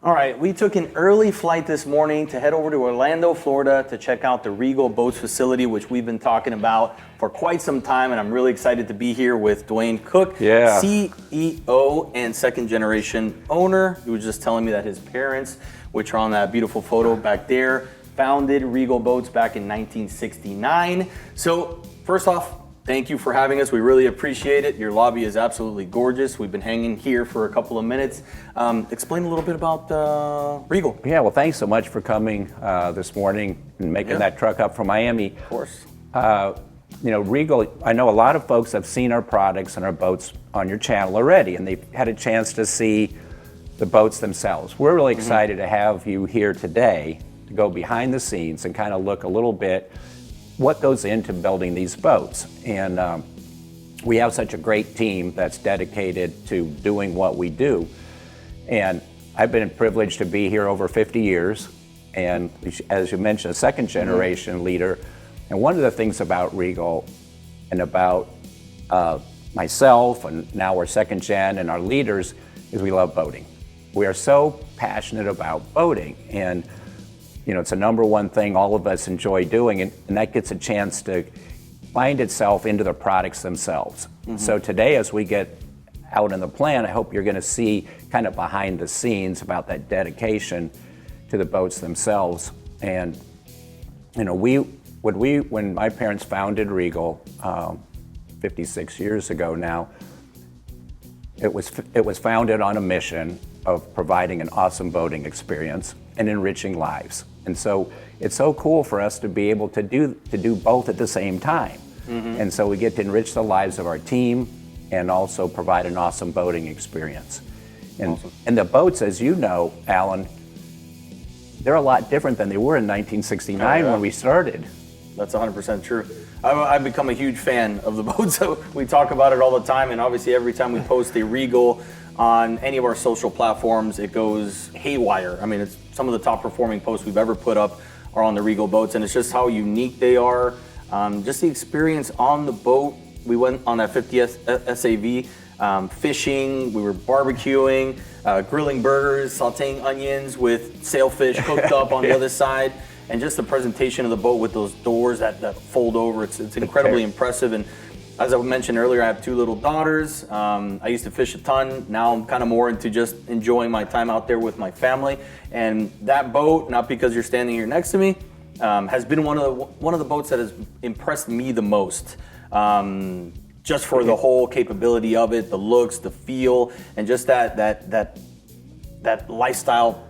All right, we took an early flight this morning to head over to Orlando, Florida to check out the Regal Boats facility, which we've been talking about for quite some time, and I'm really excited to be here with Duane Kuck, CEO and second generation owner. He was just telling me that his parents, which are on that beautiful photo back there, founded Regal Boats back in 1969. So first off, thank you for having us. We really appreciate it. Your lobby is absolutely gorgeous. We've been hanging here for a couple of minutes. Explain a little bit about Regal. Yeah, well, thanks so much for coming this morning and making that truck up from Miami. Of course. You know, Regal, I know a lot of folks have seen our products and our boats on your channel already, and they've had a chance to see the boats themselves. We're really excited to have you here today to go behind the scenes and kind of look a little bit what goes into building these boats. And we have such a great team that's dedicated to doing what we do. And I've been privileged to be here over 50 years. And as you mentioned, a second generation leader. And one of the things about Regal and about myself and now our second gen and our leaders is we love boating. We are so passionate about boating. And you know, it's a number one thing all of us enjoy doing, and that gets a chance to find itself into the products themselves. So today, as we get out in the plant, I hope you're going to see kind of behind the scenes about that dedication to the boats themselves. And you know, when my parents founded Regal 56 years ago now, it was founded on a mission of providing an awesome boating experience and enriching lives. And so it's so cool for us to be able to do both at the same time. And so we get to enrich the lives of our team and also provide an awesome boating experience. And, and the boats, as you know, Alan, they're a lot different than they were in 1969 when we started. That's 100% true. I've become a huge fan of the boats. We talk about it all the time, and obviously every time we post a Regal on any of our social platforms, it goes haywire. I mean, it's some of the top performing posts we've ever put up are on the Regal boats, and it's just how unique they are. Just the experience on the boat. We went on that 50th SAV, fishing, we were barbecuing, grilling burgers, sauteing onions with sailfish cooked up on the other side, and just the presentation of the boat with those doors that fold over. It's incredibly impressive. And as I mentioned earlier, I have two little daughters. I used to fish a ton. Now I'm kind of more into just enjoying my time out there with my family. And that boat, not because you're standing here next to me, has been one of the boats that has impressed me the most. Just for the whole capability of it, the looks, the feel, and just that lifestyle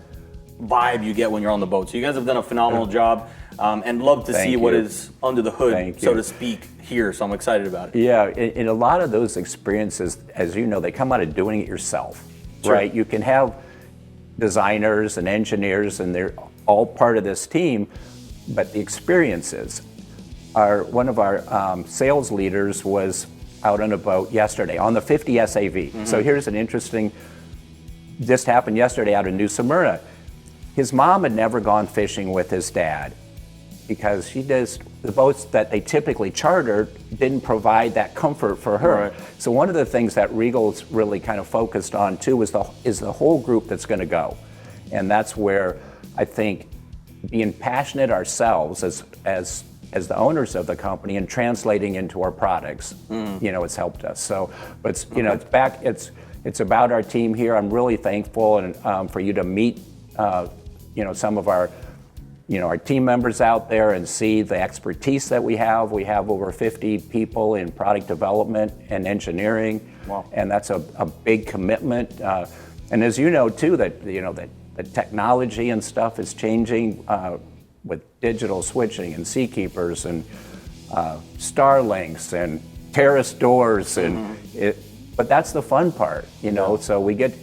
vibe you get when you're on the boat. So you guys have done a phenomenal job, and love to see what is under the hood, so to speak, here. So I'm excited about it. Yeah, and a lot of those experiences, as you know, they come out of doing it yourself, right? You can have designers and engineers, and they're all part of this team, but the experiences are, one of our sales leaders was out on a boat yesterday on the 50 SAV. So here's an interesting, just happened yesterday out in New Smyrna. His mom had never gone fishing with his dad because the boats that they typically chartered didn't provide that comfort for her. So one of the things that Regal's really kind of focused on too is the whole group that's going to go. And that's where I think being passionate ourselves as the owners of the company and translating into our products, you know, it's helped us. So, but it's, you know, it's about our team here. I'm really thankful and for you to meet, you know, some of our, you know, our team members out there and see the expertise that we have. We have over 50 people in product development and engineering, and that's a big commitment. And as you know too, that you know that the technology and stuff is changing with digital switching and Seakeepers and Starlinks and terrace doors, and but that's the fun part, you know. So we get,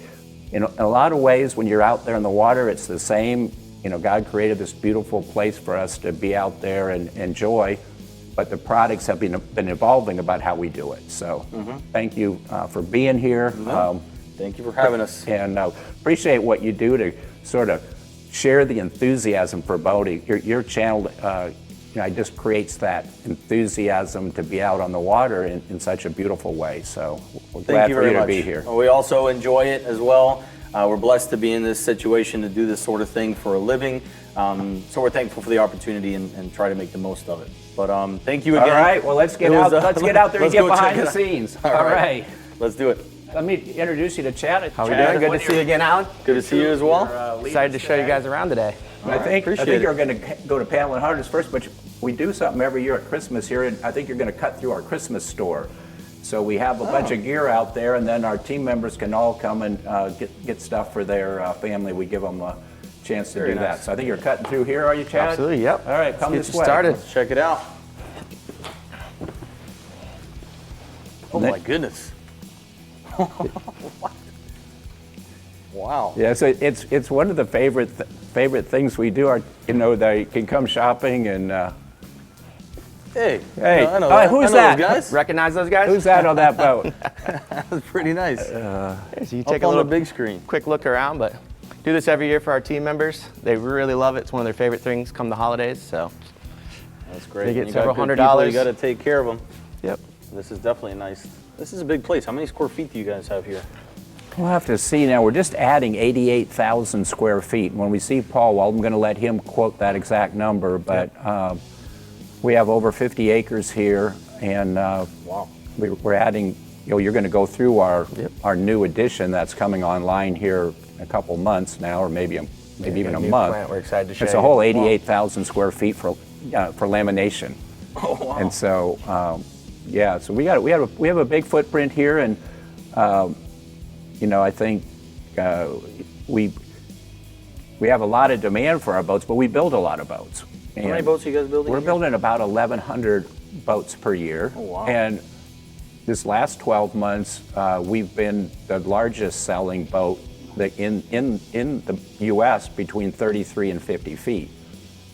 in a lot of ways, when you're out there in the water, it's the same. You know, God created this beautiful place for us to be out there and enjoy, but the products have been evolving about how we do it. So thank you for being here. Thank you for having us. And appreciate what you do to sort of share the enthusiasm for boating. Your channel you know, it just creates that enthusiasm to be out on the water in such a beautiful way. So we're glad for you to be here. We also enjoy it as well. We're blessed to be in this situation to do this sort of thing for a living. So we're thankful for the opportunity and try to make the most of it. But thank you again. All right, well, let's get out there and get behind the scenes. All right. Let's do it. Let me introduce you to Chad. How we doing? Good to see you again, Alan. Good to see you as well. Excited to show you guys around today. I think you're going to go to panel and harness first, but we do something every year at Christmas here, and I think you're going to cut through our Christmas store. So we have a bunch of gear out there, and then our team members can all come and get stuff for their family. We give them a chance to do that. So I think you're cutting through here, are you, Chad? Absolutely, yep. All right, come Let's this get way. started. Let's check it out. Oh my goodness. What? Wow. Yeah, so it's one of the favorite things we do. They can come shopping and. Hey. Hey. I know that. Who's I know that? those guys. Recognize those guys? Who's that on that boat? That's pretty nice. So you Up take a on little the big screen. quick look around, but do this every year for our team members. They really love it. It's one of their favorite things come the holidays. So That's great. They get You got several good $100s. people, You got to take care of them. yep. This is definitely nice. This is a big place. How many square feet do you guys have here? We'll have to see now. We're just adding 88,000 square feet. When we see Paul, well, I'm going to let him quote that exact number, but we have over 50 acres here, and Wow. we're adding. You're going to go through our new addition that's coming online here in a couple months now, or maybe even a new month. plant we're excited to show It's you. a whole 88,000 square feet for lamination. Oh, wow. And so, so we have a big footprint here, and I think we have a lot of demand for our boats, but we build a lot of boats. How many boats are you guys building? We're here? building about 1,100 boats per year. Oh, wow. And this last 12 months, we've been the largest selling boat in the U.S. between 33 and 50 feet.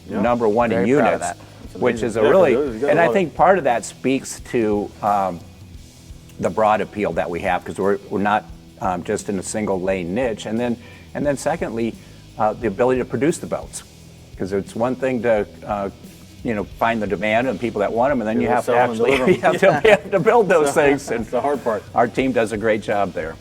Number one in Very proud of units. that. Which is a Yeah, really, you gotta and I love think part of that speaks to the broad appeal that we have, because we're not just in a single lane niche, and then secondly, the ability to produce the boats, because it's one thing to find the demand and people that want them, and then you have to sell them and actually deliver them. you have to build those things, and That's the hard part. our team does a great job there.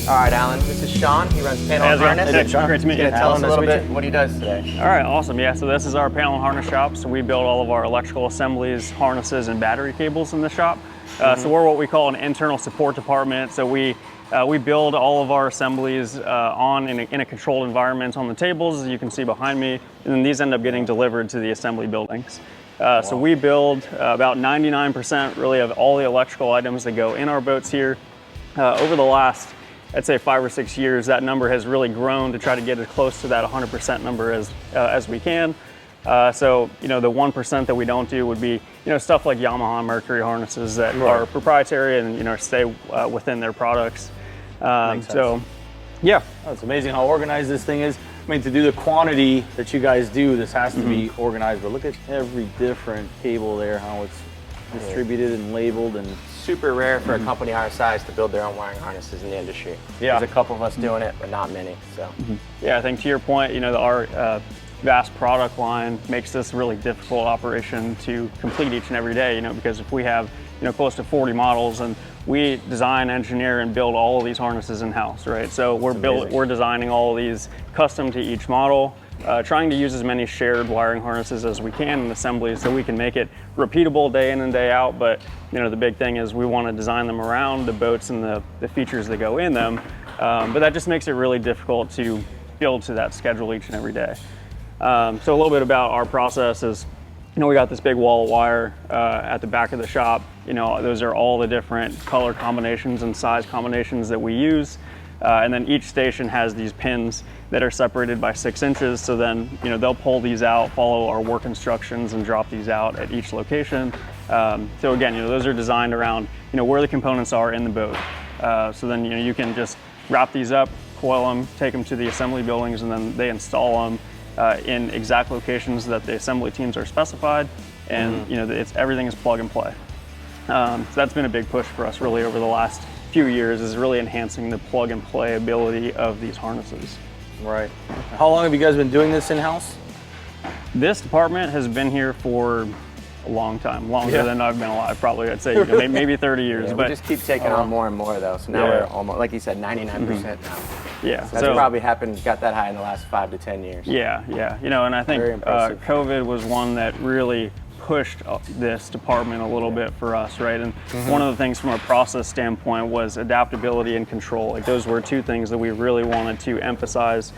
All right, Alan. This is Sean. He runs panel and harness. Hey, Sean. Great to meet you. Tell us a little bit what he does today. All right, awesome. Yeah, so this is our panel and harness shop. So we build all of our electrical assemblies, harnesses, and battery cables in the shop. So we're what we call an internal support department. So we build all of our assemblies in a controlled environment on the tables, as you can see behind me, and then these end up getting delivered to the assembly buildings. So we build about 99% really of all the electrical items that go in our boats here. Over the last, I'd say 5 or 6 years, that number has really grown to try to get as close to that 100% number as we can. So, the 1% that we don't do would be, stuff like Yamaha and Mercury harnesses that are proprietary and, stay within their products. So, yeah. Oh, it's amazing how organized this thing is. I mean, to do the quantity that you guys do, this has to be organized, but look at every different cable there, how it's distributed and labeled. And Super rare for a company our size to build their own wiring harnesses in the industry. Yeah. There's a couple of us doing it, but not many. So. Yeah, I think to your point, our vast product line makes this a really difficult operation to complete each and every day, because if we have, close to 40 models and we design, engineer, and build all of these harnesses in-house, right? So we're designing all of these custom to each model, trying to use as many shared wiring harnesses as we can in assemblies so we can make it repeatable day in and day out. But the big thing is we want to design them around the boats and the features that go in them. But that just makes it really difficult to build to that schedule each and every day. So a little bit about our process is, we got this big wall of wire at the back of the shop. Those are all the different color combinations and size combinations that we use. And then each station has these pins that are separated by 6 inches. So then, they'll pull these out, follow our work instructions, and drop these out at each location. So again, those are designed around, where the components are in the boat. So then, you can just wrap these up, coil them, take them to the assembly buildings, and then they install them in exact locations that the assembly teams are specified. And, everything is plug and play. So that's been a big push for us really over the last few years, is really enhancing the plug and play ability of these harnesses. right. How long have you guys been doing this in-house? This department has been here for a long time, longer than I've been alive, probably. I'd say maybe 30 years. Yeah, but we just keep taking on more and more though. So now we're almost, like you said, 99% now. Yeah, That's probably got that high in the last 5 to 10 years. Yeah. You know, and I think COVID was one that really pushed this department a little bit for us, right? And one of the things from a process standpoint was adaptability and control. Like those were two things that we really wanted to emphasize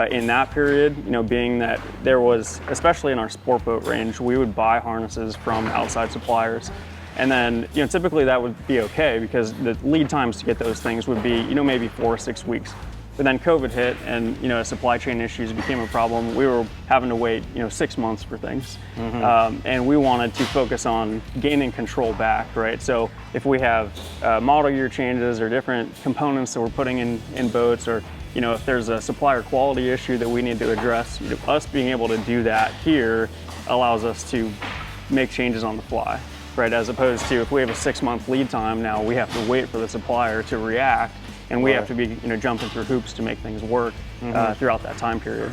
in that period, you know, being that there was, especially in our sport boat range, we would buy harnesses from outside suppliers. And then, you know, typically that would be okay because the lead times to get those things would be, you know, maybe 4 or 6 weeks. But then COVID hit and, you know, supply chain issues became a problem. We were having to wait, you know, 6 months for things. And we wanted to focus on gaining control back, right? So if we have model year changes or different components that we're putting in boats, or, you know, if there's a supplier quality issue that we need to address, you know, us being able to do that here allows us to make changes on the fly, right? As opposed to if we have a 6-month lead time, now we have to wait for the supplier to react, and we have to be, you know, jumping through hoops to make things work throughout that time period.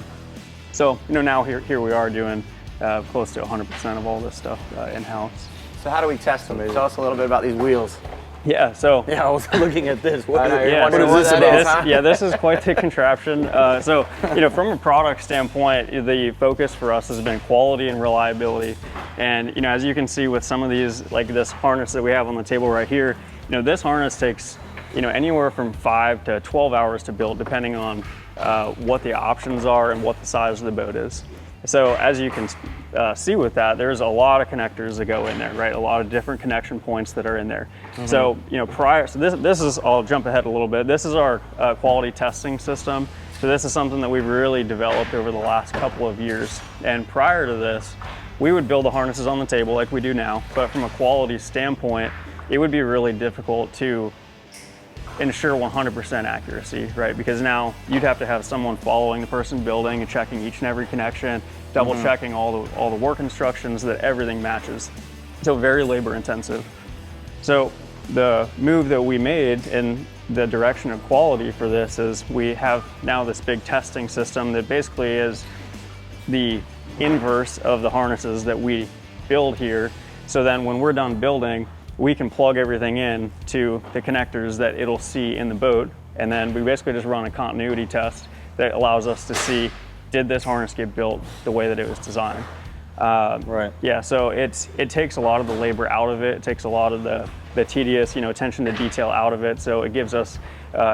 So, you know, now here we are doing close to 100% of all this stuff in-house. So how do we test them? Tell us a little bit about these wheels. Yeah, so I was looking at this. What is this about? This is quite the contraption. So, you know, from a product standpoint, the focus for us has been quality and reliability. And, you know, as you can see with some of these, like this harness that we have on the table right here, you know, this harness takes, you know, anywhere from 5 to 12 hours to build, depending on what the options are and what the size of the boat is. So as you can see with that, there's a lot of connectors that go in there, right? A lot of different connection points that are in there. So, you know, so this is, I'll jump ahead a little bit. This is our quality testing system. So this is something that we've really developed over the last couple of years. And prior to this, we would build the harnesses on the table like we do now, but from a quality standpoint, it would be really difficult to ensure 100% accuracy, right? Because now you'd have to have someone following the person building and checking each and every connection, double checking all the work instructions that everything matches. So very labor intensive. So the move that we made in the direction of quality for this is we have now this big testing system that basically is the inverse of the harnesses that we build here. So then when we're done building, we can plug everything in to the connectors that it'll see in the boat. And then we basically just run a continuity test that allows us to see, did this harness get built the way that it was designed? Right. Yeah, so it takes a lot of the labor out of it. It takes a lot of the tedious, you know, attention to detail out of it. So it gives us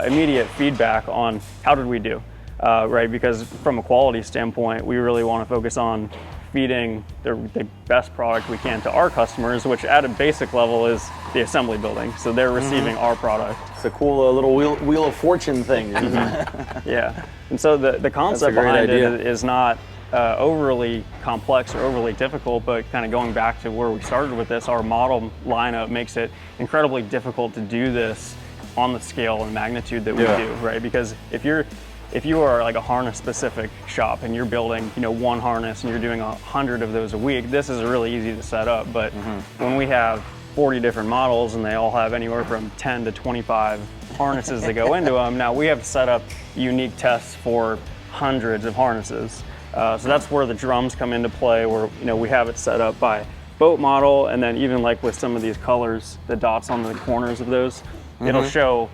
immediate feedback on how did we do, right? Because from a quality standpoint, we really want to focus on feeding the best product we can to our customers, which at a basic level is the assembly building. So they're receiving our product. It's a cool little wheel of fortune thing. Yeah, and so the concept behind it is not overly complex or overly difficult, but kind of going back to where we started with this, our model lineup makes it incredibly difficult to do this on the scale and magnitude that we do, right? Because if you are like a harness specific shop and you're building, you know, one harness and you're doing 100 of those a week, this is really easy to set up. But when we have 40 different models and they all have anywhere from 10 to 25 harnesses that go into them, now we have to set up unique tests for hundreds of harnesses. So that's where the drums come into play, where, you know, we have it set up by boat model, and then even like with some of these colors, the dots on the corners of those, it'll show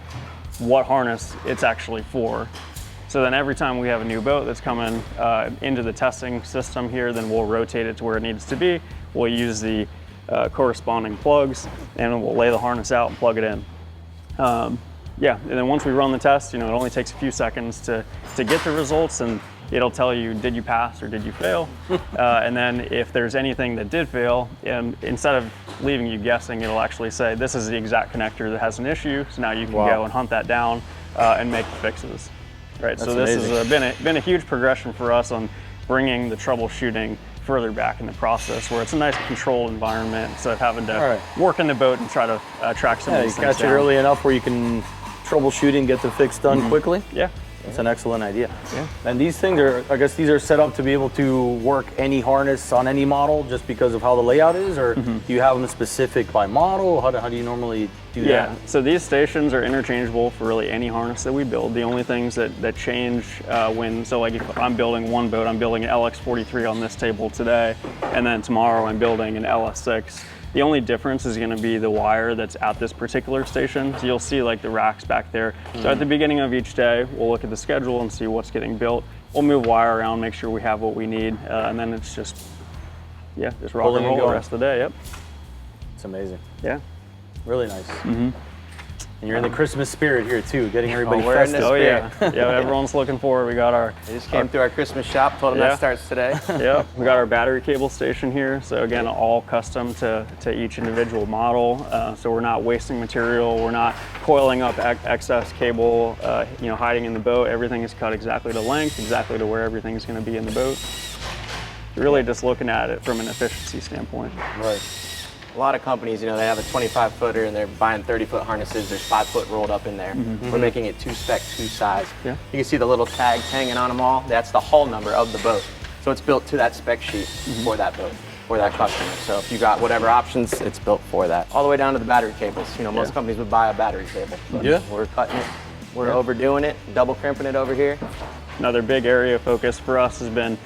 what harness it's actually for. So then every time we have a new boat that's coming into the testing system here, then we'll rotate it to where it needs to be. We'll use the corresponding plugs, and we'll lay the harness out and plug it in. Yeah, and then once we run the test, you know, it only takes a few seconds to get the results, and it'll tell you, did you pass or did you fail? And then if there's anything that did fail, instead of leaving you guessing, it'll actually say, this is the exact connector that has an issue, so now you can go and hunt that down and make the fixes. Right, so this has been a huge progression for us on bringing the troubleshooting further back in the process, where it's a nice controlled environment instead of having to work in the boat and try to track some of these things down. You got you early enough where you can troubleshoot and get the fix done quickly? Yeah. That's an excellent idea. Yeah. And these things are, I guess these are set up to be able to work any harness on any model just because of how the layout is, or do you have them specific by model? How do you normally do that? So these stations are interchangeable for really any harness that we build. The only things that change so like if I'm building one boat, I'm building an LX43 on this table today, and then tomorrow I'm building an LS6. The only difference is going to be the wire that's at this particular station. So you'll see like the racks back there. So at the beginning of each day, we'll look at the schedule and see what's getting built. We'll move wire around, make sure we have what we need, and then it's just rock and roll the rest of the day. Yep. It's amazing. Yeah. Really nice. And you're in the Christmas spirit here too, getting everybody we're in festive. the Oh yeah. Yeah, everyone's looking for it. We got our They just came through our Christmas shop, told them Yeah. that starts today. we got our battery cable station here. So again, all custom to each individual model. So we're not wasting material. We're not coiling up excess cable, hiding in the boat. Everything is cut exactly to length, exactly to where everything is going to be in the boat. Really just looking at it from an efficiency standpoint. Right. A lot of companies, they have a 25-footer and they're buying 30-foot harnesses. There's 5-foot rolled up in there. We're making it 2-spec, 2-size. Yeah. You can see the little tags hanging on them all. That's the hull number of the boat. So it's built to that spec sheet for that boat, for that customer. So if you got whatever options, it's built for that. All the way down to the battery cables. Most companies would buy a battery cable. But we're cutting it. We're overdoing it, double crimping it over here. Another big area of focus for us has been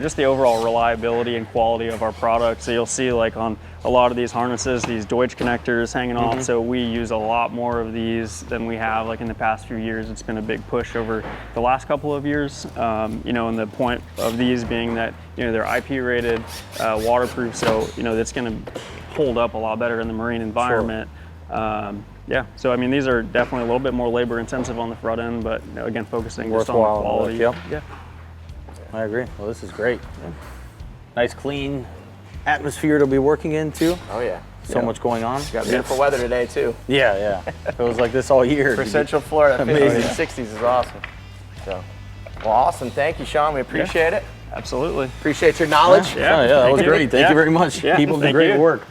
just the overall reliability and quality of our product. So you'll see like on a lot of these harnesses, these Deutsch connectors hanging off. So we use a lot more of these than we have like in the past few years. It's been a big push over the last couple of years. And the point of these being that, they're IP rated, waterproof. So, that's going to hold up a lot better in the marine environment. So I mean, these are definitely a little bit more labor intensive on the front end, but again, focusing just on the quality. Yep. Yeah. I agree. Well, this is great. Nice, clean atmosphere to be working in too. Oh yeah. So much going on. Got beautiful weather today too. Yeah. Feels like this all year. For Central Florida, 50s Amazing. and 60s is awesome. So, well, awesome. Thank you, Sean. We appreciate it. Absolutely. Appreciate your knowledge. That was great. Thank you very much. Yeah, Keep up the thank great you. work.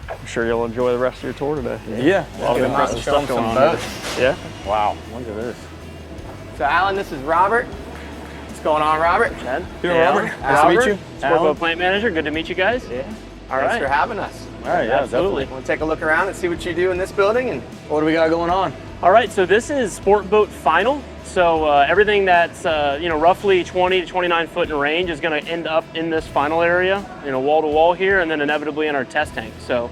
I'm sure you'll enjoy the rest of your tour today. Yeah. A lot of impressive Show 'em stuff going some on. boats. Yeah. Wow. Look at this. So, Alan, this is Robert. What's going on, Robert? Ted. Hey, Robert. Nice to Albert. meet you. Sport Boat Plant Manager. Good to meet you guys. Yeah. All Thanks right. for having us. All right. Yeah. Absolutely. Definitely. Want to take a look around and see what you do in this building? And What do we got going on? All right. So this is Sport Boat Final. So everything that's roughly 20 to 29 foot in range is going to end up in this final area, wall to wall here, and then inevitably in our test tank. So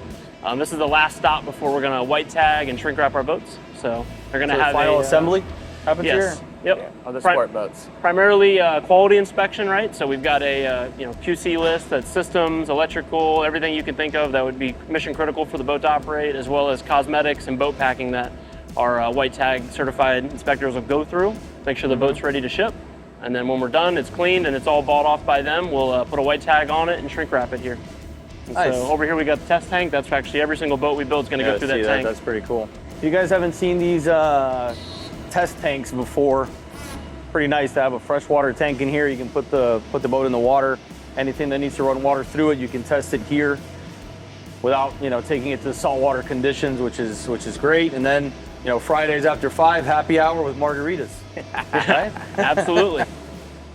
this is the last stop before we're going to white tag and shrink wrap our boats. So they're going to So have final a assembly happens Yes. here. Yep. of the Pri- sport boats. Primarily quality inspection, right? So we've got a QC list that's systems, electrical, everything you can think of that would be mission critical for the boat to operate, as well as cosmetics and boat packing that our white tag certified inspectors will go through, make sure the boat's ready to ship. And then when we're done, it's cleaned and it's all bought off by them. We'll put a white tag on it and shrink wrap it here. And Nice. So over here we got the test tank. That's actually every single boat we build is going to go through that see tank. That's pretty cool. If you guys haven't seen these test tanks before, pretty nice to have a freshwater tank in here. You can put the boat in the water. Anything that needs to run water through it, you can test it here without taking it to saltwater conditions, which is great. And then Fridays after 5, happy hour with margaritas. Right? Absolutely.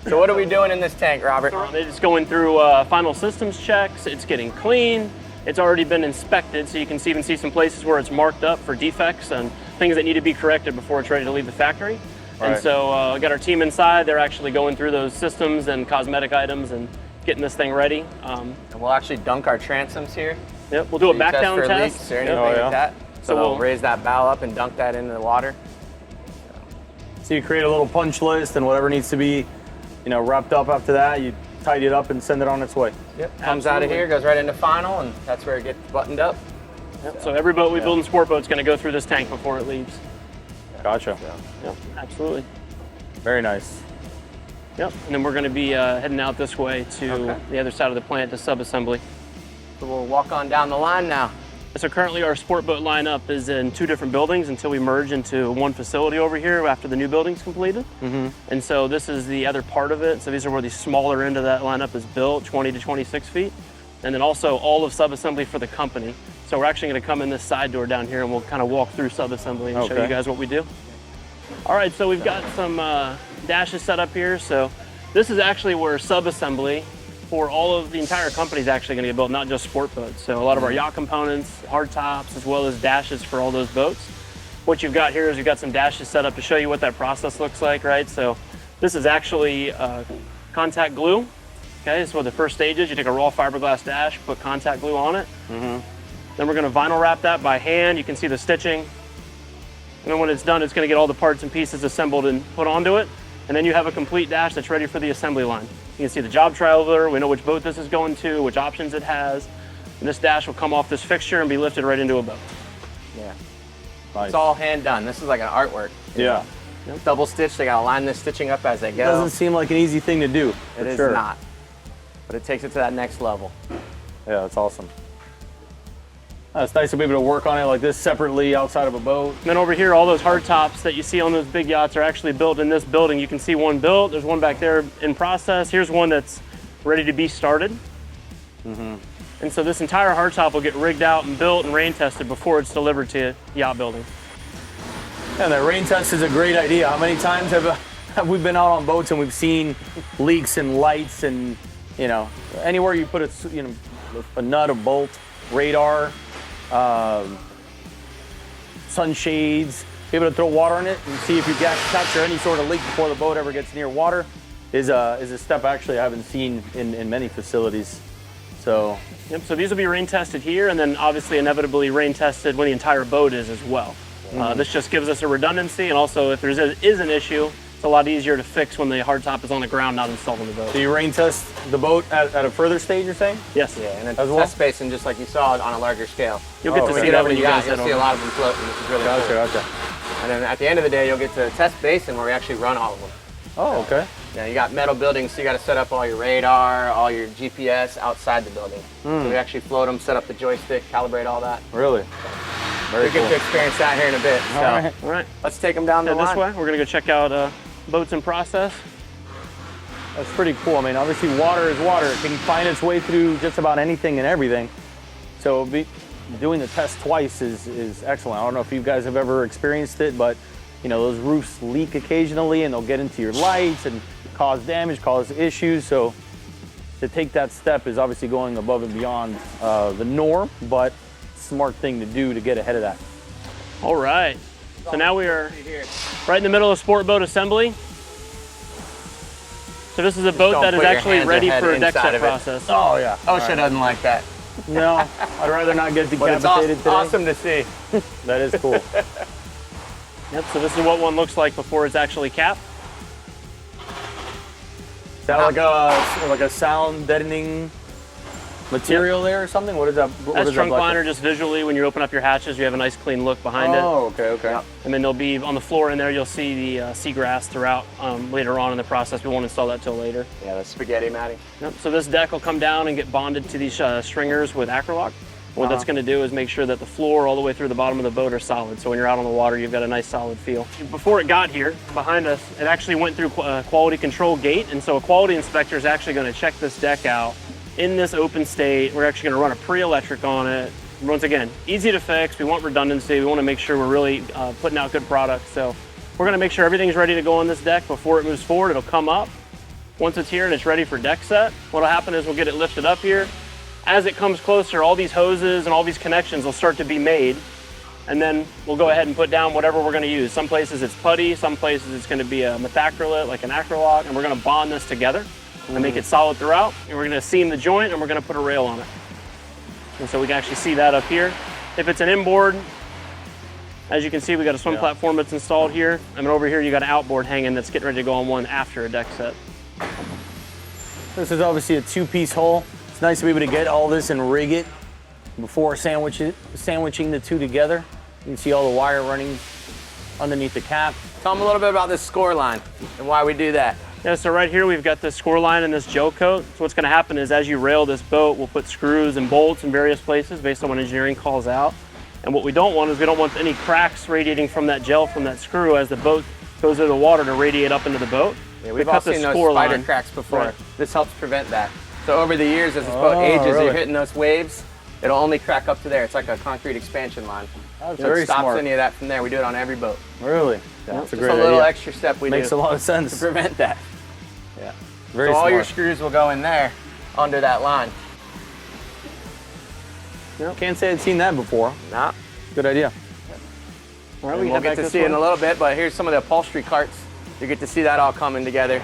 So what are we doing in this tank, Robert? It's going through final systems checks. It's getting clean. It's already been inspected, so you can even see some places where it's marked up for defects and things that need to be corrected before it's ready to leave the factory. Right. And so we got our team inside. They're actually going through those systems and cosmetic items and getting this thing ready. And we'll actually dunk our transoms here. Yep, we'll do a back Test down for test. leaks or anything Oh, yeah. like that. So we'll- we'll raise that bow up and dunk that into the water. So you create a little punch list, and whatever needs to be wrapped up after that, you tidy it up and send it on its way. Yep. Comes out of Absolutely. here, goes right into final, and that's where it gets buttoned up. Yep. So every boat we build in sport boat is going to go through this tank before it leaves. Gotcha. Yep, absolutely. Very nice. Yep. And then we're going to be heading out this way to Okay. the other side of the plant to sub-assembly. So we'll walk on down the line now. So currently our sport boat lineup is in 2 different buildings until we merge into one facility over here after the new building's completed. And so this is the other part of it. So these are where the smaller end of that lineup is built, 20 to 26 feet. And then also all of sub-assembly for the company. So we're actually going to come in this side door down here and we'll kind of walk through sub-assembly and show Okay. you guys what we do. All right, so we've got some dashes set up here. So this is actually where sub-assembly for all of the entire company is actually going to get built, not just sport boats. So a lot of our yacht components, hard tops, as well as dashes for all those boats. What you've got here is you've got some dashes set up to show you what that process looks like, right? So this is actually contact glue. Okay, so the first stage is you take a raw fiberglass dash, put contact glue on it. Then we're going to vinyl wrap that by hand. You can see the stitching. And then when it's done, it's going to get all the parts and pieces assembled and put onto it. And then you have a complete dash that's ready for the assembly line. You can see the job trailer. We know which boat this is going to, which options it has. And this dash will come off this fixture and be lifted right into a boat. Yeah. Nice. It's all hand done. This is like an artwork. Yeah. Double stitch. They got to line this stitching up as they go. Doesn't seem like an easy thing to do. It is sure. not. But it takes it to that next level. Yeah, that's awesome. It's nice to be able to work on it like this separately outside of a boat. And then over here, all those hard tops that you see on those big yachts are actually built in this building. You can see one built. There's one back there in process. Here's one that's ready to be started. And so this entire hard top will get rigged out and built and rain tested before it's delivered to yacht building. And that rain test is a great idea. How many times have we been out on boats and we've seen leaks and lights and, you know, anywhere you put a nut, a bolt, radar, sunshades, be able to throw water in it and see if you capture any sort of leak before the boat ever gets near water is a step actually I haven't seen in many facilities. So, yep, so these will be rain tested here and then obviously inevitably rain tested when the entire boat is as well. This just gives us a redundancy, and also if there is an issue, it's a lot easier to fix when the hardtop is on the ground, not installed on the boat. do you rain test the boat at a further stage, you're saying? Yes. Yeah, and then As well? test basin just like you saw on a larger scale. You'll get to When see you get that over when to you yacht, guys you'll head see a over. lot of them floating, which is really cool. Gotcha. And then at the end of the day, you'll get to test basin where we actually run all of them. Oh, okay. Yeah, you got metal buildings, so you got to set up all your radar, all your GPS outside the building. So we actually float them, set up the joystick, calibrate all that. Really? Very We get cool. to experience that here in a bit. So All right. All right. let's take them down the Head this line. way. We're going to go check out boats in process. That's pretty cool. I mean, obviously water is water. It can find its way through just about anything and everything. So doing the test twice is excellent. I don't know if you guys have ever experienced it, but you know, those roofs leak occasionally and they'll get into your lights and cause damage, cause issues. So to take that step is obviously going above and beyond the norm, but smart thing to do to get ahead of that. All right. So now we are right in the middle of sport boat assembly. So this is a boat don't that is put your actually hands ready ahead for a deck inside set of it. process. Oh yeah. OSHA doesn't like that. No, I'd rather not get But it's decapitated today. awesome to see. That is cool. Yep, so this is what one looks like before it's actually capped. Is that like a sound deadening material there or something? What is that? What That's is that trunk liner, just visually when you open up your hatches, you have a nice clean look behind it. Oh, okay. And then there'll be on the floor in there, you'll see the seagrass throughout later on in the process. We won't install that till later. Yeah, the spaghetti matting. Yep. So this deck will come down and get bonded to these stringers with Acrolock. What that's going to do is make sure that the floor all the way through the bottom of the boat are solid. So when you're out on the water, you've got a nice solid feel. Before it got here, behind us, it actually went through a quality control gate. And so a quality inspector is actually going to check this deck out in this open state. We're actually going to run a pre-electric on it. Once again, easy to fix. We want redundancy. We want to make sure we're really putting out good products. So we're going to make sure everything's ready to go on this deck before it moves forward. It'll come up. Once it's here and it's ready for deck set, what'll happen is we'll get it lifted up here. As it comes closer, all these hoses and all these connections will start to be made. And then we'll go ahead and put down whatever we're going to use. Some places it's putty, some places it's going to be a methacrylate, like an Acrolock, and we're going to bond this together and make it solid throughout. And we're going to seam the joint and we're going to put a rail on it. And so we can actually see that up here. If it's an inboard, as you can see, we got a swim platform that's installed here. And then over here, you got an outboard hanging that's getting ready to go on one after a deck set. This is obviously a two-piece hull. It's nice to be able to get all this and rig it before sandwiching the two together. You can see all the wire running underneath the cap. Tell them a little bit about this score line and why we do that. Yeah, so right here we've got this score line and this gel coat. So what's going to happen is as you rail this boat, we'll put screws and bolts in various places based on what engineering calls out. And what we don't want is we don't want any cracks radiating from that gel from that screw as the boat goes into the water to radiate up into the boat. Yeah, we've all seen those spider cracks before. Right. This helps prevent that. So over the years, as this boat ages, really? you're hitting those waves. It'll only crack up to there. It's like a concrete expansion line. That's It very stops smart. any of that from there. We do it on every boat. Really? So That's a just great a little idea. extra step we Makes do a lot of to sense. prevent that. Yeah. Very So all smart. your screws will go in there under that line. Can't say I'd seen that before. Nah. Good idea. All right, And we we'll head get back to this see way. in a little bit, but here's some of the upholstery carts. You get to see that all coming together.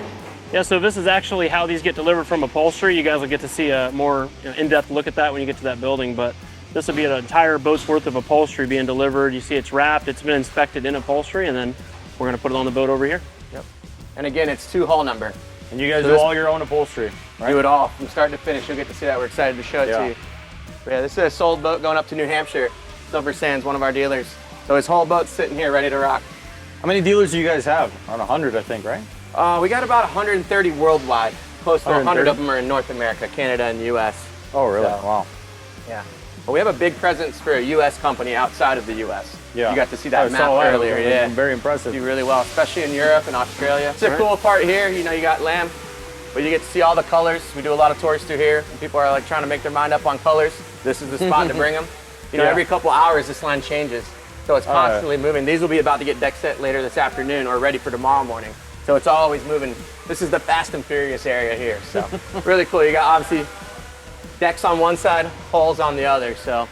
Yeah, so this is actually how these get delivered from upholstery. You guys will get to see a more in-depth look at that when you get to that building, but this will be an entire boat's worth of upholstery being delivered. You see it's wrapped, it's been inspected in upholstery, and then we're gonna put it on the boat over here. Yep. And again, it's 2 hull number. And you guys So do this- all your own upholstery, right? Do it all from start to finish. You'll get to see that. We're excited to show it Yeah. to you. But yeah, this is a sold boat going up to New Hampshire. Silver Sands, one of our dealers. So his whole boat's sitting here ready to rock. How many dealers do you guys have? Around 100, I think, right? We got about 130 worldwide. Close to 100 130? of them are in North America, Canada, and US. Oh, really? So- Wow. Yeah. But we have a big presence for a US company outside of the US. Yeah. You got to see I that map saw that. earlier. It was Yeah. Very impressive. Do really well, especially in Europe and Australia. It's a cool part here. You know, you got lamb, but you get to see all the colors. We do a lot of tours through here. And people are like trying to make their mind up on colors. This is the spot to bring them. You know, Yeah. every couple hours this line changes. So it's yeah. constantly moving. These will be about to get deck set later this afternoon or ready for tomorrow morning. So it's always moving. This is the fast and furious area here. So really cool. You got obviously decks on one side, hulls on the other. So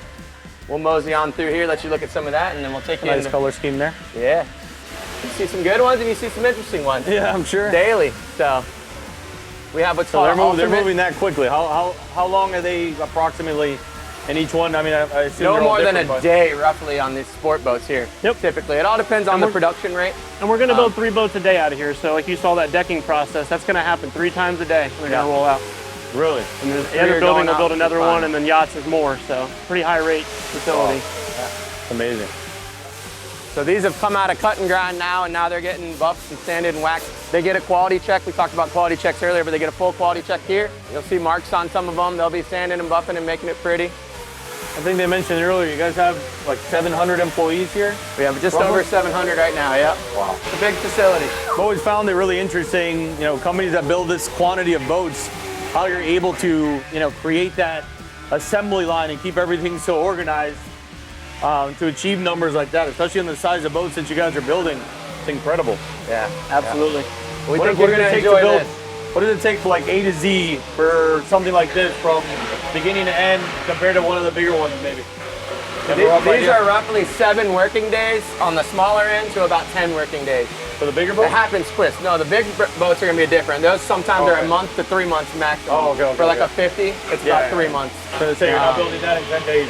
we'll mosey on through here, let you look at some of that, and then we'll take you Nice into, color scheme there. yeah. You see some good ones and you see some interesting ones. Yeah, I'm sure. Daily. So we have what's So called they're ultimate. moving that quickly. How long are they approximately in each one? I mean, I assume No they're all more than a different, but- day roughly on these sport boats here. Yep. Typically. It all depends on the we're- production rate. And we're gonna build 3 boats a day out of here. So like you saw that decking process, that's gonna happen 3 times a day. They're gonna Yeah. roll out. Really? And then the Three other are building going will out build another for fun. one, and then yachts is more. So pretty high rate facility. Amazing. So these have come out of cut and grind now, and now they're getting buffed and sanded and waxed. They get a quality check. We talked about quality checks earlier, but they get a full quality check here. You'll see marks on some of them. They'll be sanding and buffing and making it pretty. I think they mentioned earlier you guys have like 700 employees here. We have just Roughly? over 700 right now, yep. Wow. It's a big facility. I've always found it really interesting, you know, companies that build this quantity of boats, how you're able to, you know, create that assembly line and keep everything so organized to achieve numbers like that, especially on the size of boats that you guys are building. It's incredible. Yeah, Absolutely. We What think does you're it gonna take to enjoy build? this. What does it take for like A to Z for something like this from beginning to end compared to one of the bigger ones maybe? You have a rough These idea? are roughly 7 working days on the smaller end to about 10 working days. For the bigger It boat? happens quick. No, the big boats are gonna be different. Those sometimes are Okay. a month to 3 months maximum. Oh, okay, For like okay. a 50, it's Yeah, about yeah. 3 months. So say you're not building that in 10 days.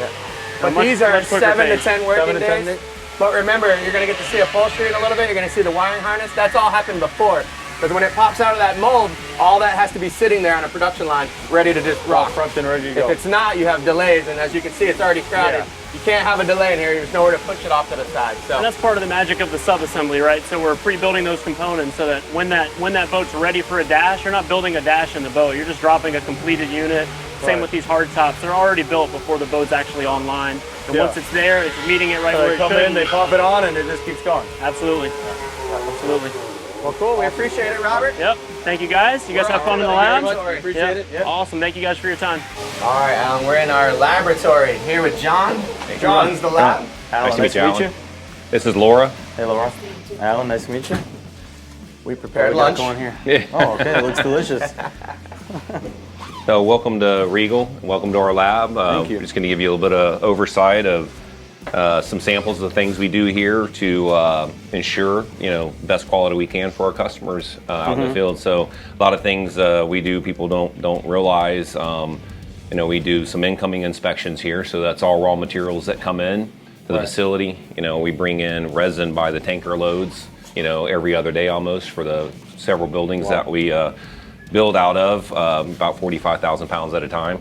But much- these are much quicker 7 to pace. 10 working 7 to 10 days. days. But remember, you're gonna get to see upholstery in a little bit. You're gonna see the wiring harness. That's all happened before. Because when it pops out of that mold, all that has to be sitting there on a production line, ready to just rock. Prepped and ready to If go. it's not, you have delays, and as you can see, it's already crowded. Yeah. You can't have a delay in here. There's nowhere to push it off to the side. So And that's part of the magic of the sub-assembly, right? So we're pre-building those components so that when that boat's ready for a dash, you're not building a dash in the boat. You're just dropping a completed unit. Same Right. with these hard tops. They're already built before the boat's actually online. And Yeah. once it's there, it's meeting it right So where they it come should. in, they pop it on, and it just keeps going. Absolutely. Absolutely. well, cool. We appreciate it, Robert. Yep. Thank you guys. You guys have fun in the Very lab. much. Appreciate Yep. it. Yeah. Awesome. Thank you guys for your time. All right, we're in our laboratory here with John. Who runs the lab. Alan, Nice to meet you, Alan. you. This is Laura. Hey, Laura. Alan, nice to meet you. We prepared What we got lunch. going here? Oh, okay. It looks delicious. So welcome to Regal. Welcome to our lab. Thank you. We're just going to give you a little bit of oversight of some samples of the things we do here to ensure best quality we can for our customers out in the field. So a lot of things we do people don't realize. We do some incoming inspections here, so that's all raw materials that come in to the Right. facility. We bring in resin by the tanker loads. Every other day almost for the several buildings that we build out of, about 45,000 pounds at a time.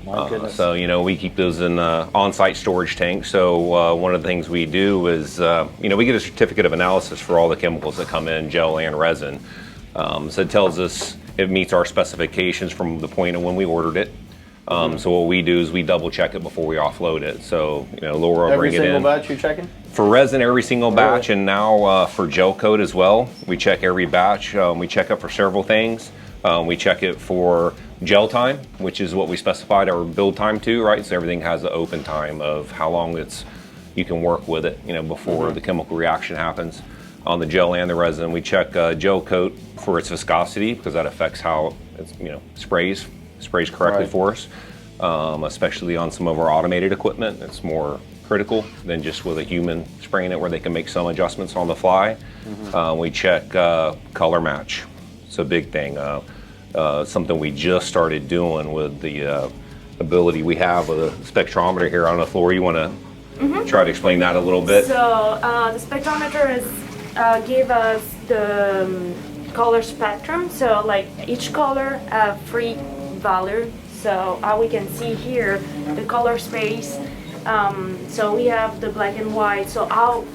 My goodness. So, we keep those in on-site storage tanks. So one of the things we do is, we get a certificate of analysis for all the chemicals that come in, gel and resin. So it tells us it meets our specifications from the point of when we ordered it. So what we do is we double check it before we offload it. So, Laura will Every bring it single in. batch you're checking? For resin, every single batch, and now for gel coat as well. We check every batch. We check it for several things. We check it for gel time, which is what we specified our build time to, right? So everything has an open time of how long you can work with it, before the chemical reaction happens. On the gel and the resin, we check gel coat for its viscosity because that affects how it sprays correctly for us, especially on some of our automated equipment. It's more critical than just with a human spraying it where they can make some adjustments on the fly. We check color match. It's a big thing. Something we just started doing with the ability we have with a spectrometer here on the floor. You want to try to explain that a little bit? So the spectrometer give us the color spectrum. So like each color have 3 value. So we can see here the color space. So we have the black and white. So how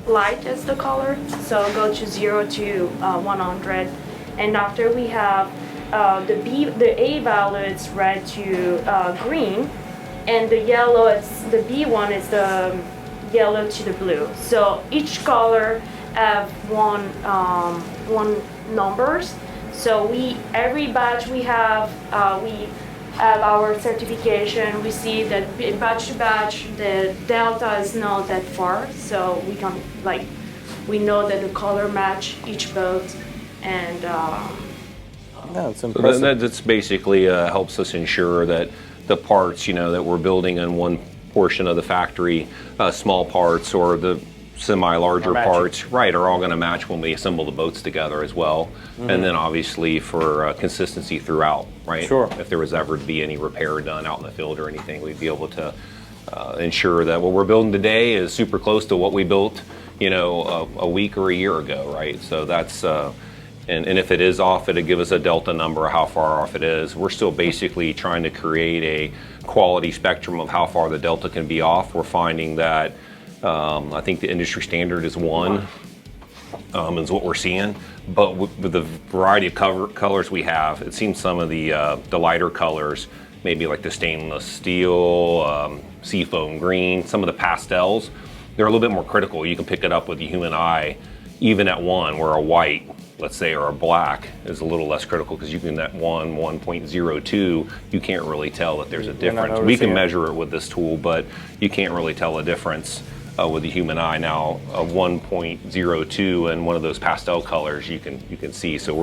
light is the color? So go to 0 to 100. And after we have the A value, it's red to green, and the yellow, the B one is the yellow to the blue. So each color have one numbers. So every batch we have our certification. We see that batch to batch the delta is not that far, so we know that the color match each boat. And it's impressive. That's basically helps us ensure that the parts, that we're building in one portion of the factory, small parts or the semi-larger parts, right, are all going to match when we assemble the boats together as well. And then obviously for consistency throughout, right? Sure. If there was ever to be any repair done out in the field or anything, we'd be able to ensure that what we're building today is super close to what we built, a week or a year ago, right? So that's and if it is off, it'll give us a delta number of how far off it is. We're still basically trying to create a quality spectrum of how far the delta can be off. We're finding that I think the industry standard is 1, is what we're seeing. But with the variety of colors we have, it seems some of the lighter colors, maybe like the stainless steel, seafoam green, some of the pastels, they're a little bit more critical. You can pick it up with the human eye, even at 1, where a white, let's say, or a black is a little less critical because you can at 1.02, you can't really tell that there's a difference. We can measure it with this tool, but you can't really tell a difference with the human eye. Now, a 1.02 and one of those pastel colors, you can see. So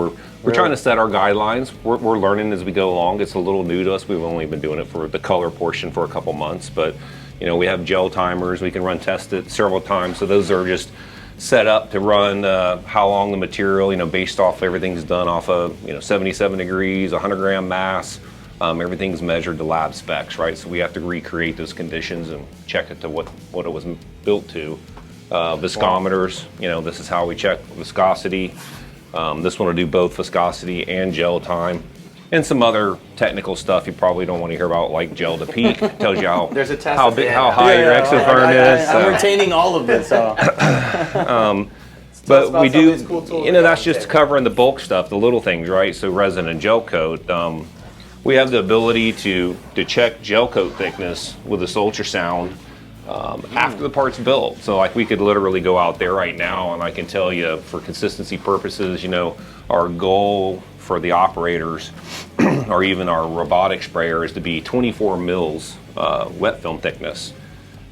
we're trying to set our guidelines. We're learning as we go along. It's a little new to us. We've only been doing it for the color portion for a couple months, but we have gel timers. We can test it several times. So those are just set up to run how long the material, based off everything's done off of 77 degrees, 100 gram mass. Everything's measured to lab specs, right? So we have to recreate those conditions and check it to what it was built to. Viscometers, this is how we check viscosity. This one will do both viscosity and gel time. And some other technical stuff you probably don't want to hear about, like gel to peak. It tells you how There's a test how at the big, end. how high your exotherm is. I'm retaining all of this. But we do, these cool tools that's just covering the bulk stuff, the little things, right? So resin and gel coat. We have the ability to check gel coat thickness with this ultrasound after the part's built. So like we could literally go out there right now and I can tell you for consistency purposes, our goal for the operators or even our robotic sprayer is to be 24 mils wet film thickness.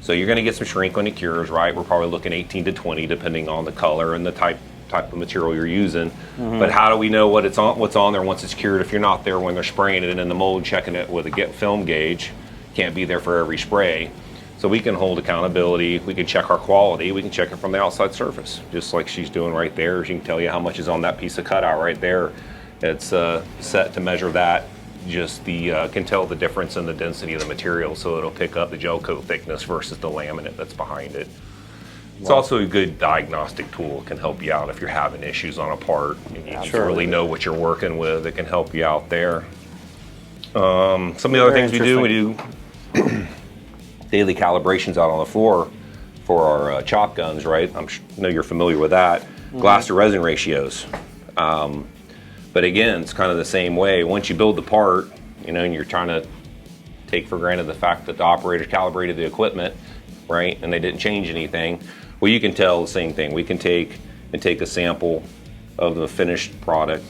So you're going to get some shrink when it cures, right? We're probably looking 18 to 20 depending on the color and the type of material you're using. But how do we know what's on there once it's cured if you're not there when they're spraying it in the mold, checking it with a film gauge? Can't be there for every spray. So we can hold accountability, we can check our quality, we can check it from the outside surface, just like she's doing right there. She can tell you how much is on that piece of cutout right there. It's set to measure that. Just can tell the difference in the density of the material, so it'll pick up the gel coat thickness versus the laminate that's behind it. It's also a good diagnostic tool. It can help you out if you're having issues on a part. You need to really know what you're working with. It can help you out there. Some of the other things we do daily calibrations out on the floor for our chop guns, right? I know you're familiar with that. Glass to resin ratios. But again, it's kind of the same way. Once you build the part, and you're trying to take for granted the fact that the operators calibrated the equipment, right? And they didn't change anything. Well, you can tell the same thing. We can take a sample of the finished product,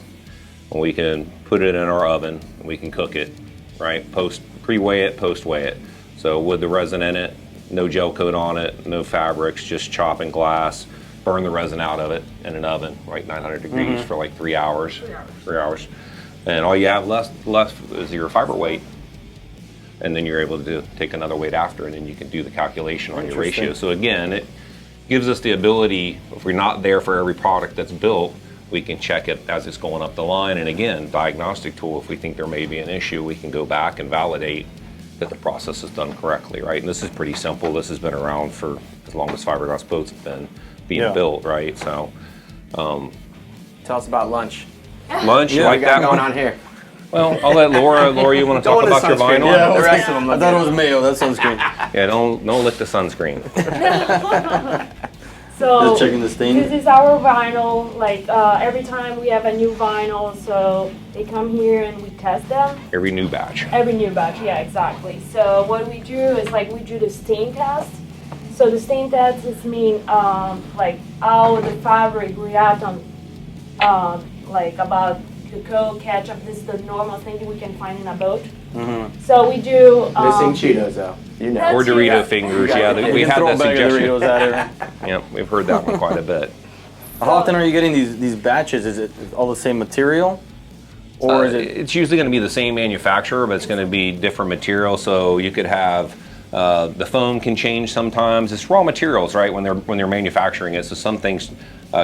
and we can put it in our oven, and we can cook it, right? Pre-weigh it, post-weigh it. So with the resin in it, no gel coat on it, no fabrics, just chop and glass, burn the resin out of it in an oven, right, 900 degrees for like 3 hours. 3 hours. And all you have left is your fiber weight. And then you're able to take another weight after, and then you can do the calculation on your ratio. So again, it gives us the ability, if we're not there for every product that's built, we can check it as it's going up the line. And again, diagnostic tool, if we think there may be an issue, we can go back and validate that the process is done correctly, right? And this is pretty simple. This has been around for as long as fiberglass boats have been being built, right? So, Tell us about lunch. lunch, you like that going one? on here? Well, I'll let Laura, you want to talk about your vinyl? Yeah, The rest of them I look thought it good. was mayo. That sunscreen. Yeah, don't lick the sunscreen. So Just checking the stain. this is our vinyl. Like every time we have a new vinyl, so they come here and we test them. Every new batch. Every new batch, yeah, exactly. So what we do is like we do the stain test. So the stain test is mean like how the fabric react on like about the coat, ketchup. This is the normal thing that we can find in a boat. So we do. Missing Cheetos though. You know. Or That's Dorito Cheetos. fingers, yeah. We You can had throw that a bag of suggestion. Doritos at her. Yeah, we've heard that one quite a bit. How often are you getting these batches? Is it all the same material? Or is it It's usually going to be the same manufacturer, but it's going to be different material. So you could have the foam can change sometimes. It's raw materials, right? When they're manufacturing it, so some things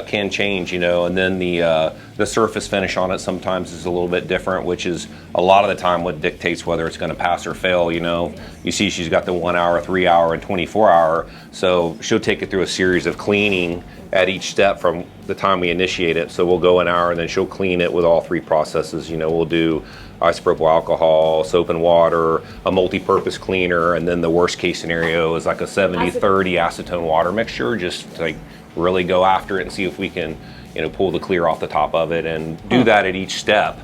can change, you know. And then the surface finish on it sometimes is a little bit different, which is a lot of the time what dictates whether it's going to pass or fail. You know, you see she's got the 1 hour, 3 hour, and 24 hour. So she'll take it through a series of cleaning at each step from the time we initiate it. So we'll go an hour and then she'll clean it with all three processes. You know, we'll do isopropyl alcohol, soap and water, a multi-purpose cleaner, and then the worst case scenario is like a 70-30 acetone water mixture, just to like really go after it and see if we can, you know, pull the clear off the top of it and do that at each step.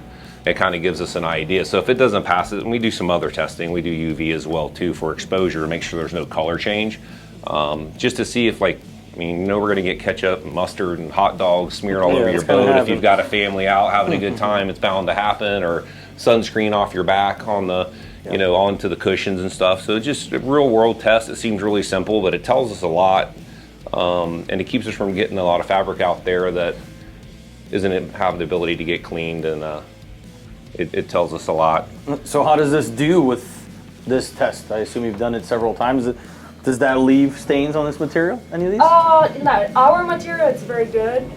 It kind of gives us an idea. So if it doesn't pass it, and we do some other testing, we do UV as well too for exposure to make sure there's no color change, just to see if like, I mean, you know, we're going to get ketchup and mustard and hot dogs smeared all over your it's gonna boat. If happen. you've got a family out having a good time, it's bound to happen. Or sunscreen off your back on the, you know, onto the cushions and stuff. So it's just a real world test. It seems really simple, but it tells us a lot. And it keeps us from getting a lot of fabric out there that isn't have the ability to get cleaned. And it tells us a lot. So how does this do with this test? I assume you've done it several times. Does that leave stains on this material? Any of these? No, our material is very good.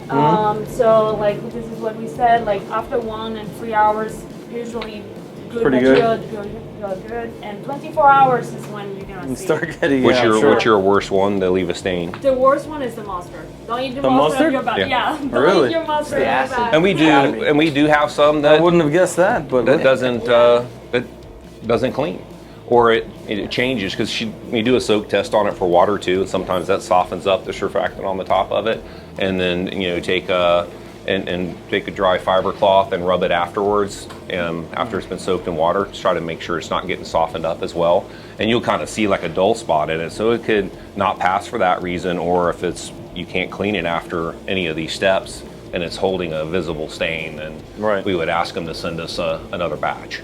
So like this is what we said. Like after 1 and 3 hours, usually good Pretty material, good. And 24 hours is when you're gonna see. Start getting. What's yeah, your I'm sure. what's your worst one to leave a stain? The worst one is the mustard. Don't eat the The mustard mustard? on your back. Yeah. Yeah. Don't Really? eat your mustard on your acid. back. And we do have some I that wouldn't have guessed that, but that doesn't clean, or it changes because we do a soak test on it for water too, and sometimes that softens up the surfactant on the top of it, and then you know take a dry fiber cloth and rub it afterwards, after it's been soaked in water, to try to make sure it's not getting softened up as well, and you'll kind of see like a dull spot in it, so it could not pass for that reason, or if you can't clean it after any of these steps and it's holding a visible stain, then we would ask them to send us another batch.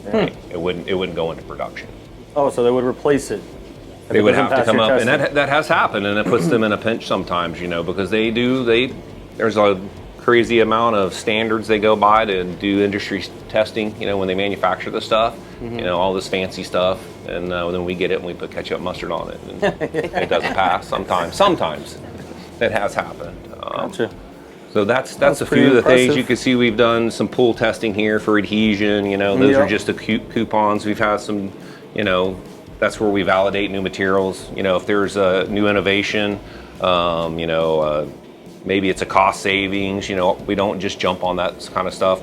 Right? It wouldn't go into production. oh, so they would replace it. if They it would doesn't have to pass come your up, and testing. that has happened, and it puts them in a pinch sometimes, you know, because there's a crazy amount of standards they go by to do industry testing, you know, when they manufacture the stuff, you know, all this fancy stuff, and then we get it and we put ketchup mustard on it, and it doesn't pass sometimes. It has happened. Gotcha. So that's a pretty few of the things. impressive. You can see we've done some pool testing here for adhesion, you know, those Yeah. are just the coupons. We've had some, you know, that's where we validate new materials. You know, if there's a new innovation, you know, maybe it's a cost savings, you know, we don't just jump on that kind of stuff.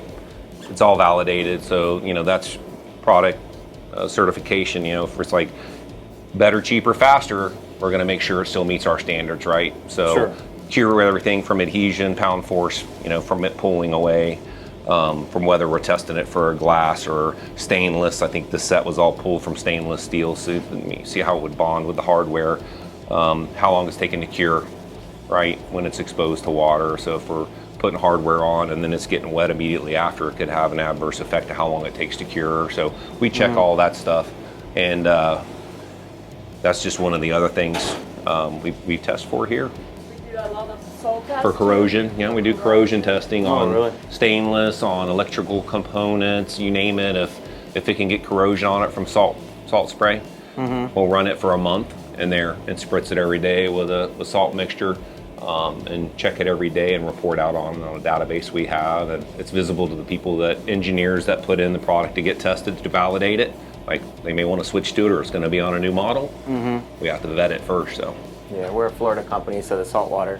It's all validated. So, you know, that's product certification, you know, if it's like better, cheaper, faster, we're going to make sure it still meets our standards, right? So Sure. cure everything from adhesion, pound force, you know, from it pulling away, from whether we're testing it for glass or stainless. I think the set was all pulled from stainless steel, so you see how it would bond with the hardware, how long it's taken to cure, right, when it's exposed to water. So if we're putting hardware on and then it's getting wet immediately after, it could have an adverse effect to how long it takes to cure. So we check all that stuff, and that's just one of the other things we test for here. We do a lot of salt tests. For corrosion, we do corrosion testing on really? stainless, on electrical components, you name it. If it can get corrosion on it from salt spray, we'll run it for a month in there and spritz it every day with a salt mixture, and check it every day and report out on a database we have. And it's visible to the people, that engineers that put in the product to get tested to validate it. Like, they may want to switch to it, or it's going to be on a new model. We have to vet it first. So Yeah, we're a Florida company, so the salt water,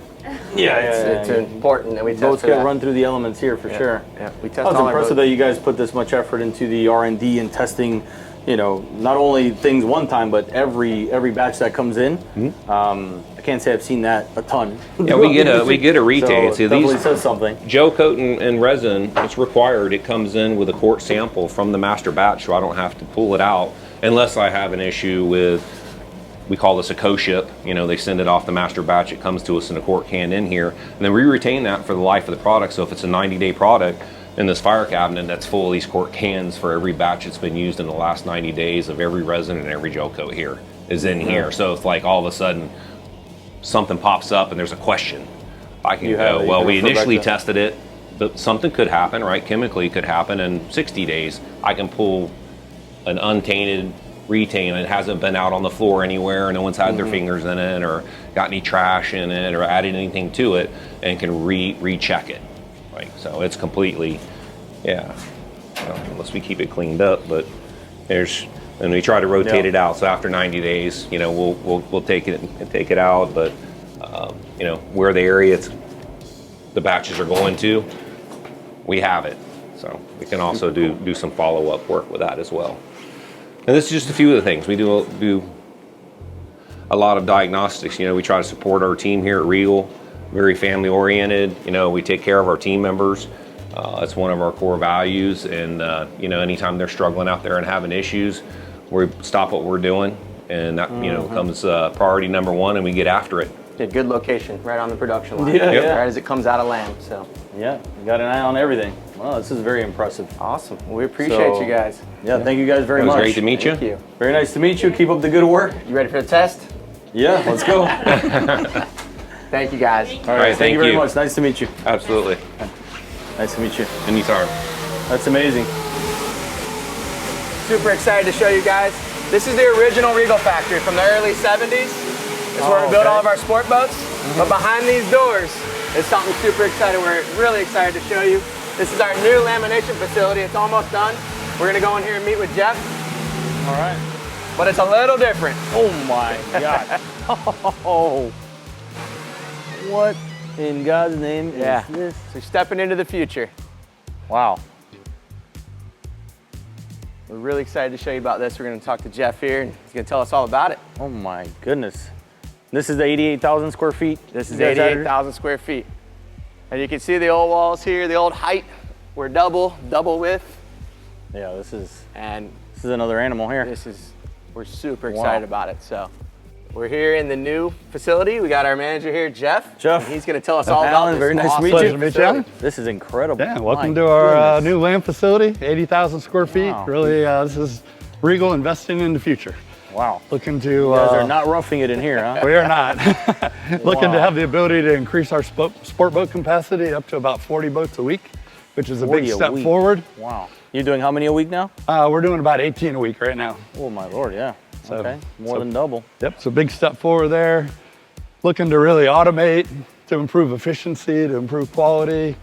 Yeah, it's important that we test boats for get that. run through the elements here for sure. Yeah, we test That was all our impressive boats. that you guys put this much effort into the R&D and testing, not only things one time, but every batch that comes in. I can't say I've seen that a ton. yeah, we get a retain. So See, it definitely these says something. gel coat and resin, it's required. It comes in with a quart sample from the master batch, so I don't have to pull it out unless I have an issue with, we call this a co-ship. They send it off the master batch, it comes to us in a quart can in here, and then we retain that for the life of the product. So if it's a 90-day product in this fire cabinet, that's full of these quart cans for every batch that's been used in the last 90 days of every resin and every gel coat here is in here. So if like all of a sudden something pops up and there's a question, I can go, well, we initially tested it, but something could happen, right? Chemically could happen in 60 days. I can pull an untainted retain, it hasn't been out on the floor anywhere, no one's had their fingers in it or got any trash in it or added anything to it, and can recheck it. Like, so it's completely, unless we keep it cleaned up, but and we try to rotate it out. So after 90 days, we'll take it out, but where the area the batches are going to, we have it. So we can also do some follow-up work with that as well. And this is just a few of the things. We do a lot of diagnostics. We try to support our team here at Regal, very family oriented. We take care of our team members. It's one of our core values. And anytime they're struggling out there and having issues, we stop what we're doing, and that comes priority number one, and we get after it. Yeah, good location, right on the production line. Yeah, Right yeah. as it comes out of lamb. So Yeah, you got an eye on everything. Well, this is very impressive. awesome. Well, we appreciate you guys. Yeah, thank you guys very It was much. great to meet you. Thank you. Very nice to meet you. Keep up the good work. You ready for the test? Yeah, let's go. Thank you guys. All right, thank you very much. Nice to meet you. Absolutely. Nice to meet you. Anytime. That's amazing. Super excited to show you guys. This is the original Regal factory from the early 70s. It's where we built all of our sport boats. But behind these doors is something super exciting. We're really excited to show you. This is our new lamination facility. It's almost done. We're gonna go in here and meet with Jeff. All right. But it's a little different. Oh my God. Oh. What in God's name is this? So stepping into the future. Wow. We're really excited to show you about this. We're gonna talk to Jeff here, and he's gonna tell us all about it. Oh my goodness. This is the 88,000 square feet. This is You guys added? 88,000 square feet. And you can see the old walls here, the old height. We're double width. Yeah, this is And another animal here. we're super excited about it. So we're here in the new facility. We got our manager here, Jeff. Jeff. And he's gonna tell us all about Alan, this. very nice to awesome meet you. Pleasure to meet you, Alan. This is incredible. Yeah, welcome My to our goodness. new lamb facility, 80,000 square feet. Wow. Really, this is Regal investing in the future. Wow. Looking to, You guys are not roughing it in here, huh? we are not. Looking Wow. to have the ability to increase our sport boat capacity up to about 40 boats a week, which is a 40 big a step week. forward. Wow. You're doing how many a week now? We're doing about 18 a week right now. Oh my Lord, yeah. So- Okay, more than double. Yep, so big step forward there. Looking to really automate, to improve efficiency, to improve quality.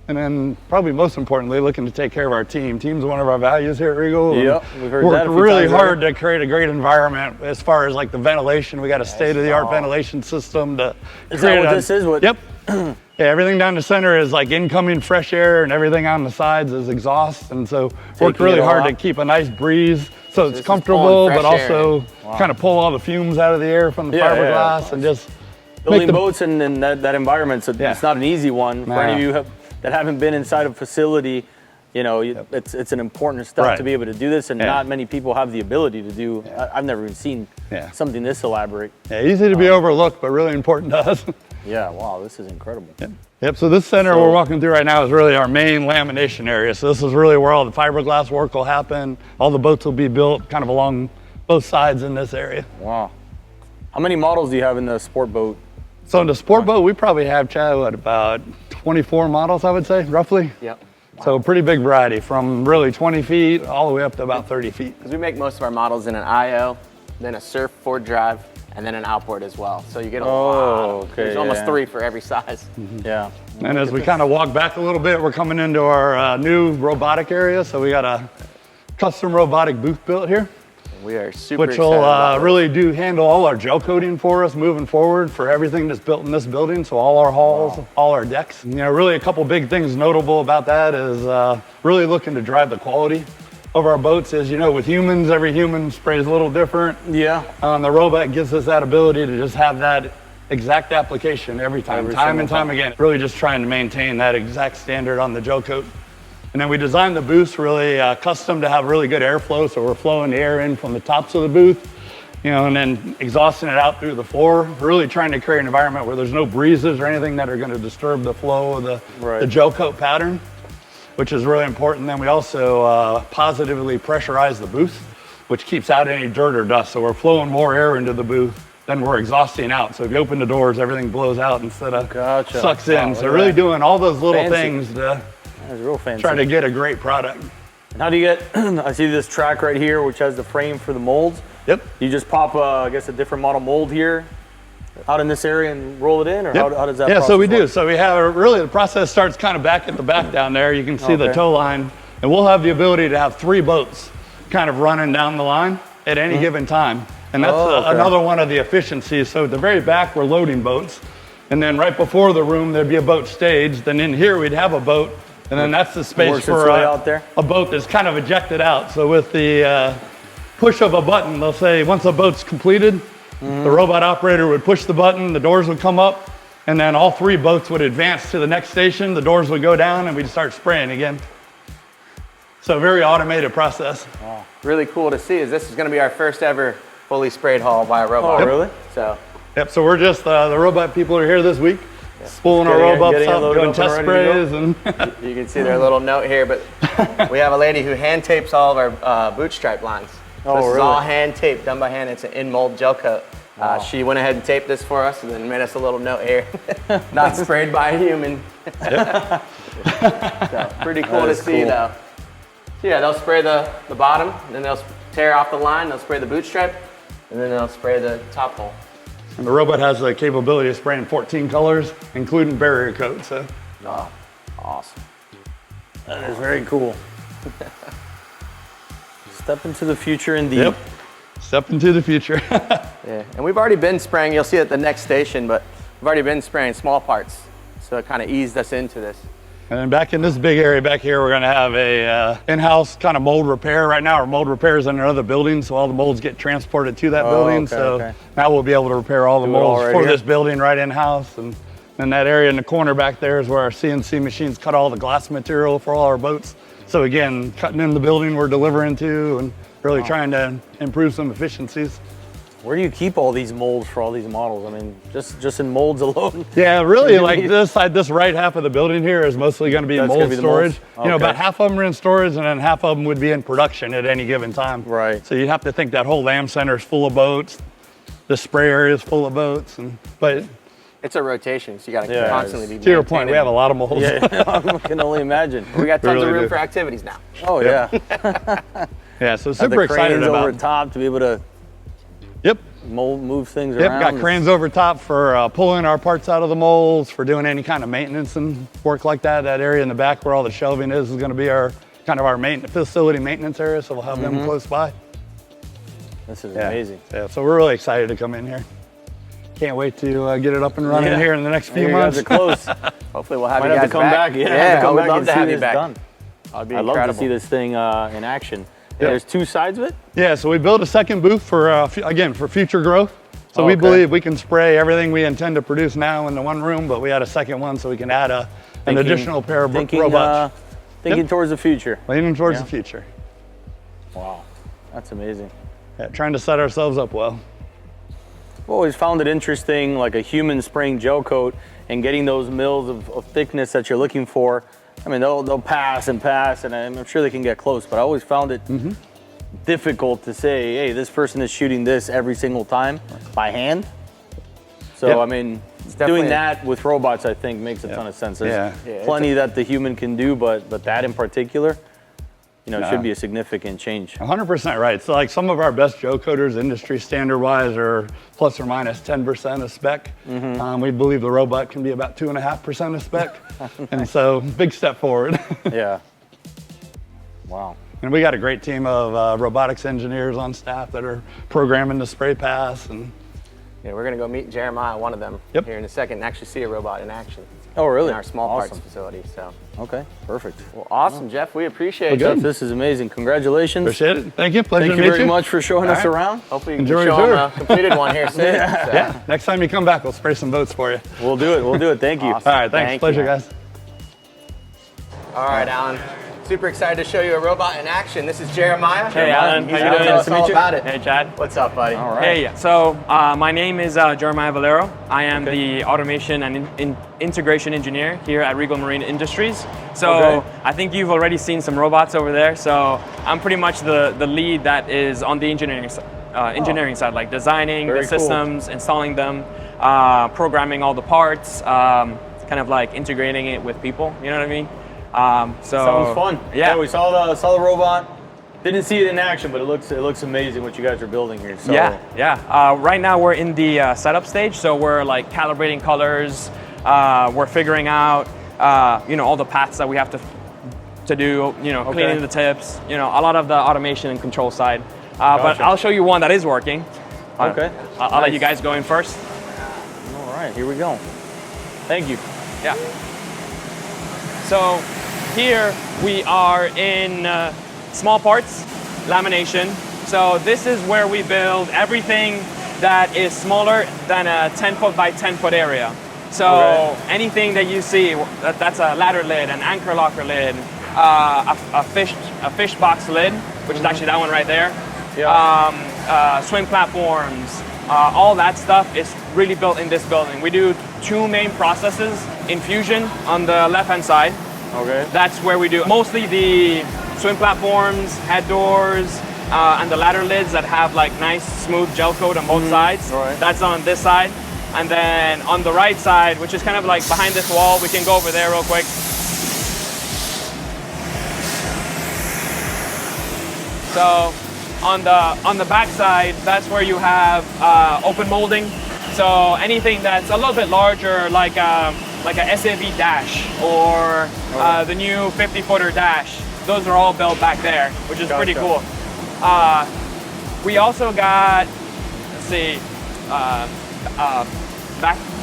And then probably most importantly, looking to take care of our team. Team's one of our values here at Regal. and Yep, we've heard worked that a few really times hard to create a great environment as far as like the ventilation. We got a state-of-the-art ventilation system to Is create that what a- this is? What? Yep. Yeah, everything down the center is like incoming fresh air, and everything on the sides is exhaust. And so worked Taking really it all hard to out. keep a nice breeze so this it's is comfortable, pulling but fresh air also kind of pull all the fumes out of the air from the Yeah, yeah, fiberglass and just Building make the boats in that environment, so Yeah. it's not an easy one. For any of Nah. you that haven't been inside a facility, it's an important step Right. to be able to do this, and Yeah. not many people have the ability to do. I've never even seen Yeah. something this elaborate. Yeah, easy to be overlooked, but really important to us. Yeah, wow, this is incredible. Yep, so this center we're walking through right now is really our main lamination area. So this is really where all the fiberglass work will happen. All the boats will be built kind of along both sides in this area. Wow. How many models do you have in the sport boat? So in the sport boat, we probably have, Chad, what, about 24 models, I would say, roughly. Yep. So a pretty big variety, from really 20 feet all the way up to about 30 feet. Because we make most of our models in an IO, then a surfboard drive, and then an outboard as well. So you get a lot. There's almost 3 for every size. Yeah. And as we kind of walk back a little bit, we're coming into our new robotic area. So we got a custom robotic booth built here, We are super which excited will about this. really do handle all our gel coating for us moving forward for everything that's built in this building. So all our halls, all our decks. You know, really a couple big things notable about that is really looking to drive the quality of our boats. As you know, with humans, every human sprays a little different. Yeah. The robot gives us that ability to just have that exact application every time and time again. Really just trying to maintain that exact standard on the gel coat. And then we designed the booths really custom to have really good airflow, so we're flowing the air in from the tops of the booth, you know, and then exhausting it out through the floor. We're really trying to create an environment where there's no breezes or anything that are going to disturb the flow of the gel coat pattern, which is really important. Then we also positively pressurize the booth, which keeps out any dirt or dust. So we're flowing more air into the booth than we're exhausting out. So if you open the doors, everything blows out instead of sucks in. Wow, so really doing all those little Fancy. things to That's real fancy. try to get a great product. And how do you get, I see this track right here, which has the frame for the molds. Yep. You just pop, I guess, a different model mold here out in this area and roll it in, or Yep. how does that Yeah, process so we do. work? So we have, really the process starts kind of back at the back down there. You can see the Okay. tow line. And we'll have the ability to have 3 boats kind of running down the line at any given time. And that's another one of the efficiencies. So at the very back, we're loading boats. And then right before the room, there'd be a boat staged. And in here, we'd have a boat. And then that's the space Works its for way out there? a boat that's kind of ejected out. So with the push of a button, they'll say once a boat's completed, the robot operator would push the button, the doors would come up, and then all 3 boats would advance to the next station, the doors would go down, and we'd start spraying again. So very automated process. Really cool to see is this is going to be our first ever fully sprayed hull by a robot. Oh, really? So Yep, so we're just, the robot people are here this week, spooling our robots getting it up, loaded doing up and test ready to sprays, and you can see their little note here, but we have a lady who hand tapes all of our boot stripe lines. So this is all hand taped, done by hand. It's an in-mold gel coat. She went ahead and taped this for us and then made us a little note here. Not sprayed by a human. So, pretty cool to see though. So yeah, they'll spray the bottom, and then they'll tear off the line, they'll spray the boot stripe, and then they'll spray the top hole. And the robot has the capability of spraying 14 colors, including barrier coat. So Awesome. That is very cool. Step into the future indeed. Yep. Step into the future. Yeah, and we've already been spraying, you'll see it at the next station, but we've already been spraying small parts. So it kind of eased us into this. And then back in this big area back here, we're going to have a in-house kind of mold repair. Right now, our mold repair is in another building, so all the molds get transported to that building. So now we'll be able to repair all the molds for this building right in-house. And then that area in the corner back there is where our CNC machines cut all the glass material for all our boats. So again, cutting in the building we're delivering to, and really trying to improve some efficiencies. Where do you keep all these molds for all these models? I mean, just in molds alone? Yeah, really, like this side, this right half of the building here is mostly going to be mold storage. You know, about half of them are in storage, and then half of them would be in production at any given time. Right. So you have to think that whole lamb center is full of boats. The spray area is full of boats, but it's a rotation, so you got to constantly be to your point, we have a lot of molds. Yeah, I can only imagine. We got tons really of room do. for activities now. Oh yeah. Yeah, so Have super the excited cranes about over top to be able to move things Yep, around. got cranes over top for pulling our parts out of the molds, for doing any kind of maintenance and work like that. That area in the back where all the shelving is going to be our kind of our facility maintenance area, so we'll have them close by. This is amazing. Yeah, so we're really excited to come in here. Can't wait to get it up and running here in the next few months. You guys are close. Hopefully we'll have Might you have guys to come back. Yeah, I would love and to see have you this back. done. That'd be I'd love incredible. to see this thing in action. There's 2 sides of it? Yeah, so we built a second booth for, again, for future growth. So we believe we can spray everything we intend to produce now in the one room, but we had a second one so we can add an additional pair of robots. Thinking towards the future. Leaning towards the future. Wow, that's amazing. Yeah, trying to set ourselves up well. I've always found it interesting, like a human spraying gel coat and getting those mils of thickness that you're looking for. I mean, they'll pass and pass, and I'm sure they can get close, but I always found it difficult to say, hey, this person is shooting this every single time by hand. So, Yep. I mean, doing that with robots, I think, makes a ton of sense. There's plenty that the human can do, but that in particular, you know, should be a significant change. 100% right. So like some of our best gel coaters, industry standard wise, are plus or minus 10% of spec. We believe the robot can be about 2.5% of spec. And so big step forward. Yeah. Wow. And we got a great team of robotics engineers on staff that are programming the spray pass. And Yeah, we're gonna go meet Jeremiah, one of them, here in a second, and actually see a robot in action. Oh, really? In our small parts facility, so. Okay, perfect. Well, awesome, Jeff, we appreciate Jeff, it. this is amazing. Congratulations. appreciate it. Thank you. Pleasure Thank to you meet very much for showing us around. Hopefully you Enjoy can your show tour. them a completed one here soon. Yeah. Next time you come back, we'll spray some boats for you. We'll do it. We'll do it. Thank you. Awesome. All right. Thanks. Thank Pleasure, you. guys. All right, Alan. Super excited to show you a robot in action. This is Jeremiah. Hey, Alan. He's How you gonna doing? tell Nice us to all meet you. about it. Hey, Chad. What's up, buddy? All right. Hey, so my name is Jeremiah Valero. I am the automation and integration engineer here at Regal Marine Industries. So I think you've already seen some robots over there. So I'm pretty much the lead that is on the engineering side, like designing Very the cool. systems, installing them, programming all the parts, kind of like integrating it with people. You know what I mean? Sounds fun. Yeah, we saw the robot. Didn't see it in action, but it looks amazing what you guys are building here. So. Yeah. Right now we're in the setup stage, so we're like calibrating colors. We're figuring out, all the paths that we have to do. Cleaning the tips. A lot of the automation and control side. But I'll show you one that is working. Okay. I'll let you guys go in first. All right, here we go. Thank you. Yeah. So here we are in small parts lamination. So this is where we build everything that is smaller than a 10-foot by 10-foot area. So anything that you see, that's a ladder lid, an anchor locker lid, a fish box lid, which is actually that one right there. Swim platforms, all that stuff is really built in this building. We do two main processes. Infusion on the left-hand side. Okay. That's where we do mostly the swim platforms, head doors, and the ladder lids that have like nice smooth gel coat on both sides. Right. That's on this side. And then on the right side, which is kind of like behind this wall, we can go over there real quick. So on the back side, that's where you have open molding. So anything that's a little bit larger, like a SAV dash or the new 50-footer dash, those are all built back there, which is pretty cool. We also got, let's see,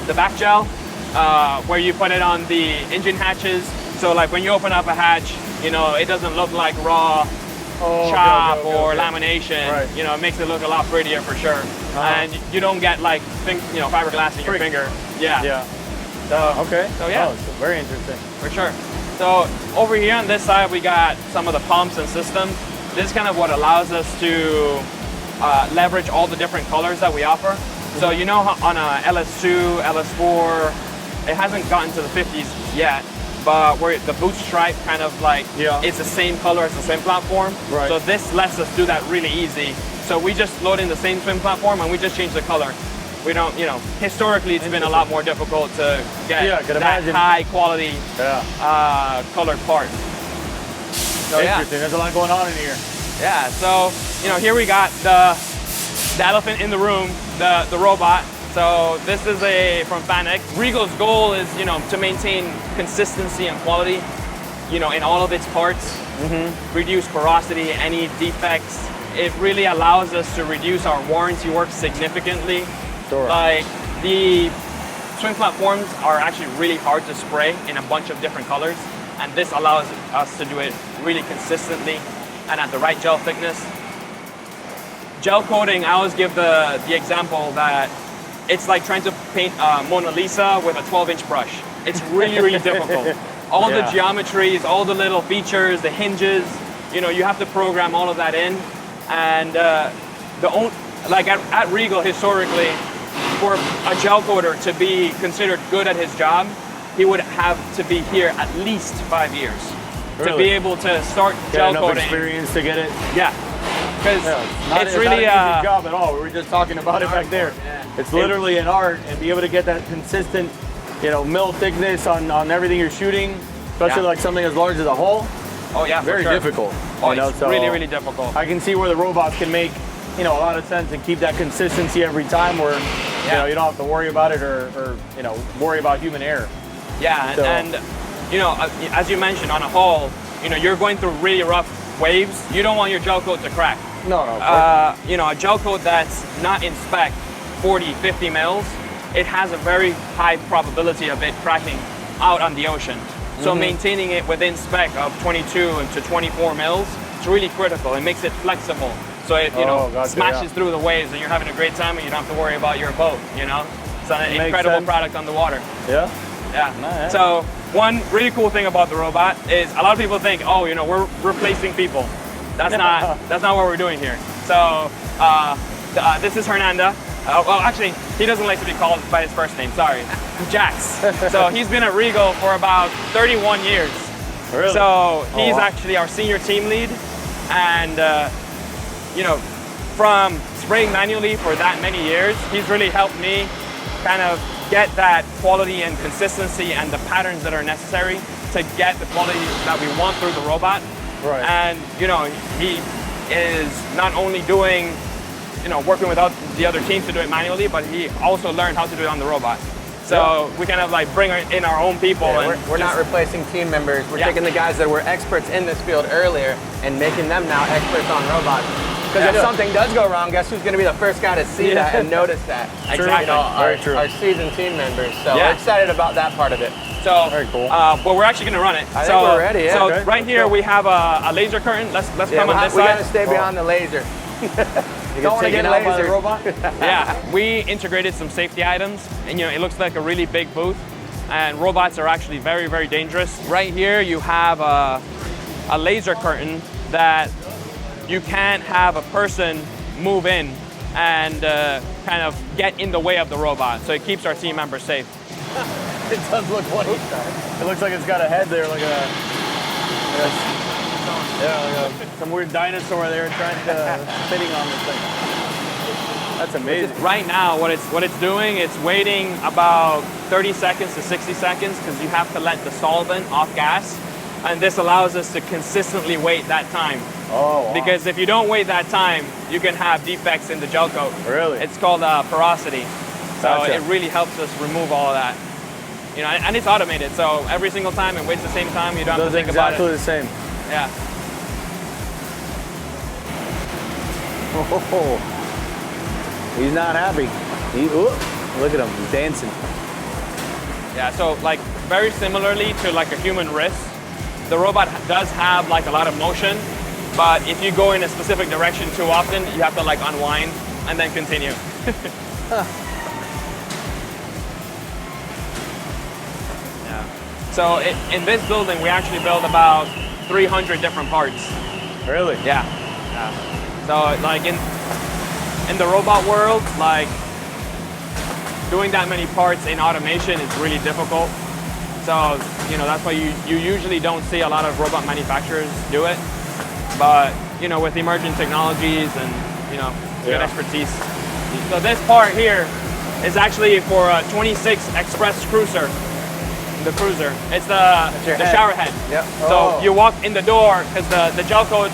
the back gel, where you put it on the engine hatches. So like when you open up a hatch, it doesn't look like raw chop or lamination. Right. It makes it look a lot prettier for sure. And you don't get like fiberglass in your finger. Yeah. So yeah. Oh, it's very interesting. For sure. So over here on this side, we got some of the pumps and systems. This is kind of what allows us to leverage all the different colors that we offer. So how on a LS2, LS4, it hasn't gotten to the 50s yet, but where the boot stripe kind of like, it's the same color as the swim platform. Right. So this lets us do that really easy. So we just load in the same swim platform and we just change the color. We don't, historically it's been a lot more difficult to get that high quality colored part. So interesting. There's a lot going on in here. Yeah, so here we got the elephant in the room, the robot. So this is from Fanex. Regal's goal is to maintain consistency and quality, in all of its parts. Reduce porosity, any defects. It really allows us to reduce our warranty work significantly. Sure. Like the swim platforms are actually really hard to spray in a bunch of different colors, and this allows us to do it really consistently and at the right gel thickness. Gel coating, I always give the example that it's like trying to paint Mona Lisa with a 12-inch brush. It's really, really difficult. All the geometries, all the little features, the hinges, you have to program all of that in. And at Regal, historically, for a gel coater to be considered good at his job, he would have to be here at least 5 years to Really? be able to start Get gel enough coating. experience to get it. Yeah, because it's really not an easy job at all. We were just talking about it back there. Yeah. It's literally an art, and be able to get that consistent, mill thickness on everything you're shooting, especially Yeah. like something as large as a hull. oh yeah, Very for sure. difficult. Oh, you know, it's so really, really difficult. I can see where the robots can make a lot of sense and keep that consistency every time, where you don't have to worry about it or worry about human error. Yeah, So- and as you mentioned on a hull, you're going through really rough waves. You don't want your gel coat to crack. No, of course. A gel coat that's not in spec, 40, 50 mils, it has a very high probability of it cracking out on the ocean. So maintaining it within spec of 22 to 24 mils, it's really critical. It makes it flexible. So it Gotcha, smashes through the waves and you're having a great time and you don't have to worry about your boat, It's an Makes incredible sense. product on the water. Yeah. Yeah. Nice. So one really cool thing about the robot is a lot of people think, we're replacing people. That's not what we're doing here. So this is Hernanda. Well, actually, he doesn't like to be called by his first name. Sorry, Jax. So he's been at Regal for about 31 years. Really? So he's wow. actually our senior team lead, and from spraying manually for that many years, he's really helped me kind of get that quality and consistency and the patterns that are necessary to get the quality that we want through the robot. Right. And he is not only doing, working with the other teams to do it manually, but he also learned how to do it on the robot. So we kind of like bring in our own people. Yeah, and we're not replacing team members. We're Yeah. taking the guys that were experts in this field earlier and making them now experts on robots. Because if something does go wrong, guess who's going to be the first guy to see that and notice that? Exactly. Our seasoned team members. So Yeah. we're excited about that part of it. So, Very cool. but we're actually going to run it. I think we're ready, yeah. So Okay. right here we have a laser curtain. Let's Yeah, come on this we got side. to stay beyond the laser. You Don't want to taken get out by the lasered. robot? Yeah, we integrated some safety items, and it looks like a really big booth. And robots are actually very, very dangerous. Right here, you have a laser curtain that you can't have a person move in and kind of get in the way of the robot. So it keeps our team members safe. It does look funny. It looks like it's got a head there, like some weird dinosaur there trying to fitting on this thing. That's amazing. Right now, what it's doing, it's waiting about 30 seconds to 60 seconds because you have to let the solvent off gas. And this allows us to consistently wait that time. Oh, wow. Because if you don't wait that time, you can have defects in the gel coat. Really? It's called porosity. So Gotcha. it really helps us remove all of that. And it's automated. So every single time it waits the same time. You don't have Does to think exactly about it. the same. Yeah. Oh, he's not happy. Look at him, he's dancing. Yeah, so like very similarly to like a human wrist, the robot does have like a lot of motion, but if you go in a specific direction too often, you have to like unwind and then continue. Yeah. So in this building, we actually build about 300 different parts. Really? Yeah. So like in the robot world, like doing that many parts in automation is really difficult. So, that's why you usually don't see a lot of robot manufacturers do it. But, with emerging technologies and, good expertise. So this part here is actually for a 26 Express Cruiser, the cruiser. It's the shower head. Yep. So you walk in the door, because the gel coat,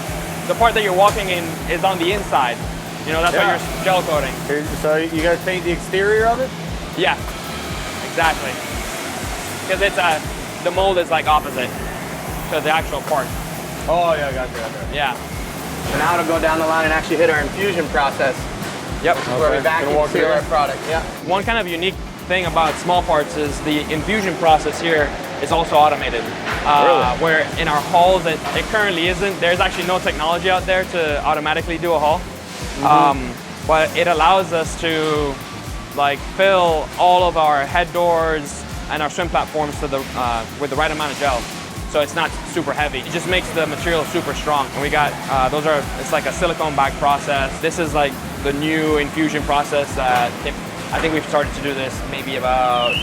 the part that you're walking in is on the inside. That's why you're gel coating. So you guys paint the exterior of it? Yeah, exactly. Because the mold is like opposite to the actual part. Oh yeah, gotcha. Yeah. So now it'll go down the line and actually hit our infusion process. Yep. Where we vacuum seal our product. Yeah. One kind of unique thing about small parts is the infusion process here is also automated. Really? Where in our hulls it currently isn't. There's actually no technology out there to automatically do a hull. But it allows us to like fill all of our head doors and our swim platforms to with the right amount of gel. So it's not super heavy. It just makes the material super strong. And we got, it's like a silicone back process. This is like the new infusion process that I think we've started to do this maybe about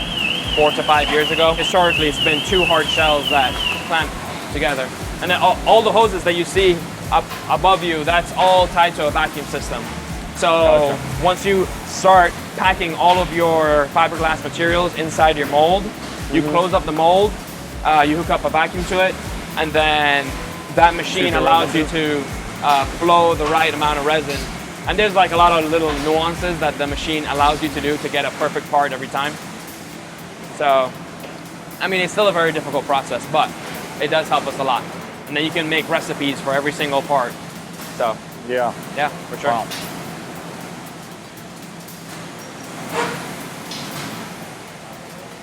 4 to 5 years ago. Historically, it's been 2 hard shells that clamp together. And then all the hoses that you see up above you, that's all tied to a vacuum system. So once you start packing all of your fiberglass materials inside your mold, you close up the mold, you hook up a vacuum to it, and then that machine allows you to flow the right amount of resin. And there's like a lot of little nuances that the machine allows you to do to get a perfect part every time. So, I mean, it's still a very difficult process, but it does help us a lot. And then you can make recipes for every single part. So, Yeah. for sure. Wow.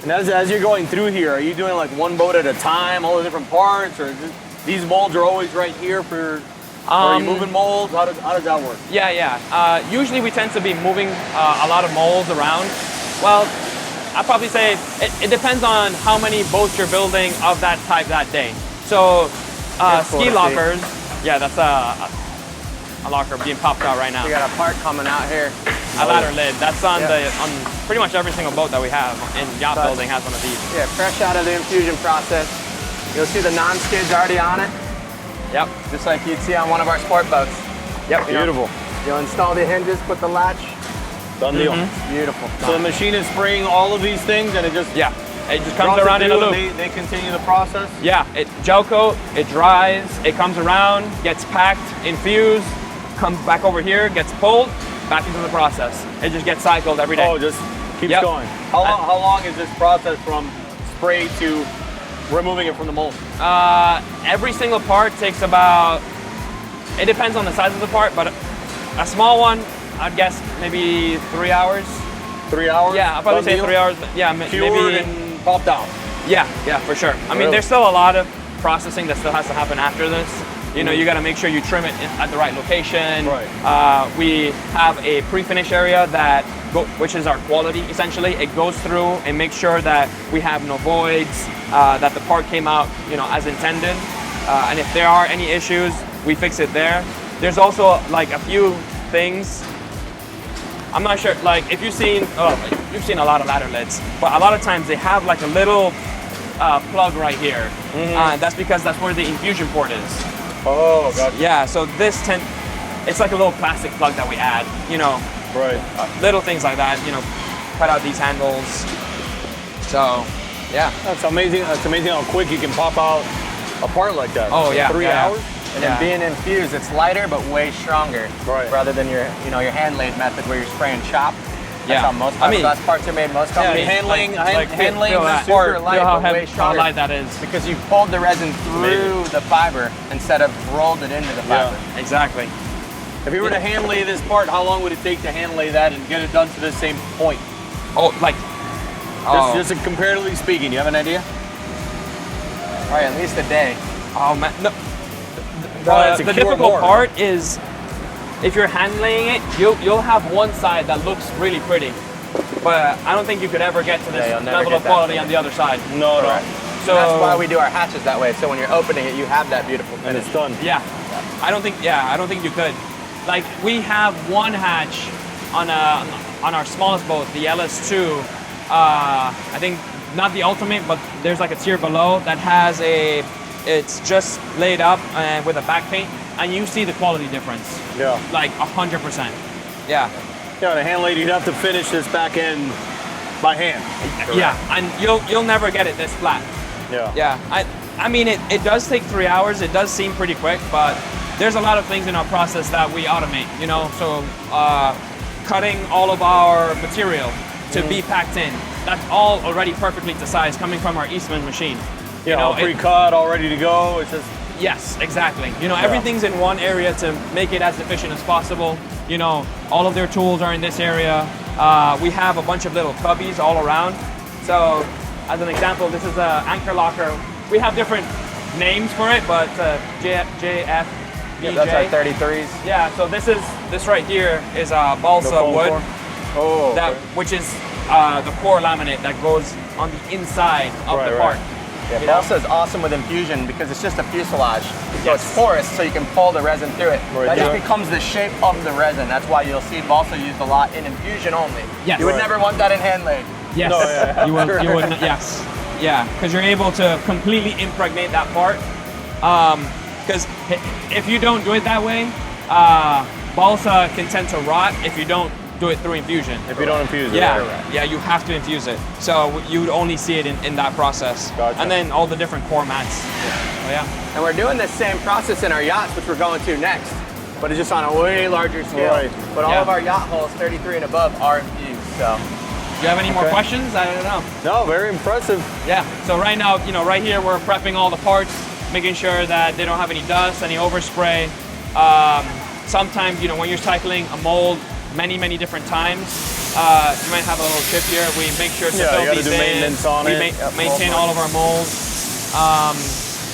And as you're going through here, are you doing like one boat at a time, all the different parts, or these molds are always right here for? Are you moving molds? How does that work? Yeah. Usually we tend to be moving a lot of molds around. Well, I'd probably say it depends on how many boats you're building of that type that day. So ski lockers, yeah, that's a locker being popped out right now. We got a part coming out here. A ladder lid. That's on on pretty much every single boat that we have in yacht building has one of these. Yeah, fresh out of the infusion process. You'll see the non-skids already on it. Yep. Just like you'd see on one of our sport boats. Yep. Beautiful. You'll install the hinges, put the latch. Done deal. Beautiful. So the machine is spraying all of these things, and it just it just comes around in a loop. They continue the process. Yeah, it gel coat, it dries, it comes around, gets packed, infused, comes back over here, gets pulled, back into the process. It just gets cycled every day. Oh, just keeps going. How long is this process from spray to removing it from the mold? Every single part takes about, it depends on the size of the part, but a small one, I'd guess maybe 3 hours. 3 hours? Yeah, I'll probably say 3 hours, but yeah, Cured maybe. and popped out. Yeah, for sure. I mean, Really? there's still a lot of processing that still has to happen after this. You know, you got to make sure you trim it at the right location. Right. We have a pre-finish area which is our quality, essentially. It goes through and makes sure that we have no voids, that the part came out, as intended. And if there are any issues, we fix it there. There's also like a few things. I'm not sure, like if you've seen a lot of ladder lids, but a lot of times they have like a little plug right here. That's because that's where the infusion port is. Oh, gotcha. Yeah, so it's like a little plastic plug that we add, Right. little things like that, cut out these handles. So, yeah. That's amazing. That's amazing how quick you can pop out a part like that. Oh, yeah. 3 yeah. hours? And then being infused, it's lighter but way stronger. Right. Rather than your hand laid method where you're spraying chop. That's Yeah. how most fiberglass parts are made. Most companies handling feel that. super light Feel but way how stronger. light that is. Because you pulled the resin through the fiber instead of rolled it into the fiber. Exactly. If you were to hand lay this part, how long would it take to hand lay that and get it done to the same point? Oh, like, Just comparatively speaking, you have an idea? Probably at least a day. oh man, no. Probably The to cure difficult more. part is if you're hand laying it, you'll have one side that looks really pretty, but I don't think you could ever get to this you'll never level get of that quality finish. on the other side. No, Correct. So And that's why we do our hatches that way. So when you're opening it, you have that beautiful And finish. it's done. Yeah, I don't think you could. Like we have one hatch on our smallest boat, the LS2. I think not the ultimate, but there's like a tier below that has it's just laid up with a back paint, and you see the quality difference. Yeah. Like 100%. Yeah. Yeah, the hand lady, you'd have to finish this back end by hand. Yeah, and you'll never get it this flat. Yeah. Yeah, I mean it does take 3 hours. It does seem pretty quick, but there's a lot of things in our process that we automate. So cutting all of our material to be packed in. That's all already perfectly to size coming from our Eastman machine. Yeah, all pre-cut, all ready to go. It's just Yes, exactly. Everything's in one area to make it as efficient as possible. All of their tools are in this area. We have a bunch of little cubbies all around. So, as an example, this is an anchor locker. We have different names for it, but JF, BJ. That's our 33s. Yeah, so this right here is a balsa foam wood, core? Oh, okay. which is the core laminate that goes on the inside of Right, the right. part. Yeah, balsa is awesome with infusion because it's just a fuselage. So it's porous, so you can pull the resin through it. That just becomes the shape of the resin. That's why you'll see balsa used a lot in infusion only. Yes. You would never want that in hand laid. Yes. You would. Yes. Yeah, because you're able to completely impregnate that part. Because if you don't do it that way, balsa can tend to rot if you don't do it through infusion. If you don't infuse it. Yeah, you have to infuse it. So you would only see it in that process. Gotcha. And then all the different core mats. And we're doing this same process in our yachts, which we're going to next, but it's just on a way larger scale. Right. But all of our yacht hulls, 33 and above, are infused. So, Do you have any more questions? I don't know. No, very impressive. Yeah. So right now, right here, we're prepping all the parts, making sure that they don't have any dust, any overspray. Sometimes, when you're cycling a mold many different times, you might have a little chip here. We make sure to fill these in. Maintenance on we it. maintain all of our molds.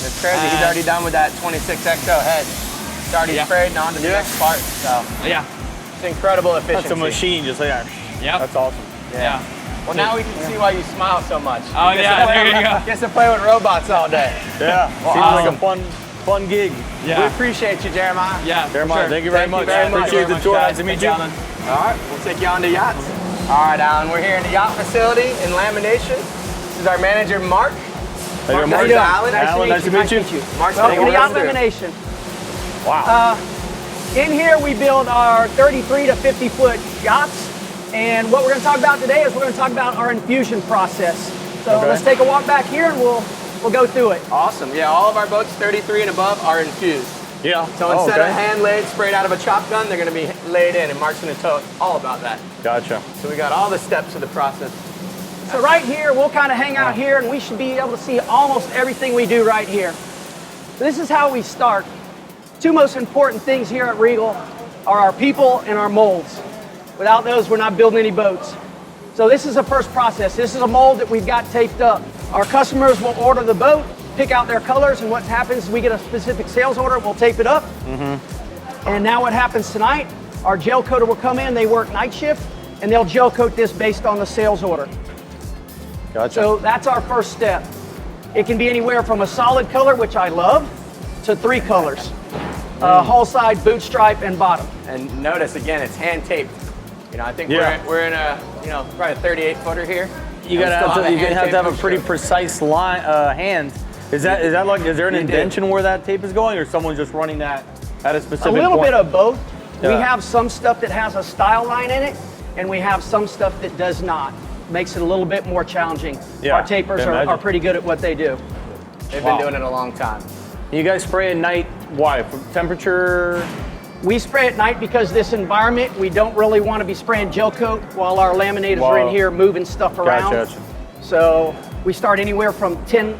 it's crazy. He's already done with that 26XO head. It's already sprayed and on to the next part. So, Yeah. it's incredible efficiency. That's a machine, just like that. Yep. That's awesome. Yeah. Well, now we can see why you smile so much. Oh, yeah, there you go. Gets to play with robots all day. Yeah, seems like a fun gig. Yeah. We appreciate you, Jeremiah. Yeah. Jeremiah, sure. thank you very much. Appreciate the tour. Nice to meet you. All right, we'll take you on to yachts. All right, Alan, we're here in the yacht facility in Lamination. This is our manager, Mark. Mark, Mark, Alan. Nice to meet you. Mark's Welcome taking to Yacht us through. Lamination. Wow. In here we build our 33 to 50 foot yachts, and what we're going to talk about today is we're going to talk about our infusion process. So let's take a walk back here and we'll go through it. Awesome. Yeah, all of our boats 33 and above are infused. Yeah. So instead of hand laid, sprayed out of a chop gun, they're going to be laid in, and Mark's going to tell us all about that. Gotcha. So we got all the steps of the process. So right here, we'll kind of hang out here and we should be able to see almost everything we do right here. So this is how we start. Two most important things here at Regal are our people and our molds. Without those, we're not building any boats. So this is the first process. This is a mold that we've got taped up. Our customers will order the boat, pick out their colors, and what happens is we get a specific sales order, we'll tape it up. And now what happens tonight, our gel coater will come in, they work night shift, and they'll gel coat this based on the sales order. Gotcha. So that's our first step. It can be anywhere from a solid color, which I love, to 3 colors. Hull side, boot stripe, and bottom. And notice again, it's hand taped. I think we're in a probably a 38 footer here. You have to have a pretty precise line hand. Is there an indentation where that tape is going, or someone's just running that at a specific A little point? bit of both. Yeah. We have some stuff that has a style line in it, and we have some stuff that does not. Makes it a little bit more challenging. Yeah, Our tapers can imagine. are pretty good at what they do. They've been doing it a long time. You guys spray at night, why? For temperature? We spray at night because this environment, we don't really want to be spraying gel coat while our laminators are in here moving stuff around. Gotcha. So we start anywhere from 10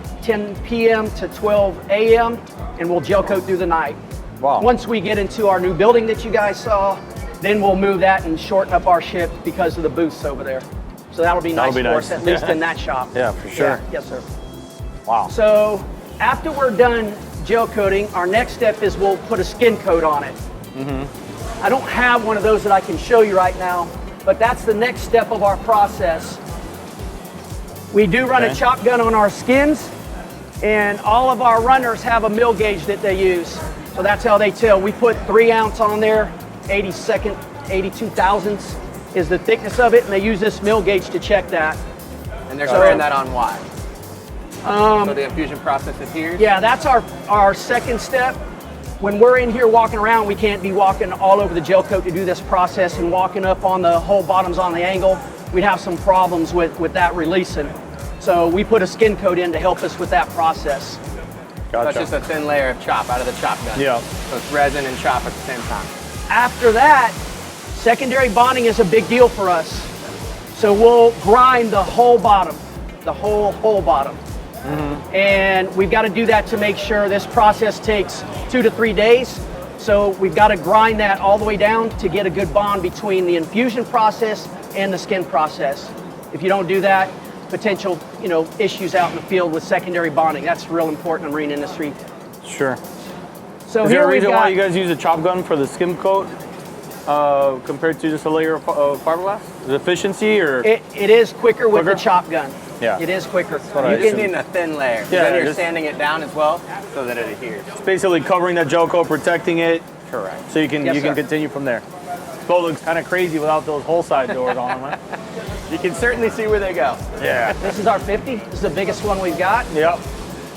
p.m. to 12 a.m. and we'll gel coat through the night. Wow. Once we get into our new building that you guys saw, then we'll move that and shorten up our shift because of the booths over there. So that'll be nice for us, at least in that shop. Yeah, for sure. Yeah, yes, sir. Wow. So after we're done gel coating, our next step is we'll put a skin coat on it. I don't have one of those that I can show you right now, but that's the next step of our process. We do run a chop gun on our skins, and all of our runners have a mill gauge that they use. So that's how they tell. We put 3 ounce on there, 82 thousandths is the thickness of it, and they use this mill gauge to check that. And they're spraying that on why? So the infusion process is here? Yeah, that's our second step. When we're in here walking around, we can't be walking all over the gel coat to do this process and walking up on the whole bottoms on the angle. We'd have some problems with that releasing. So we put a skin coat in to help us with that process. So it's just a thin layer of chop out of the chop gun. Yeah. So it's resin and chop at the same time. After that, secondary bonding is a big deal for us. So we'll grind the whole bottom, the whole bottom. And we've got to do that to make sure this process takes 2 to 3 days. So we've got to grind that all the way down to get a good bond between the infusion process and the skin process. If you don't do that, potential issues out in the field with secondary bonding. That's real important in the marine industry. Sure. So Is here there a we've reason got, why you guys use a chop gun for the skim coat compared to just a layer of fiberglass? Is it efficiency or? it is quicker with the chop gun. Yeah. It is quicker. what I You just assumed. need a thin layer. 'Cause Yeah, then you're just- sanding it down as well so that it adheres. It's basically covering that gel coat, protecting it, Correct. so you can Yes, you can sir. continue from there. This boat looks kind of crazy without those whole side doors on them. Huh? You can certainly see where they go. Yeah. This is our 50. This is the biggest one we've got. Yep.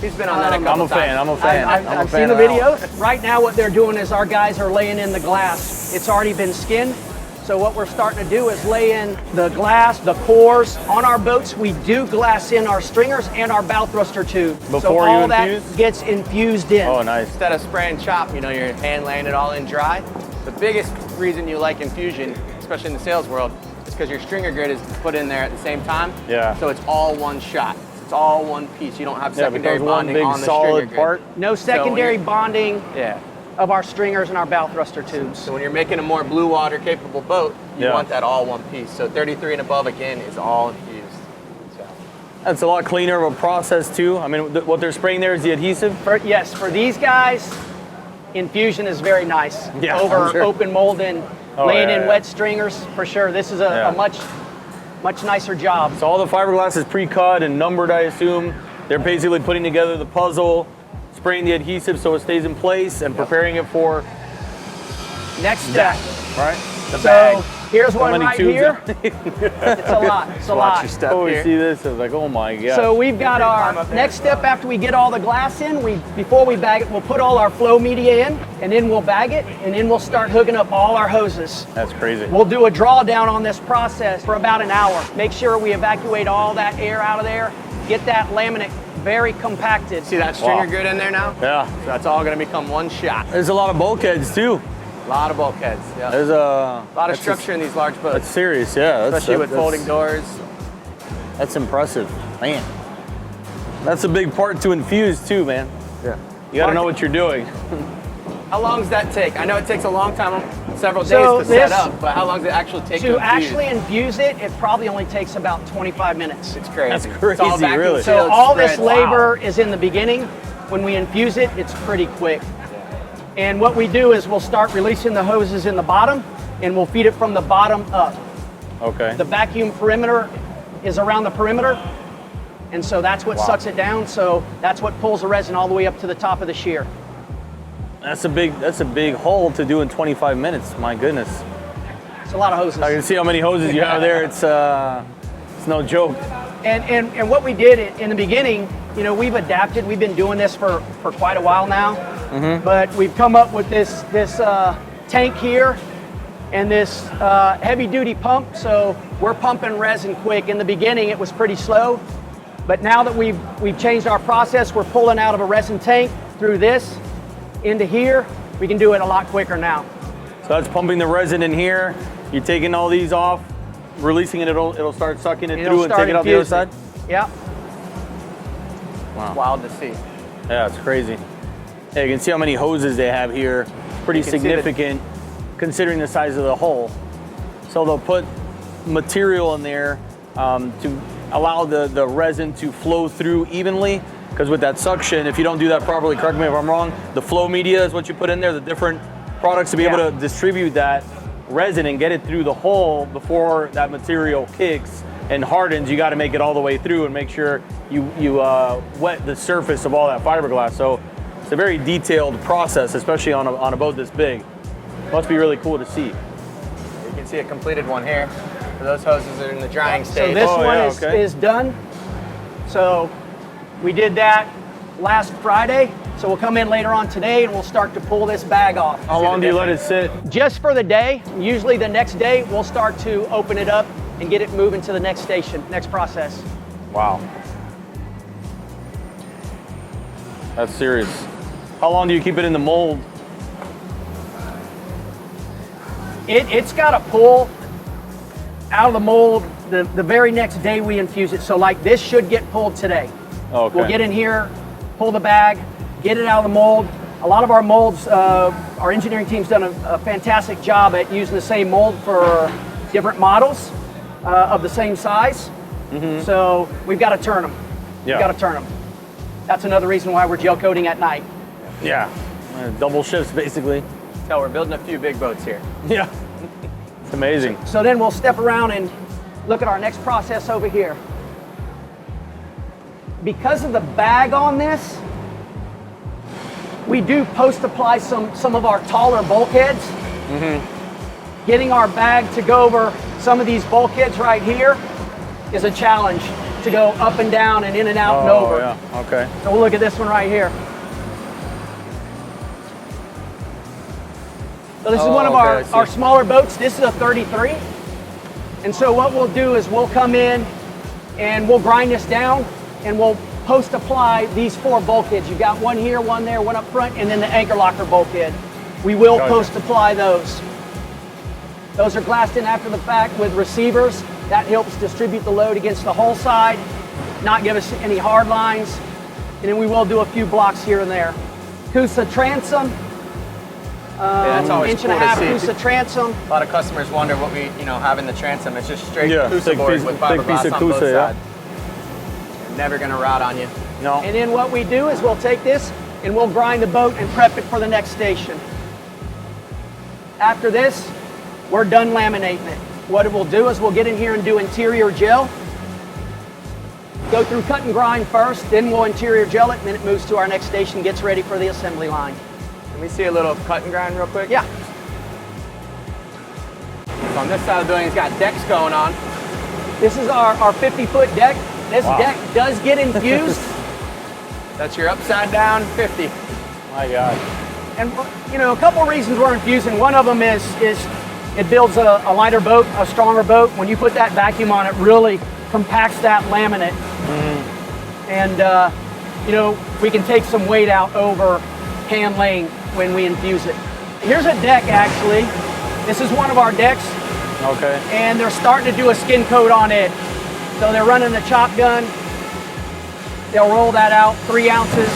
He's been on that a I'm couple I'm a fan. times. I'm a fan. I'm a I've fan seen the of that one. video. Right now what they're doing is our guys are laying in the glass. It's already been skinned. So what we're starting to do is lay in the glass, the cores. On our boats, we do glass in our stringers and our bow thruster tube. Before so you all infuse? that gets infused in. Oh, nice. Instead of spray and chop, you know, you're hand laying it all in dry. The biggest reason you like infusion, especially in the sales world, is because your stringer grid is put in there at the same time. Yeah. So it's all one shot. It's all one piece. You don't have Yeah, it secondary becomes one bonding big on the stringer solid grid. part. No secondary So bonding Yeah. of our stringers and our bow thruster tubes. So when you're making a more blue water capable boat, you Yeah. want that all one piece. So 33 and above again is all infused. So That's a lot cleaner of a process too. I mean, what they're spraying there is the adhesive. Yes, for these guys, infusion is very nice. Yeah, Over I'm sure. open molding, Oh, laying yeah, in yeah. wet stringers, for sure. This is Yeah. a much nicer job. So all the fiberglass is pre-cut and numbered, I assume. They're basically putting together the puzzle, spraying the adhesive so it stays in place, and preparing it for Next step. right the So bag. here's How one many right tubes here. are- It's a lot. It's a watch lot. your step Oh, we here. see this. I was like, oh my god. So we've got our next step after we get all the glass in. Before we bag it, we'll put all our flow media in, and then we'll bag it, and then we'll start hooking up all our hoses. that's crazy. We'll do a drawdown on this process for about an hour. Make sure we evacuate all that air out of there. Get that laminate very compacted. see that stringer Wow. grid in there now? Yeah. So that's all going to become one shot. There's a lot of bulkheads too. A lot of bulkheads. Yeah. There's a A lot of that's structure in these large boats, That's serious, yeah. especially with folding doors. That's impressive, man. That's a big part to infuse too, man. Yeah. You got to know what you're doing. How long does that take? I know it takes a long time, several days So to set this- up, but how long does it actually take to To infuse? actually infuse it, it probably only takes about 25 minutes. It's crazy. That's It's all crazy, vacuum really. So sealed, all this spread. labor is in the beginning. When we infuse it, it's pretty quick. And what we do is we'll start releasing the hoses in the bottom, and we'll feed it from the bottom up. Okay. The vacuum perimeter is around the perimeter, and so that's what sucks it down. So that's what pulls the resin all the way up to the top of the shear. That's a big hole to do in 25 minutes. My goodness. It's a lot of hoses. I can see how many hoses you have there. It's no joke. And what we did in the beginning, you know, we've adapted. We've been doing this for quite a while now, but we've come up with this tank here and this heavy duty pump. So we're pumping resin quick. In the beginning, it was pretty slow, but now that we've changed our process, we're pulling out of a resin tank through this into here. We can do it a lot quicker now. So that's pumping the resin in here. You're taking all these off, releasing it. It'll start sucking it It'll through and start take it out the other side. infusing. Yeah. It's wild to see. Yeah, it's crazy. Yeah, you can see how many hoses they have here. Pretty You can see significant considering the size of the hole. So they'll put material in there to allow the resin to flow through evenly. Because with that suction, if you don't do that properly, correct me if I'm wrong, the flow media is what you put in there, the different products to be able to distribute that resin and get it through the hole before that material kicks and hardens. You got to make it all the way through and make sure you wet the surface of all that fiberglass. So it's a very detailed process, especially on a boat this big. Must be really cool to see. You can see a completed one here. So those hoses are in the drying So stage. this Oh, one yeah, is, okay. is done. So we did that last Friday. So we'll come in later on today and we'll start to pull this bag off. How long do you let it sit? Just for the day. Usually the next day we'll start to open it up and get it moving to the next station, next process. Wow. That's serious. How long do you keep it in the mold? It's got to pull out of the mold the very next day we infuse it. So like this should get pulled today. Okay. We'll get in here, pull the bag, get it out of the mold. A lot of our molds, our engineering team's done a fantastic job at using the same mold for different models of the same size. So we've got to turn them. Yeah. We've got to turn them. That's another reason why we're gel coating at night. Yeah. Double shifts, basically. So we're building a few big boats here. Yeah. It's amazing. So then we'll step around and look at our next process over here. because of the bag on this, we do post-apply some of our taller bulkheads. Getting our bag to go over some of these bulkheads right here is a challenge to go up and down and in and out and over. Yeah. Okay. So we'll look at this one right here. So this is one of our smaller boats. This is a 33. And so what we'll do is we'll come in and we'll grind this down and we'll post-apply these 4 bulkheads. You've got one here, one there, one up front, and then the anchor locker bulkhead. We will post-apply those. Those are glassed in after the fact with receivers. That helps distribute the load against the hull side, not give us any hard lines. And then we will do a few blocks here and there. Kusa transom. That's always inch cool and a half to see. Kusa transom. A lot of customers wonder what we, have in the transom. It's just straight Kusa big board piece- with big piece fiberglass of on both Kusa, yeah. sides. Never gonna rot on you. No. And then what we do is we'll take this and we'll grind the boat and prep it for the next station. After this, we're done laminating it. What we'll do is we'll get in here and do interior gel. Go through cut and grind first, then we'll interior gel it, and then it moves to our next station, gets ready for the assembly line. Can we see a little cut and grind real quick? Yeah. So on this side of the building, it's got decks going on. This is our 50-foot deck. This deck does get infused. That's your upside down 50. My God. And a couple reasons we're infusing. One of them is it builds a lighter boat, a stronger boat. When you put that vacuum on, it really compacts that laminate. And we can take some weight out over hand laying when we infuse it. Here's a deck actually. This is one of our decks. Okay. And they're starting to do a skin coat on it. So they're running the chop gun. They'll roll that out 3 ounces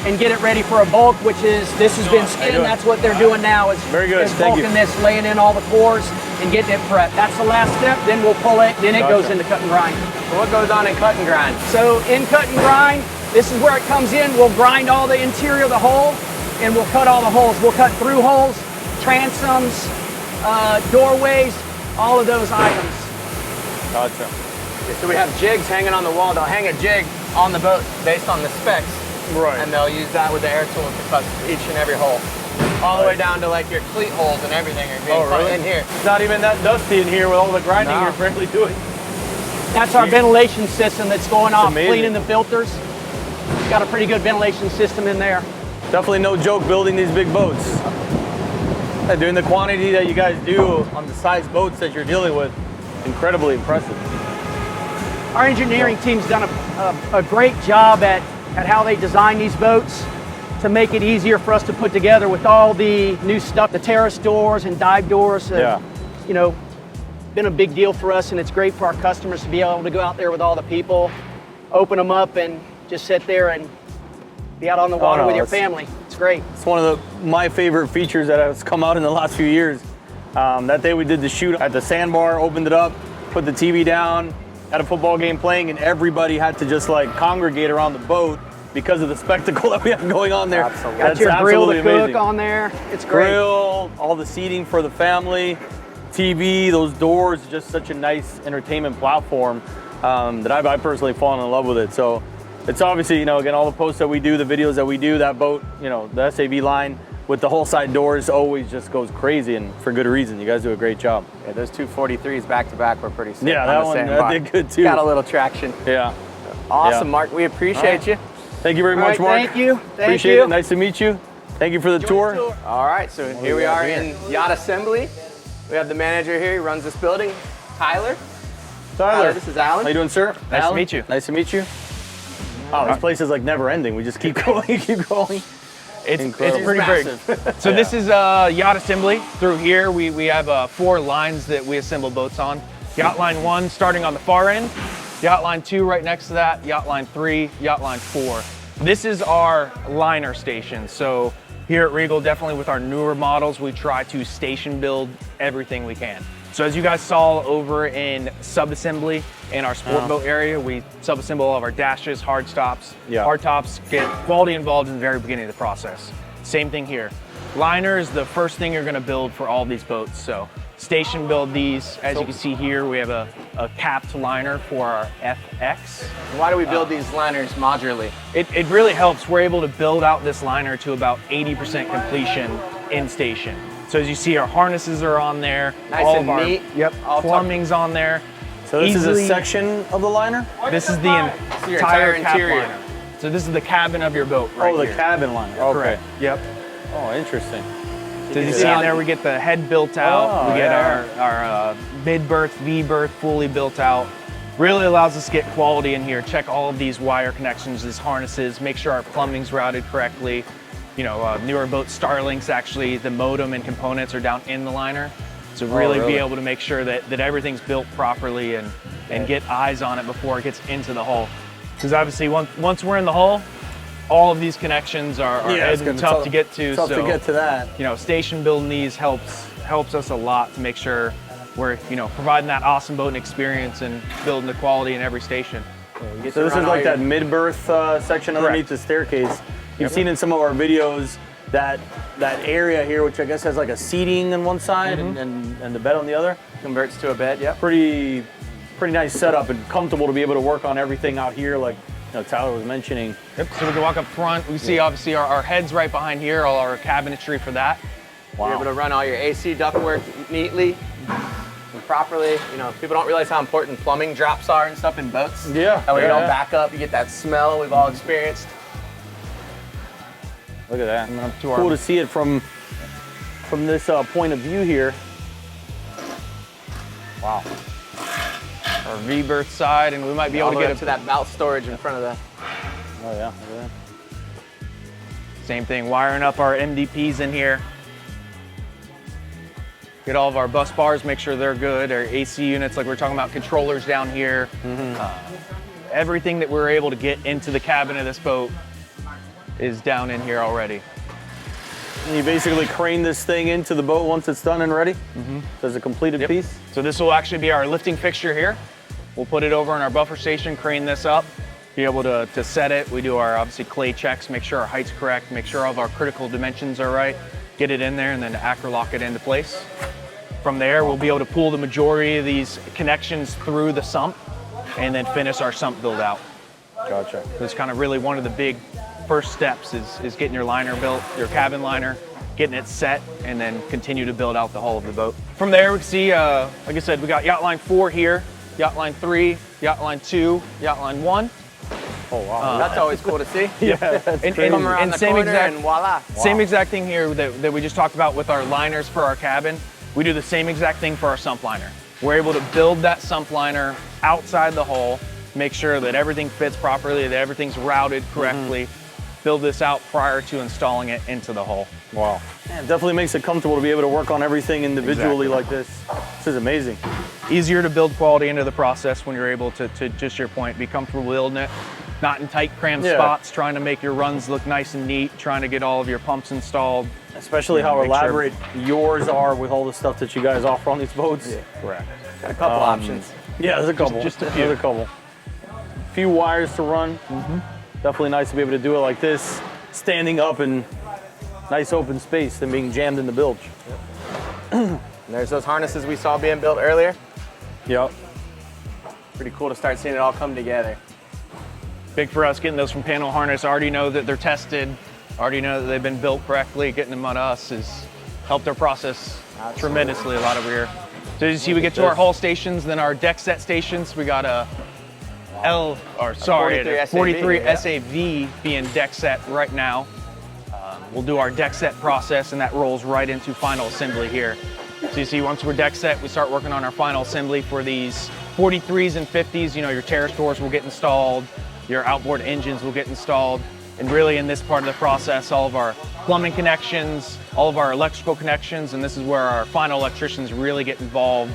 and get it ready for a bulk, which is, this has been skinned. That's what they're doing now is, Very good. is Thank you. bulking this, laying in all the cores and getting it prepped. That's the last step. Then we'll pull it. Then it goes into cut and grind. So what goes on in cut and grind? So in cut and grind, this is where it comes in. We'll grind all the interior of the hull and we'll cut all the holes. We'll cut through holes, transoms, doorways, all of those items. Gotcha. So we have jigs hanging on the wall. They'll hang a jig on the boat based on the specs. Right. And they'll use that with the air tools to cut each and every hole. All the way down to like your cleat holes and everything are being cut in here. It's not even that dusty in here with all the grinding you're barely doing. That's our ventilation system that's going off, amazing. cleaning the filters. Got a pretty good ventilation system in there. Definitely no joke building these big boats. And doing the quantity that you guys do on the size boats that you're dealing with, incredibly impressive. Our engineering team's done a great job at how they design these boats to make it easier for us to put together with all the new stuff. The terrace doors and dive doors have, been a big deal for us, and it's great for our customers to be able to go out there with all the people, open them up and just sit there and be out on the water with your family. It's great. It's one of my favorite features that has come out in the last few years. That day we did the shoot at the sandbar, opened it up, put the TV down, had a football game playing, and everybody had to just like congregate around the boat because of the spectacle that we have going on there. Absolutely. Got That's your grill to absolutely amazing. cook on there. It's great. Grill, all the seating for the family, TV, those doors, just such a nice entertainment platform that I've personally fallen in love with it. So it's obviously, again, all the posts that we do, the videos that we do, that boat, the SAV line with the whole side doors always just goes crazy, and for good reason. You guys do a great job. Yeah, those 243s back to back were pretty sick. Yeah, on that the one sandbar. that did good too. Got a little traction. Yeah. Awesome, Yeah. Mark. We appreciate you. Thank you very much, right, Mark. thank you. Thank Appreciate you. it. Nice to meet you. Thank you for the tour. All right, so here we are in Yacht Assembly. We have the manager here. He runs this building, Tyler. Tyler, this is Alan. How you doing, sir? Nice Alan? to meet you. Nice to meet you. Oh, this place is like never ending. We just keep going, keep going. It's Incredible. pretty big. So this is yacht assembly. Through here, we have 4 lines that we assemble boats on. Yacht line 1 starting on the far end, yacht line 2 right next to that, yacht line 3, yacht line 4. This is our liner station. So here at Regal, definitely with our newer models, we try to station build everything we can. So as you guys saw over in sub-assembly in our sport boat area, we sub-assemble all of our dashes, hard stops, hard tops, get quality involved in the very beginning of the process. Same thing here. Liner is the first thing you're gonna build for all these boats. So station build these. As you can see here, we have a capped liner for our FX. Why do we build these liners modularly? It really helps. We're able to build out this liner to about 80% completion in station. So as you see, our harnesses are on there. Nice all and of our, neat. Yep, All plumbing's on there. So this is a section of the liner? This is the your entire entire cap interior. liner. So this is the cabin of your boat right Oh, the here. cabin liner. Okay. Correct. Yep. Oh, interesting. So you see in there, we get the head built out. Oh, we get yeah. our mid-berth, V-berth fully built out. Really allows us to get quality in here. Check all of these wire connections, these harnesses, make sure our plumbing's routed correctly. You know, newer boat Starlinks, actually, the modem and components are down in the liner. So really be able to make sure that everything's built properly and get eyes on it before it gets into the hull. Because obviously, once we're in the hull, all of these connections are tough to get to. Tough to get to that. You know, station building these helps us a lot to make sure we're, you know, providing that awesome boating experience and building the quality in every station. So this is like that mid-berth section underneath the staircase. You've seen in some of our videos that area here, which I guess has like a seating on one side and the bed on the other. Converts to a bed, yep. Pretty nice setup and comfortable to be able to work on everything out here, like Tyler was mentioning. Yep. So we can walk up front. We see obviously our heads right behind here, all our cabinetry for that. Wow. You're able to run all your AC ductwork neatly and properly. You know, people don't realize how important plumbing drops are and stuff in boats. Yeah. That way you don't back up, you get that smell we've all experienced. Look at that. Cool to see it from this point of view here. Wow. Our V-berth side, and we might be able to get up to that belt storage in front of that. Oh yeah, look at that. Same thing, wiring up our MDPs in here. Get all of our bus bars, make sure they're good. Our AC units, like we're talking about, controllers down here. Everything that we're able to get into the cabin of this boat is down in here already. And you basically crane this thing into the boat once it's done and ready? So it's a completed piece? So this will actually be our lifting fixture here. We'll put it over in our buffer station, crane this up, be able to set it. We do our, obviously, clay checks, make sure our height's correct, make sure all of our critical dimensions are right, get it in there, and then acrylock it into place. From there, we'll be able to pull the majority of these connections through the sump and then finish our sump build out. Gotcha. It's kind of really one of the big first steps is getting your liner built, your cabin liner, getting it set, and then continue to build out the hull of the boat. From there, we can see, like I said, we got Yacht Line 4 here, Yacht Line 3, Yacht Line 2, Yacht Line 1. Oh, wow. That's always cool to see. Yeah, that's crazy. Come around the corner and voila. Same exact thing here that we just talked about with our liners for our cabin. We do the same exact thing for our sump liner. We're able to build that sump liner outside the hull, make sure that everything fits properly, that everything's routed correctly, build this out prior to installing it into the hull. Wow. Man, it definitely makes it comfortable to be able to work on everything individually like this. This is amazing. Easier to build quality into the process when you're able to just your point, be comfortable building it, not in tight crammed spots, trying to make your runs look nice and neat, trying to get all of your pumps installed. Especially how elaborate yours are with all the stuff that you guys offer on these boats. Yeah, correct. Got a couple options. Yeah, there's a couple. Just a few. There's a couple. Few wires to run. Definitely nice to be able to do it like this, standing up in nice open space than being jammed in the bilge. And there's those harnesses we saw being built earlier. Yep. Pretty cool to start seeing it all come together. Big for us getting those from Panel Harness. Already know that they're tested, already know that they've been built correctly. Getting them on us has helped our process tremendously a lot over here. So as you see, we get to our hull stations, then our deck set stations. We got a 43 SAV being deck set right now. We'll do our deck set process, and that rolls right into final assembly here. So you see, once we're deck set, we start working on our final assembly for these 43s and 50s. You know, your terrace doors will get installed, your outboard engines will get installed, and really in this part of the process, all of our plumbing connections, all of our electrical connections, and this is where our final electricians really get involved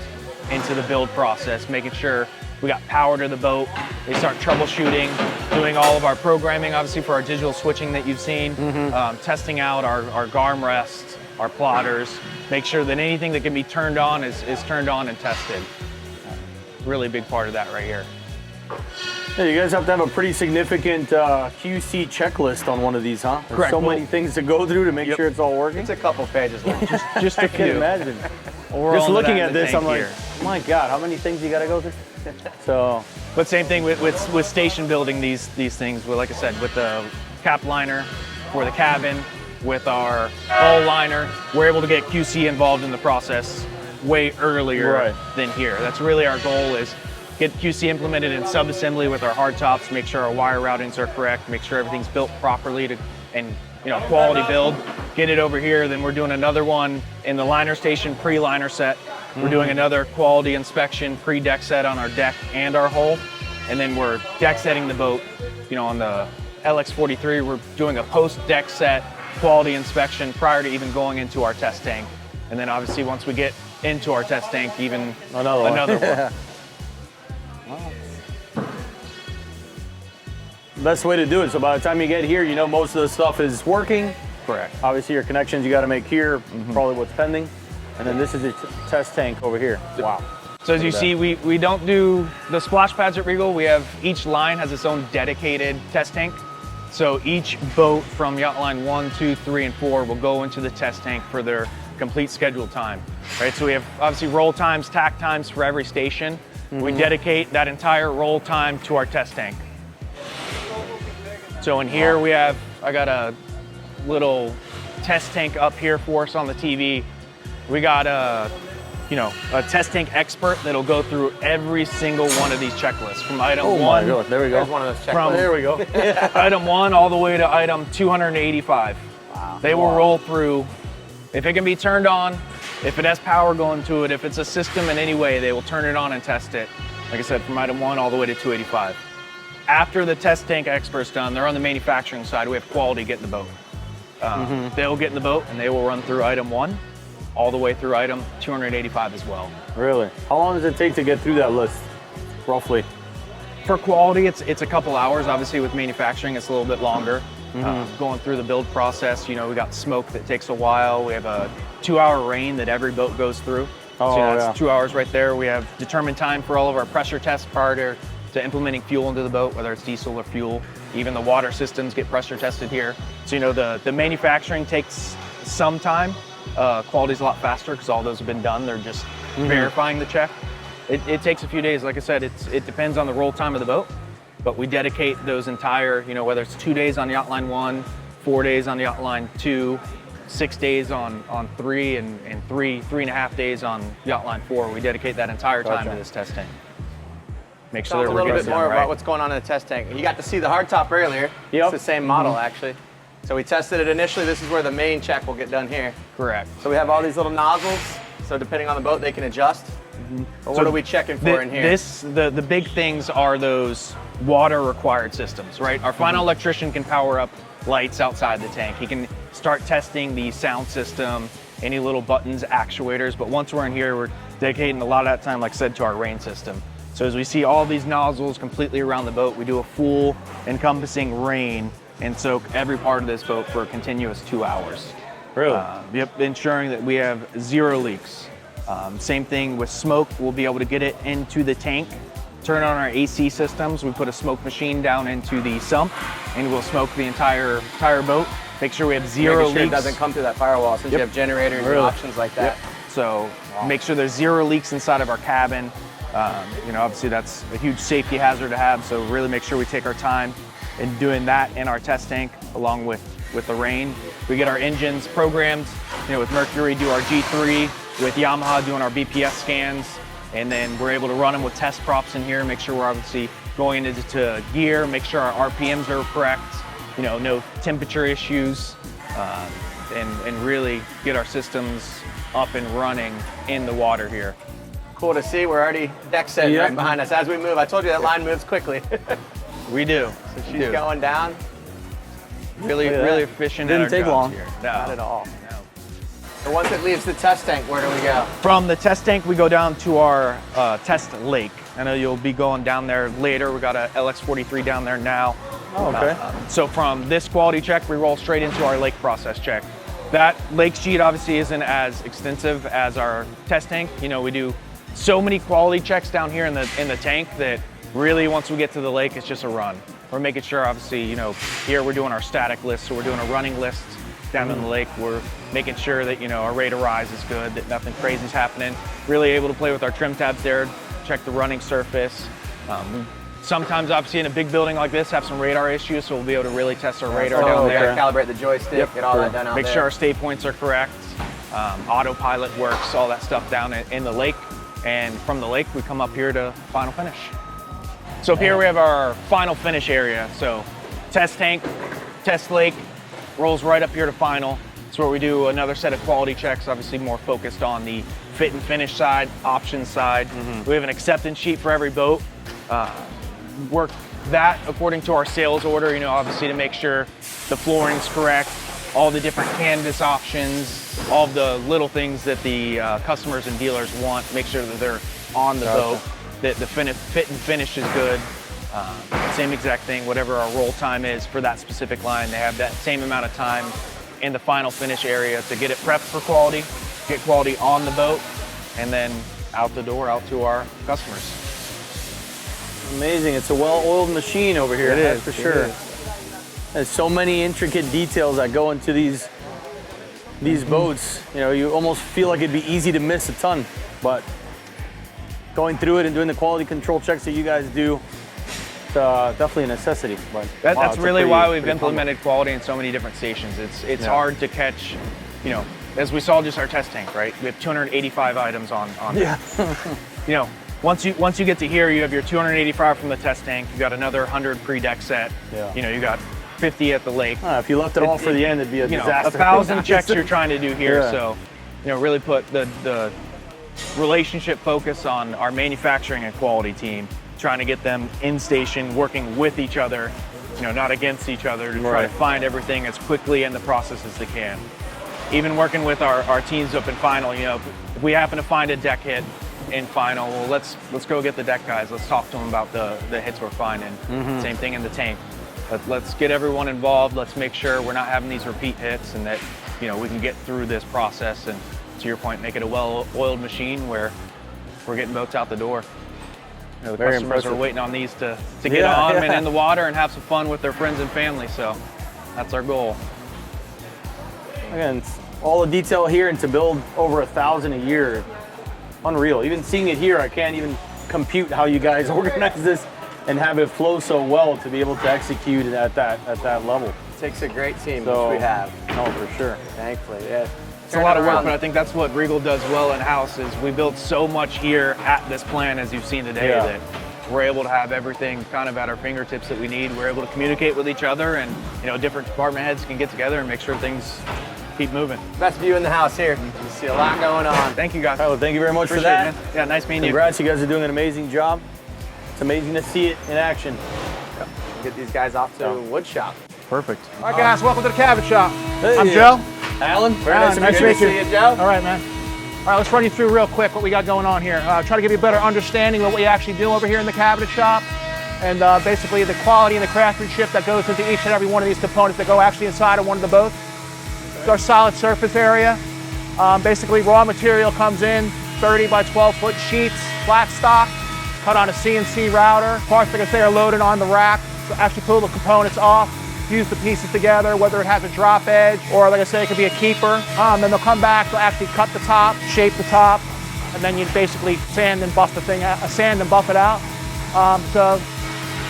into the build process, making sure we got power to the boat. They start troubleshooting, doing all of our programming, obviously for our digital switching that you've seen, testing out our garm rests, our plotters, make sure that anything that can be turned on is turned on and tested. Really big part of that right here. Yeah, you guys have to have a pretty significant QC checklist on one of these, huh? There's Correct. so many things to go through to make sure it's all working. It's a couple pages long. Just a I can few. imagine. We're Just on to looking that at in the this, tank I'm like, here. my God, how many things you got to go through? So, But same thing with station building these things. Well, like I said, with the cap liner for the cabin, with our hull liner, we're able to get QC involved in the process way earlier than here. That's really our goal, is get QC implemented in sub-assembly with our hard tops, make sure our wire routings are correct, make sure everything's built properly and quality build. Get it over here, then we're doing another one in the liner station pre-liner set. We're doing another quality inspection pre-deck set on our deck and our hull, and then we're deck setting the boat. On the LX43, we're doing a post-deck set quality inspection prior to even going into our test tank. And then obviously once we get into our test tank, even another one. best way to do it. So by the time you get here, you know most of the stuff is working. Correct. Obviously, your connections you got to make here, probably what's pending. And then this is your test tank over here. Wow. So as you see, we don't do the splash pads at Regal. We have, each line has its own dedicated test tank. So each boat from Yacht Line 1, 2, 3, and 4 will go into the test tank for their complete scheduled time. Right. So we have obviously roll times, tack times for every station. We dedicate that entire roll time to our test tank. So in here we have, I got a little test tank up here for us on the TV. We got a test tank expert that'll go through every single one of these checklists from item Oh one. my God, there we go. There's one of those checklists. There we go. Item 1 all the way to item 285. Wow. They will roll through. If it can be turned on, if it has power going to it, if it's a system in any way, they will turn it on and test it. Like I said, from item 1 all the way to 285. After the test tank expert's done, they're on the manufacturing side. We have quality get in the boat. They'll get in the boat and they will run through item 1 all the way through item 285 as well. Really? How long does it take to get through that list, roughly? For quality, it's a couple hours. Obviously, with manufacturing, it's a little bit longer. Going through the build process, we got smoke that takes a while. We have a 2-hour rain that every boat goes through. Oh, So that's 2 hours right there. We have determined time for all of our pressure tests prior to implementing fuel into the boat, whether it's diesel or fuel. Even the water systems get pressure tested here. So the manufacturing takes some time. Quality's a lot faster because all those have been done. They're just verifying the check. It takes a few days. Like I said, it depends on the roll time of the boat, but we dedicate those entire, whether it's 2 days on Yacht Line 1, 4 days on Yacht Line 2, 6 days on 3, and 3.5 days on Yacht Line 4. We dedicate that entire time to this test tank. Make sure Talk they're a little bit working more right. about what's going on in the test tank. You got to see the hardtop earlier. It's the same model, actually. So we tested it initially. This is where the main check will get done here. Correct. So we have all these little nozzles. So depending on the boat, they can adjust. But what are we checking for in here? The big things are those water required systems, right? Our final electrician can power up lights outside the tank. He can start testing the sound system, any little buttons, actuators. But once we're in here, we're dedicating a lot of that time, like I said, to our rain system. So as we see all these nozzles completely around the boat, we do a full encompassing rain and soak every part of this boat for a continuous 2 hours. Really? Yep, ensuring that we have 0 leaks. Same thing with smoke. We'll be able to get it into the tank, turn on our AC systems. We put a smoke machine down into the sump and we'll smoke the entire boat. Make sure we have 0 Making leaks. sure it doesn't come through that firewall since you have generators and options like that. So make sure there's 0 leaks inside of our cabin. Obviously that's a huge safety hazard to have, so really make sure we take our time in doing that in our test tank along with the rain. We get our engines programmed, with Mercury, do our G3, with Yamaha doing our BPS scans, and then we're able to run them with test props in here, make sure we're obviously going into gear, make sure our RPMs are correct, no temperature issues, and really get our systems up and running in the water here. Cool to see. We're already deck setting right behind us. As we move, I told you that line moves quickly. We do. So she's going down. Really efficient. Didn't at our take jobs long. Here. Not at all. So once it leaves the test tank, where do we go? From the test tank, we go down to our test lake. I know you'll be going down there later. We got a LX43 down there now. Oh, okay. So from this quality check, we roll straight into our lake process check. That lake sheet obviously isn't as extensive as our test tank. We do so many quality checks down here in the tank that Really, once we get to the lake, it's just a run. We're making sure, obviously, you know, here we're doing our static list, so we're doing a running list down in the lake. We're making sure that, you know, our rate of rise is good, that nothing crazy is happening. Really able to play with our trim tabs there, check the running surface. Sometimes, obviously, in a big building like this, have some radar issues, so we'll be able to really test our radar down there. Calibrate the joystick, get all that done out Make there. sure our stay points are correct. Autopilot works, all that stuff down in the lake. And from the lake, we come up here to final finish. So up here we have our final finish area. So test tank, test lake, rolls right up here to final. It's where we do another set of quality checks, obviously more focused on the fit and finish side, options side. We have an acceptance sheet for every boat. Work that according to our sales order, you know, obviously to make sure the flooring's correct, all the different canvas options, all the little things that the customers and dealers want, make sure that they're on the boat, that the fit and finish is good. Same exact thing, whatever our roll time is for that specific line, they have that same amount of time in the final finish area to get it prepped for quality, get quality on the boat, and then out the door, out to our customers. Amazing. It's a well-oiled machine over here. It That's is, for sure. There's so many intricate details that go into these boats. You know, you almost feel like it'd be easy to miss a ton, but going through it and doing the quality control checks that you guys do, it's definitely a necessity. But That's really why we've implemented quality in so many different stations. It's hard to catch, you know, as we saw just our test tank, right? We have 285 items on Yeah. you know, once you get to here, you have your 285 from the test tank. You got another 100 pre-deck set. Yeah. You know, you got 50 at the lake. If you left it all for the end, it'd be a disaster. 1,000 checks you're trying to do here. Yeah. So, you know, really put the relationship focus on our manufacturing and quality team, trying to get them in station, working with each other, you know, not against each other, to try to find everything as quickly in the process as they can. Even working with our teams up in final, you know, if we happen to find a deck hit in final, well, let's go get the deck guys. Let's talk to them about the hits we're finding. Same thing in the tank. Let's get everyone involved. Let's make sure we're not having these repeat hits, and that, you know, we can get through this process and, to your point, make it a well-oiled machine where we're getting boats out the door. You know, the Very customers impressive. are waiting on these to get on them and in the water and have some fun with their friends and family. So that's our goal. Again, it's all the detail here, and to build over 1,000 a year, unreal. Even seeing it here, I can't even compute how you guys organize this and have it flow so well to be able to execute it at that level. It takes a great team, So, which we have, Oh, for sure. thankfully. Yeah. It's a lot of work, but I think that's what Regal does well in-house, is we build so much here at this plant, as you've seen today, Yeah. that we're able to have everything kind of at our fingertips that we need. We're able to communicate with each other, and, you know, different department heads can get together and make sure things keep moving. Best view in the house here. You see a lot going on. Thank you, guys. Tyler, thank you very much Appreciate for that. it, man. Yeah, nice meeting Congrats, you guys are doing an amazing job. It's amazing to see it in action. Get these guys off to wood shop. Perfect. All right, guys, welcome to the cabinet shop. Hey. I'm Joe. Alan, very Alan, nice to meet you. See you, Joe. All right, man. All right, let's run you through real quick what we got going on here. Try to give you a better understanding of what we actually do over here in the cabinet shop, and basically the quality and the craftsmanship that goes into each and every one of these components that go actually inside of one of the boats. It's our solid surface area. Basically, raw material comes in 30 by 12 foot sheets, flat stock, cut on a CNC router. Parts, like I say, are loaded on the rack. So actually pull the components off, fuse the pieces together, whether it has a drop edge or, like I say, it could be a keeper. Then they'll come back, they'll actually cut the top, shape the top, and then you basically sand and buff the thing out, sand and buff it out. So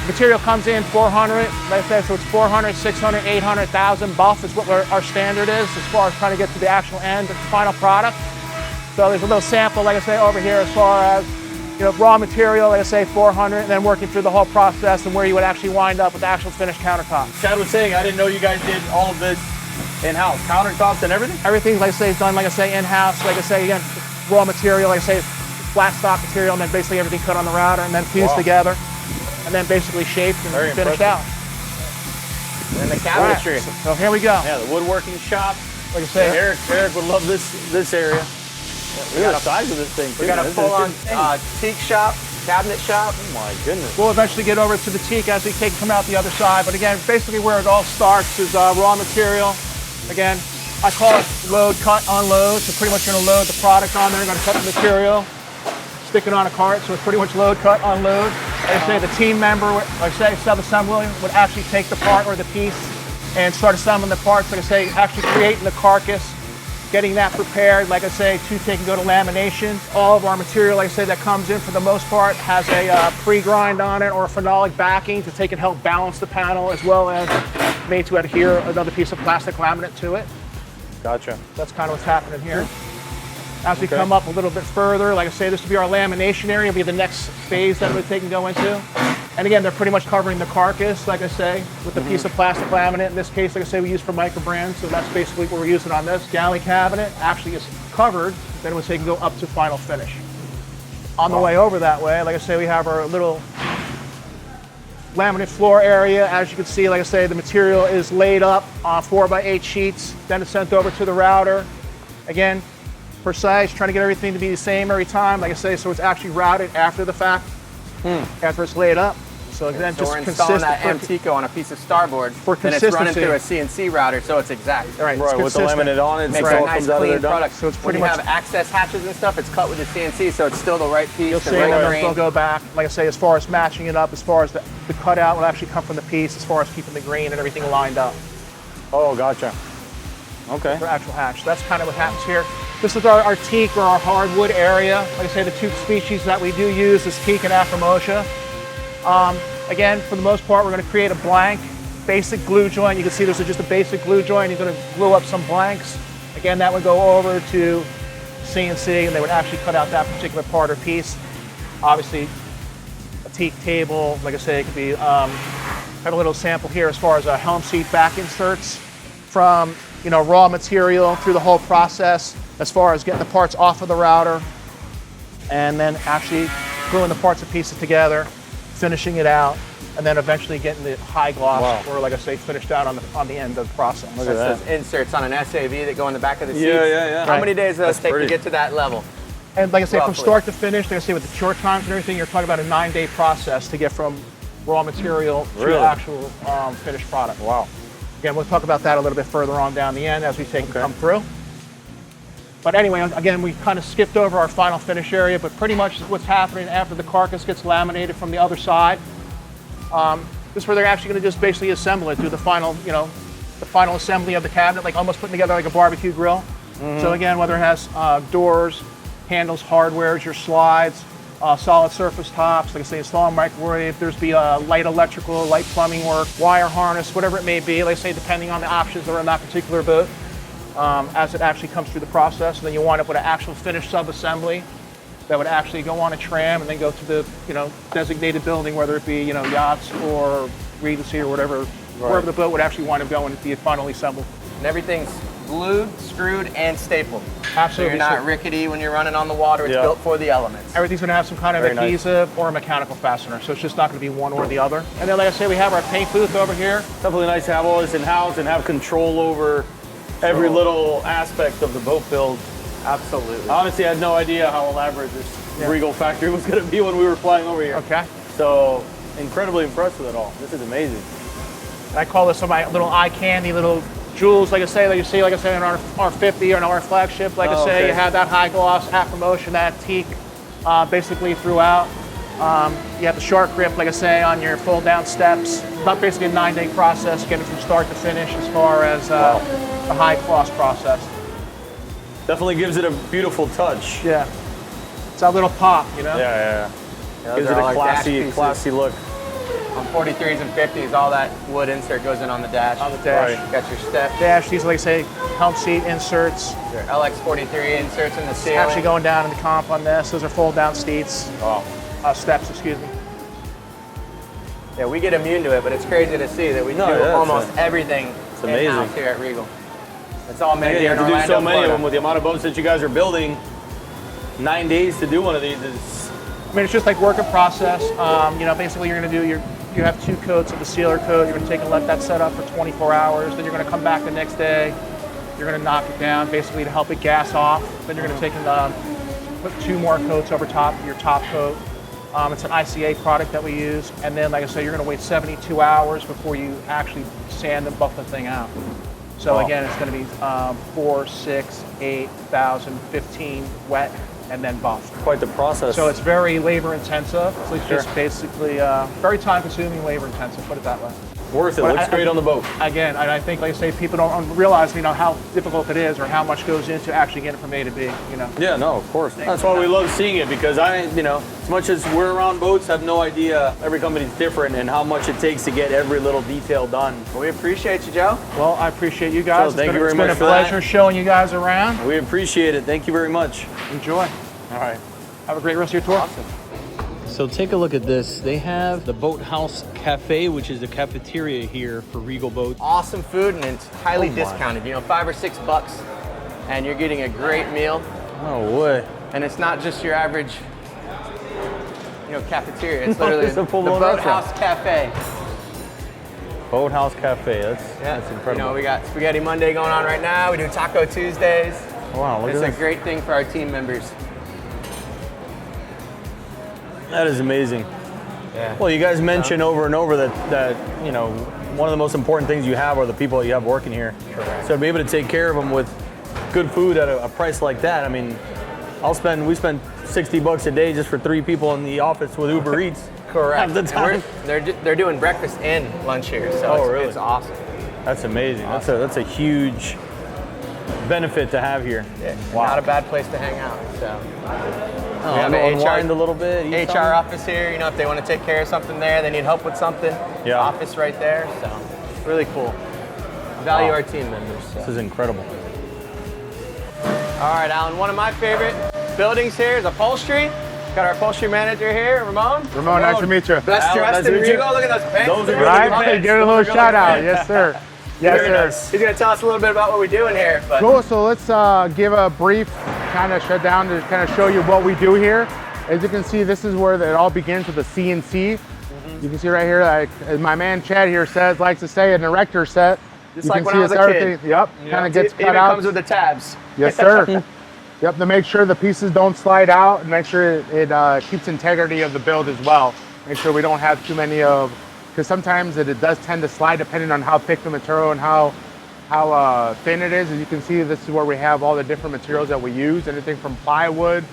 material comes in 400, like I said, so it's 400, 600, 800, 1,000 buff is what our standard is as far as trying to get to the actual end, the final product. So there's a little sample, like I say, over here as far as, you know, raw material, like I say, 400, and then working through the whole process and where you would actually wind up with the actual finished countertop. Chad was saying, I didn't know you guys did all of this in-house, countertops and everything? Everything, like I say, is done, like I say, in-house. Like I say, again, raw material, like I say, flat stock material, and then basically everything cut on the router and then fused together, and then basically shaped and Very finished impressive. out. And the cabinetry. So here we go. Yeah, the woodworking shop. Like I say, Eric would love this area. Look at the size of this thing. We got a full-on teak shop, cabinet shop. Oh my goodness. we'll eventually get over to the teak as we come out the other side. But again, basically where it all starts is raw material. Again, I call it load, cut, unload. So pretty much you're gonna load the product on there, you're gonna cut the material, stick it on a cart. So it's pretty much load, cut, unload. Like I say, the team member, like I say, sub-assembly would actually take the part or the piece and start assembling the parts. Like I say, actually creating the carcass, getting that prepared. Like I say, toothpick can go to lamination. All of our material, like I say, that comes in for the most part has a pre-grind on it or a phenolic backing to take and help balance the panel, as well as made to adhere another piece of plastic laminate to it. Gotcha. That's kind of what's happening here. As we come up a little bit further, like I say, this will be our lamination area. It'll be the next phase that we take and go into. And again, they're pretty much covering the carcass, like I say, with the piece of plastic laminate. In this case, like I say, we use for micro brands, so that's basically what we're using on this. Galley cabinet actually is covered, then we can go up to final finish. On the way over that way, like I say, we have our little laminate floor area. As you can see, like I say, the material is laid up on 4x8 sheets, then it's sent over to the router. Again, precise, trying to get everything to be the same every time, like I say, so it's actually routed after the fact, after it's laid up. So then So just we're installing that consistent Amtico on a piece of starboard, for then it's running consistency. through a CNC router, so it's exact. Right, Right, with the consistent. laminate on it, Makes so a it nice comes out of clean there done. product. So it's When pretty you much- have access hatches and stuff, it's cut with the CNC, so it's still the right piece, You'll the see right them, grain. they'll go back. Like I say, as far as matching it up, as far as the cutout will actually come from the piece, as far as keeping the grain and everything lined up Oh, gotcha. Okay. for actual hatch. That's kind of what happens here. This is our teak or our hardwood area. Like I say, the two species that we do use is teak and Afromosha. Again, for the most part, we're going to create a blank, basic glue joint. You can see there's just a basic glue joint. You're going to glue up some blanks. Again, that would go over to CNC, and they would actually cut out that particular part or piece. Obviously, a teak table, like I say, it could be, have a little sample here as far as helm seat back inserts from, raw material through the whole process, as far as getting the parts off of the router, and then actually gluing the parts and pieces together, finishing it out, and then eventually getting the high gloss, or like I say, finished out on the end of the process. Look at That's that. those inserts on an SAV that go in the back of the seats. Yeah. How many days does That's it take pretty. to get to that level? And like I say, from Roughly. start to finish, like I say, with the short times and everything, you're talking about a 9-day process to get from raw material to Really? actual finished product. Wow. Again, we'll talk about that a little bit further on down the end as we take and come through. But anyway, again, we kind of skipped over our final finish area, but pretty much what's happening after the carcass gets laminated from the other side. This is where they're actually going to just basically assemble it, do the final, the final assembly of the cabinet, like almost putting together like a barbecue grill. So again, whether it has doors, handles, hardwares, your slides, solid surface tops, like I say, install microwave, there's be light electrical, light plumbing work, wire harness, whatever it may be, like I say, depending on the options that are in that particular boat, as it actually comes through the process. And then you wind up with an actual finished sub-assembly that would actually go on a tram and then go to the designated building, whether it be yachts or Regency or whatever, wherever the boat would actually wind up going to be finally assembled. And everything's glued, screwed, and stapled. So Absolutely. you're not rickety when you're running on the water. It's built for the elements. Everything's going to have some kind of Very nice. adhesive or a mechanical fastener, so it's just not going to be one or the other. And then, like I say, we have our paint booth over here. Definitely nice to have all this in-house and have control over every little aspect of the boat build. Absolutely. Honestly, I had no idea how elaborate this Regal factory was going to be when we were flying over here. Okay. So, incredibly impressed with it all. This is amazing. And I call this some of my little eye candy, little jewels, like I say, that you see, like I say, in our R50 or in our flagship. Like I say, okay. you have that high gloss, Afromosha, that teak, basically throughout. You have the shark grip, like I say, on your fold down steps. About basically a 9-day process, getting from start to finish as far as the high gloss process. Definitely gives it a beautiful touch. Yeah. It's a little pop, Yeah. Those Gives are it all a our dash classy, pieces. classy look. On 43s and 50s, all that wood insert goes in on the dash. On the dash. Right. Got your step, Dash, these, like I say, helm seat inserts. your LX43 inserts in the ceiling. Actually going down in the comp on this. Those are fold down seats. Wow. Steps, excuse me. Yeah, we get immune to it, but it's crazy to see that we do it's almost everything amazing. in-house here at Regal. It's all made You here have in to do Orlando, so many of Florida. them with the amount of boats that you guys are building. 9 days to do one of these is I mean, it's just like work in process. Basically you're going to do you have 2 coats of the sealer coat. You're going to take and let that set up for 24 hours. Then you're going to come back the next day. You're going to knock it down basically to help it gas off. Then you're going to take and put 2 more coats over top of your top coat. It's an ICA product that we use. And then, like I said, you're going to wait 72 hours before you actually sand and buff the thing out. So again, it's going to be 4, 6, 8,000, 15 wet, and then bust. Quite the process. So it's very labor intensive. It's just basically very time consuming, labor intensive, put it that way. Worth it. But Looks great on the boat. Again, I think, like I say, people don't realize, how difficult it is or how much goes into actually getting from A to B, Yeah, no, of course. That's why we love seeing it, because as much as we're around boats, have no idea, every company's different and how much it takes to get every little detail done. We appreciate you, Joe. Well, I appreciate you guys. So thank you very much It's for been a that. pleasure showing you guys around. We appreciate it. Thank you very much. Enjoy. All right. Have a great rest of your tour. Awesome. So take a look at this. They have the Boathouse Cafe, which is the cafeteria here for Regal Boats. Awesome food, and it's highly Oh my. discounted. $5 or $6, and you're getting a great meal. No way. And it's not just your average, cafeteria. It's literally It's a the full-blown Boathouse Cafe. Boathouse Cafe. That's incredible. We got Spaghetti Monday going on right now. We do Taco Tuesdays. Wow, look It's at a this. great thing for our team members. That is amazing. Yeah. Well, you guys mention over and over that one of the most important things you have are the people that you have working here. Correct. So to be able to take care of them with good food at a price like that, I mean, we spend $60 a day just for 3 people in the office with Uber Eats. Correct. Half the time. They're doing breakfast and lunch here, so really? it's awesome. That's amazing. That's a huge benefit to have here. Yeah. Wow. Not a bad place to hang out. So We have an unwind a little bit. eat HR something. office here. If they want to take care of something there, they need help with something. Yeah. Office right there. So really cool. Value Wow. our team members. So. This is incredible. All right, Alan. One of my favorite buildings here is Upholstery. Got our upholstery manager here, Ramon. Ramon, nice to meet you. Best Alan, dressed nice in to meet you. Regal. Look at those pants. Those are there. really Right? Give it a little shout out. Yes, sir. Yes, Very sir. nice. He's going to tell us a little bit about what we're doing here. But Cool, so let's give a brief kind of shutdown to kind of show you what we do here. As you can see, this is where it all begins with the CNC. You can see right here, like as my man Chad here likes to say, an erector set. Just you like can when see I was it's a kid. everything. Yep, kind of gets it cut even out. comes with the tabs. Yes, sir. Yep, to make sure the pieces don't slide out and make sure it keeps integrity of the build as well. Make sure we don't have too many because sometimes it does tend to slide depending on how thick the material and how thin it is. As you can see, this is where we have all the different materials that we use, anything from plywood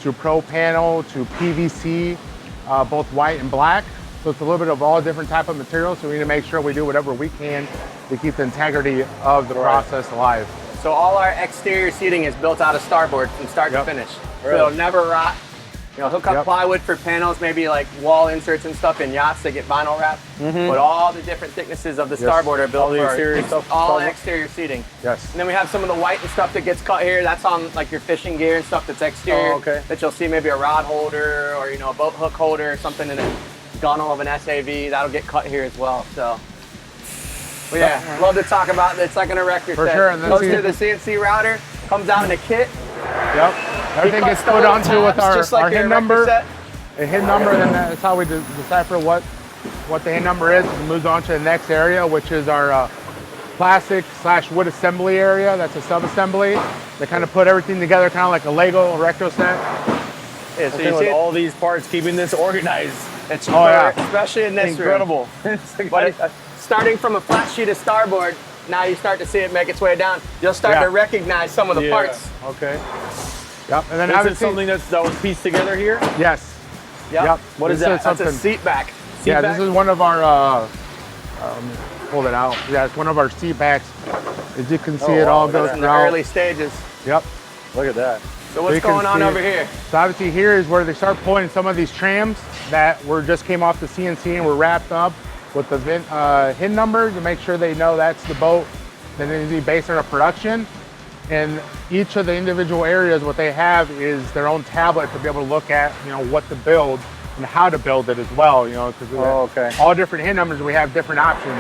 to pro panel to PVC, both white and black. So it's a little bit of all different type of materials. So we need to make sure we do whatever we can to keep the integrity of the process alive. So all our exterior seating is built out of starboard from start to finish. So it'll never rot. Hook up plywood for panels, maybe like wall inserts and stuff in yachts that get vinyl wrapped. But all the different thicknesses of the starboard are built All the for exterior stuff. all exterior seating. Yes. And then we have some of the white and stuff that gets cut here. That's on like your fishing gear and stuff that's exterior. Oh, okay. That you'll see maybe a rod holder or a boat hook holder or something in a gunnel of an SAV. That'll get cut here as well. So. Well, yeah, love to talk about it. It's like an erector For set. sure, and then Goes to the CNC router, comes out in a kit. Yep. Everything gets put onto with our your HIN number. set. A HIN number, and then that's how we decipher what the HIN number is. It moves on to the next area, which is our plastic/wood assembly area. That's a sub-assembly. They kind of put everything together, kind of like a Lego erector set. Yeah, so You you with see all these parts, keeping this organized. it's yeah. especially in this Incredible. room. But starting from a flat sheet of starboard, now you start to see it make its way down. You'll start Yeah. to recognize some of the parts. Okay. Yep. And then This is obviously, something that was pieced together here? yes. Yep. Yep. What is This that? That's a something- seat back. Yeah, this is one of our. Pull it out. Yeah, it's one of our seat backs. As you can see, it all goes in the throughout. early stages. Yep. Look at that. So what's you can going on see over it. here? So obviously here is where they start pulling some of these trams that just came off the CNC and were wrapped up with the HIN number to make sure they know that's the boat that needs to be based on our production. And each of the individual areas, what they have is their own tablet to be able to look at, what to build and how to build it as well, because okay. all different HIN numbers, we have different options,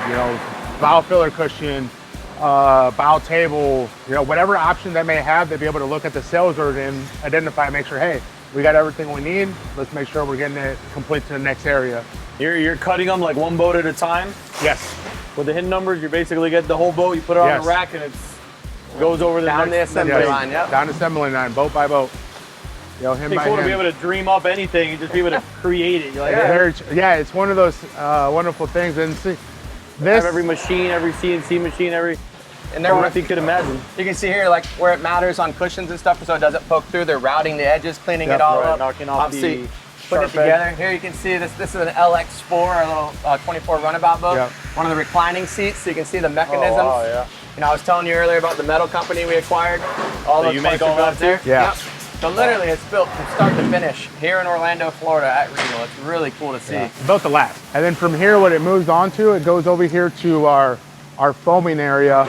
bow filler cushion, bow table, whatever option they may have, they'll be able to look at the sales order and identify and make sure, hey, we got everything we need. Let's make sure we're getting it complete to the next area. You're cutting them like one boat at a time? Yes. With the HIN numbers, you basically get the whole boat, you put it on Yes. the rack, and it goes over the Down the next assembly line, yep. Down assembly line, boat by boat. HIN It's by cool to be HIN. able to dream up anything and just be able to create it. You're like, Yeah, it's one of those wonderful things. And see, have every machine, every CNC machine, every And they're if you could imagine. You can see here, like where it matters on cushions and stuff, so it doesn't poke through. They're routing the edges, cleaning it all up, knocking off obviously the putting it sharp edge. together. Here you can see this. This is an LX4, our little 24 runabout boat. Yep. One of the reclining seats, so you can see the mechanisms. wow, yeah. You know, I was telling you earlier about the metal company we acquired. All those you make parts are all built that there. Yeah. Yep. So literally, it's built from start to finish here in Orlando, Florida, at Regal. It's really cool to see. It's built to last. And then from here, what it moves on to, it goes over here to our foaming area.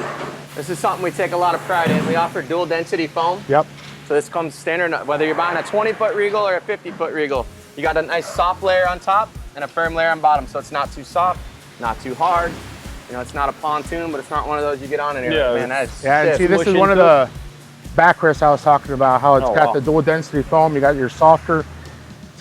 This is something we take a lot of pride in. We offer dual density foam. Yep. So this comes standard, whether you're buying a 20-foot Regal or a 50-foot Regal. You got a nice soft layer on top and a firm layer on bottom, so it's not too soft, not too hard. You know, it's not a pontoon, but it's not one of those you get on in here. Yeah, Man, that's Yeah, and stiff. see, this is one of the backrests I was talking about, how it's got the dual density foam. You got your softer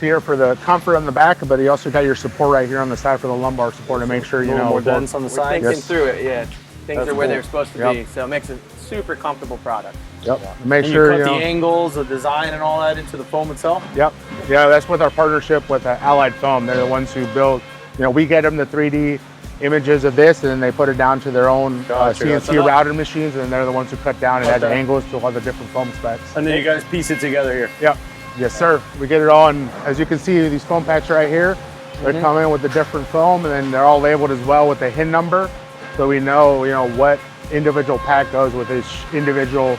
here for the comfort on the back, but you also got your support right here on the side for the lumbar support to make sure, you know, more dense on the We're side. thinking through it, yeah. Things That's are where cool. they're supposed to Yep. be, so it makes it super comfortable product. Yep. Make And sure you you cut know. the angles, the design, and all that into the foam itself. Yep. Yeah, that's with our partnership with Allied Foam. They're the ones who build. You know, we get them the 3D images of this, and then they put it down to their own Gotcha. CNC That's router machines, and they're the ones who cut down and add the Okay. angles to all the different foam specs. And then you guys piece it together here. Yep. Yes, sir. We get it all, and as you can see, these foam packs right here, they come in with the different foam, and then they're all labeled as well with the HIN number, so we know, you know, what individual pack goes with each individual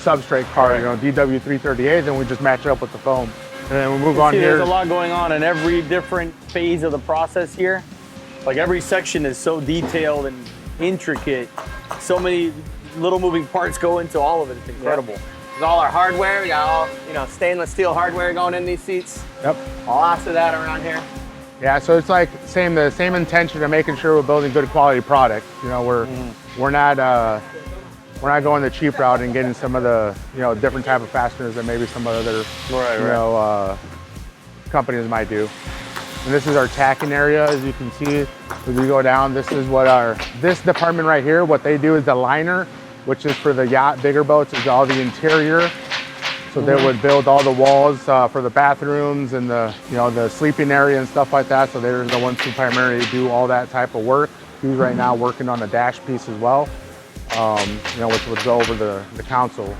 substrate card. You know, DW338, then we just match it up with the foam, and then we move on See, here. there's a lot going on in every different phase of the process here. Like every section is so detailed and intricate. So many little moving parts go into all of it. It's incredible. There's all our hardware. We got all, you know, stainless steel hardware going in these seats. Yep. Lots of that around here. Yeah, so it's like the same intention of making sure we're building good quality product. You know, we're not going the cheap route and getting some of the, you know, different type of fasteners that maybe some other companies might do. And this is our tacking area, as you can see. As we go down, this is what this department right here, what they do is the liner, which is for the yacht bigger boats, is all the interior. So they would build all the walls for the bathrooms and the, you know, the sleeping area and stuff like that. So they're the ones who primarily do all that type of work. He's right now working on a dash piece as well, you know, which would go over the console.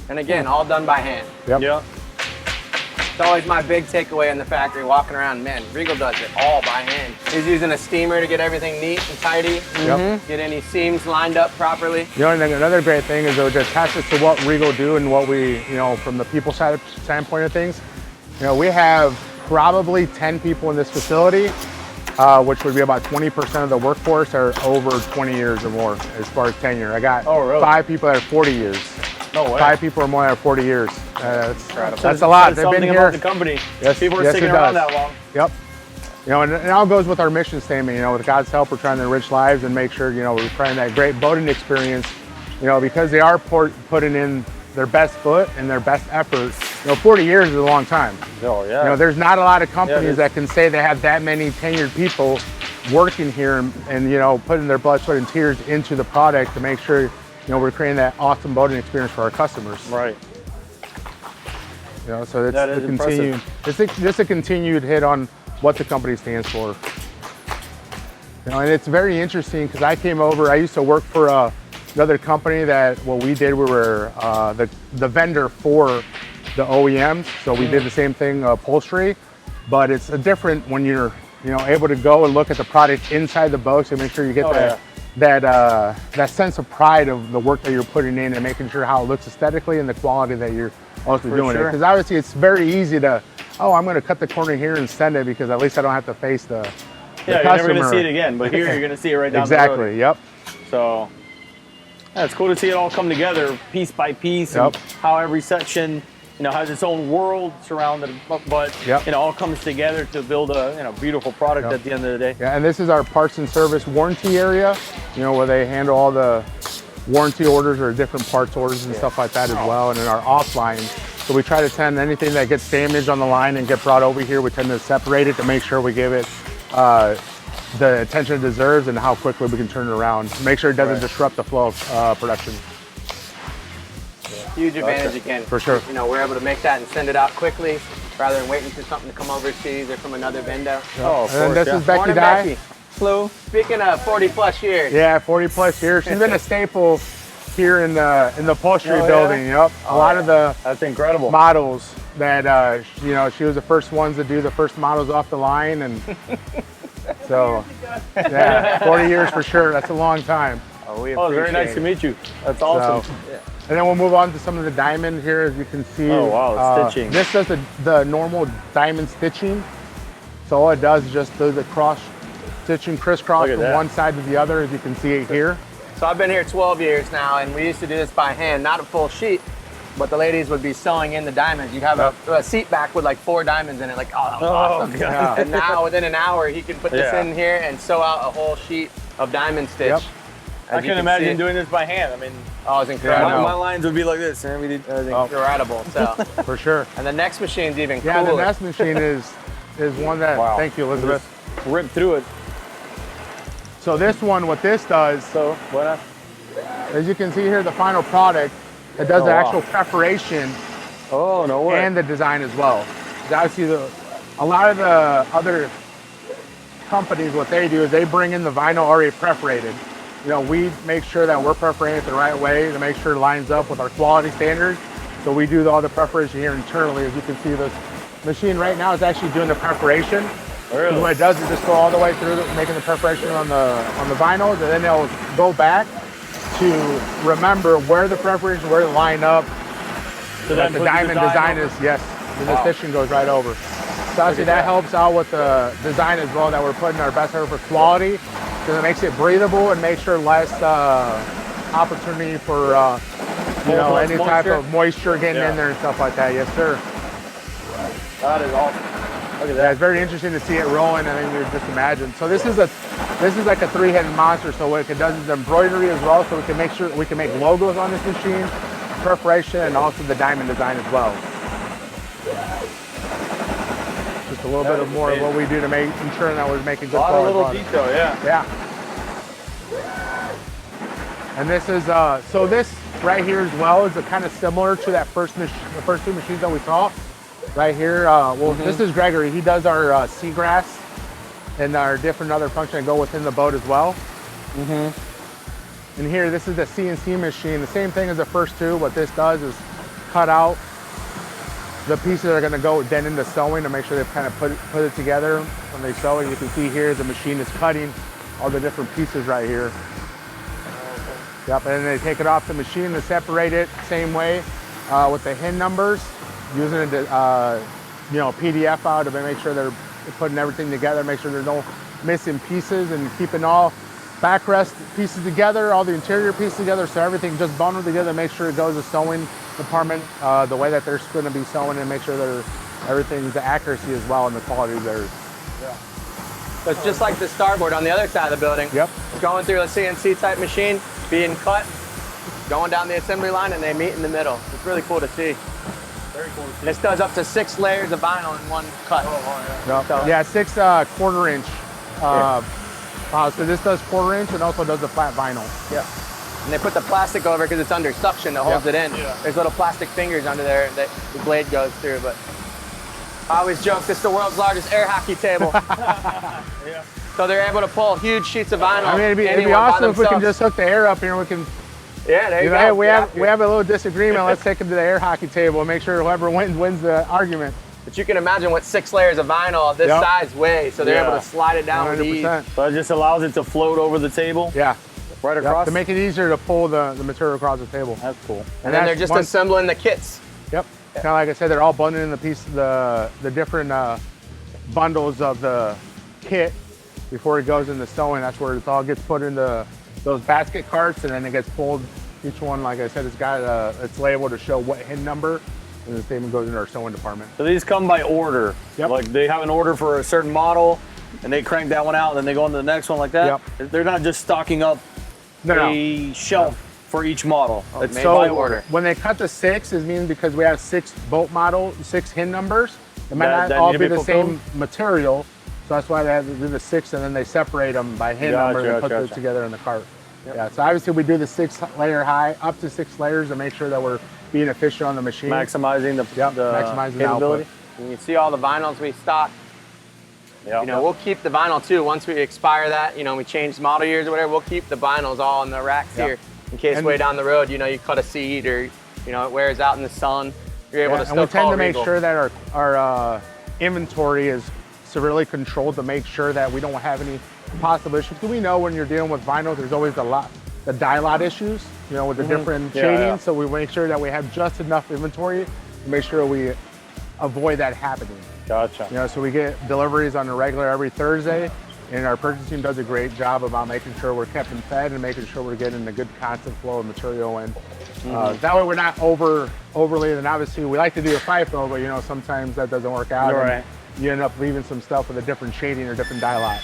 And again, all done by hand. Yep. Yeah. It's always my big takeaway in the factory, walking around, man, Regal does it all by hand. He's using a steamer to get everything neat and tidy, get any seams lined up properly. You know, and then another great thing is it attaches to what Regal do and what we, you know, from the people side standpoint of things. You know, we have probably 10 people in this facility, which would be about 20% of the workforce are over 20 years or more as far as tenure. I got 5 people that are 40 years. No way. 5 people or more that are 40 years. That's a lot. They've been here. About the company. Yes, People are yes, sticking it around does. that long. Yep. You know, and it all goes with our mission statement. You know, with God's help, we're trying to enrich lives and make sure, you know, we're trying that great boating experience. You know, because they are putting in their best foot and their best effort. You know, 40 years is a long time. Oh yeah. You know, there's not a lot of companies that can say they have that many tenured people working here and you know, putting their blood, sweat, and tears into the product to make sure, you know, we're creating that awesome boating experience for our customers. Right. You know, so it's That is just a continued hit on what the company stands for. You know, and it's very interesting because I came over. I used to work for another company that what we did, we were the vendor for the OEMs. So we did the same thing, upholstery, but it's a different when you're, you know, able to go and look at the product inside the boat to make sure you get that sense of pride of the work that you're putting in and making sure how it looks aesthetically and the quality that you're also doing it. Because obviously it's very easy to, oh, I'm going to cut the corner here and send it because at least I don't have to face the you're customer. never going to see it again, but here you're going to see it right down the road. Exactly, yep. So yeah, it's cool to see it all come together piece by piece and how every section, you know, has its own world surrounded, but it all comes together to build a, you know, beautiful product at the end of the day. Yeah, and this is our parts and service warranty area, you know, where they handle all the warranty orders or different parts orders and stuff like that as well, and in our offline. So we try to send anything that gets damaged on the line and get brought over here, we tend to separate it to make sure we give it the attention it deserves and how quickly we can turn it around. Make sure it doesn't disrupt the flow of production. Huge advantage again. For sure. You know, we're able to make that and send it out quickly rather than waiting for something to come overseas or from another vendor. Oh, and this is Becky Morning, Dye. Becky. Hello. Speaking of 40 plus years. Yeah, 40 plus years. She's been a staple here in the upholstery Oh, yeah? building. Yep. A lot of the That's incredible. models that you know, she was the first ones to do the first models off the line, and so yeah, 40 years for sure. That's a long time. Oh, we Oh, very appreciate nice to it. meet you. That's awesome. So, and then we'll move on to some of the diamond here, as you can see. Oh, wow, stitching. This does the normal diamond stitching. So all it does is just do the cross stitching, crisscross Look at from that. one side to the other, as you can see it here. So I've been here 12 years now, and we used to do this by hand, not a full sheet, but the ladies would be sewing in the diamonds. You'd have a seat back with like 4 diamonds in it, like, oh, that was awesome. God. And now within an hour, he can put this Yeah. in here and sew out a whole sheet of diamond stitch. Yep. As I you can can imagine see. doing this by hand. I mean, Oh, it's incredible. Yeah, I know. my lines would be like this. And we did everything. Incredible. So, For sure. and the next machine's even Yeah, cooler. the next machine is one that, Wow. thank you, Elizabeth. Rip through it. So this one, what this does, So, what? as you can see here, the final product, it does Oh, the wow. actual preparation Oh, no way. and the design as well. Obviously, a lot of the other companies, what they do is they bring in the vinyl already perforated. You know, we make sure that we're perforating it the right way to make sure it lines up with our quality standards. So we do all the perforation here internally. As you can see, this machine right now is actually doing the perforation. Really? What it does is just go all the way through, making the perforation on the vinyl, and then they'll go back to remember where the perforation, where to line up. So that then the put the diamond design over? is, yes, and the Wow. stitching goes right over. So obviously that helps out with the design as well, that we're putting our best effort for quality, because it makes it breathable and makes sure less opportunity for you know, Less any type moisture? of moisture getting Yeah. in there and stuff like that. Yes, sir. That is awesome. Look at Yeah, that. it's very interesting to see it rolling. I mean, you just imagine. So this is like a 3-headed monster. So what it does is embroidery as well. So we can make sure we can make logos on this machine, perforation, and also the diamond design as well. Just a little bit of more of what we do to make ensure that we're making good A lot of quality little product. detail, yeah. Yeah. And this is so this right here as well is kind of similar to that the first 2 machines that we saw. Right here, well, this is Gregory. He does our seagrass and our different other functions that go within the boat as well. And here, this is the CNC machine. The same thing as the first 2. What this does is cut out the pieces that are going to go then into sewing to make sure they've kind of put it together when they sew it. You can see here the machine is cutting all the different pieces right here. Yep, and then they take it off the machine to separate it same way with the HIN numbers, using a you know, PDF out to make sure they're putting everything together, make sure there's no missing pieces, and keeping all backrest pieces together, all the interior pieces together, so everything just bundled together, make sure it goes to sewing department the way that they're going to be sewing, and make sure everything's the accuracy as well and the quality there. So it's just like the starboard on the other side of the building. Yep. Going through a CNC type machine, being cut, going down the assembly line, and they meet in the middle. It's really cool to see. Very cool to see. This does up to 6 layers of vinyl in one cut. Yep. So- Yeah, 6 quarter-inch. So this does quarter-inch and also does the flat vinyl. Yeah. And they put the plastic over because it's under suction that holds it in. Yeah. There's little plastic fingers under there that the blade goes through. But I always joke, this is the world's largest air hockey table. Yeah. So they're able to pull huge sheets of vinyl. I mean, it'd be anyone by awesome if we can themselves. just hook the air up here and we can. Yeah, there you You know, go. hey, we Yeah. have a little disagreement. Let's take it to the air hockey table and make sure whoever wins the argument. But you can imagine what 6 layers of vinyl this Yep. size weigh. So they're Yeah. able to slide it down with ease. 100%. So it just allows it to float over the table. Yeah. Right Yep, across. to make it easier to pull the material across the table. That's cool. And then they're that's just one- assembling the kits. Yep. Kind of like I said, they're all bundled in the different bundles of the kit before it goes into sewing. That's where it all gets put into those basket carts, and then it gets pulled. Each one, like I said, it's got it's labeled to show what HIN number, and the same goes into our sewing department. So these come by order. Yep. Like they have an order for a certain model, and they crank that one out, and then they go on to the next one like that. Yep. They're not just stocking up a shelf for each model. It's made by by order. order. When they cut the 6, it means because we have 6 boat model, 6 HIN numbers. It might That not all need to be be the fulfilled? same material, so that's why they have to do the 6, and then they separate them by HIN number and put those together in the cart. Yeah, so obviously we do the 6 layer high, up to 6 layers to make sure that we're being efficient on the machine. Maximizing the, maximizing the capability. output. And you see all the vinyls we stock. Yeah. You know, we'll keep the vinyl too. Once we expire that, you know, we change model years or whatever, we'll keep the vinyls all in the racks Yep. here. in case way down the road, you know, you cut a seat or, you know, it wears out in the sun, you're able to still and we tend call to make Regal. sure that our inventory is severely controlled to make sure that we don't have any possible issues. Because we know when you're dealing with vinyl, there's always the dye lot issues, you know, with the different shading. So we make sure that we have just enough inventory to make sure we avoid that happening. Gotcha. You know, so we get deliveries on a regular every Thursday, and our purchasing team does a great job about making sure we're kept and fed and making sure we're getting a good constant flow of material in. That way we're not overly, and obviously we like to do a FIFO, but you know, sometimes that doesn't work out. Right. You end up leaving some stuff with a different shading or different dye lot.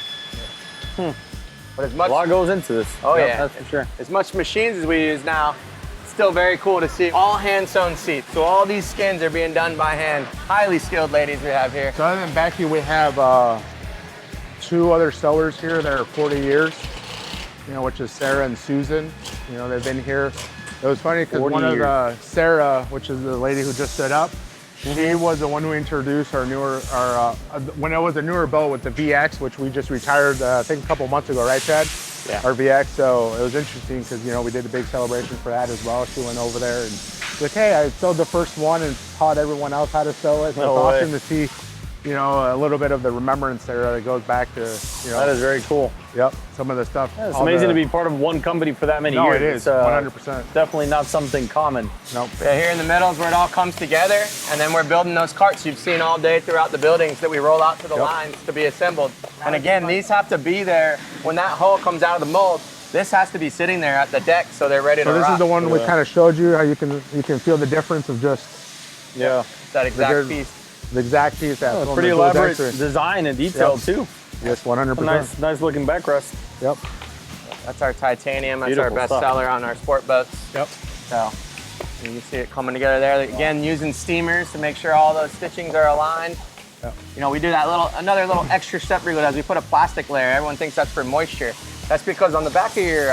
But as much, A lot goes into this. oh Yep, yeah, that's for sure. as much machines as we use now, it's still very cool to see all hand sewn seats. So all these skins are being done by hand. Highly skilled ladies we have here. So other than Becky, we have 2 other sewers here that are 40 years, you know, which is Sarah and Susan. You know, they've been here. It was funny because one of Sarah, which is the lady who just stood up, she was the one who introduced our when it was a newer boat with the VX, which we just retired, I think a couple months ago, right, Chad? Yeah. Our VX. So it was interesting because, you know, we did a big celebration for that as well. She went over there and like, hey, I sewed the first one and taught everyone else how to sew it. So it's awesome to see, you know, a little bit of the remembrance there that goes back to, you know. That is very cool. Yep, some of the stuff. Yeah, it's amazing to be part of one company for that many years. No, it is, 100%. Definitely not something common. Nope. Yeah, here in the middle is where it all comes together, and then we're building those carts you've seen all day throughout the buildings that we roll out to the lines to be assembled. And again, these have to be there when that hull comes out of the mold. This has to be sitting there at the deck so they're ready to rock. So this is the one we kind of showed you how you can feel the difference of just that exact piece. The exact piece. That Pretty elaborate design and detail too. Yes, 100%. Nice looking backrest. Yep. That's our titanium. That's Beautiful our best stuff. seller on our sport boats. Yep. So you can see it coming together there. Again, using steamers to make sure all those stitchings are aligned. Yep. You know, we do that another little extra step Regal does. We put a plastic layer. Everyone thinks that's for moisture. That's because on the back of your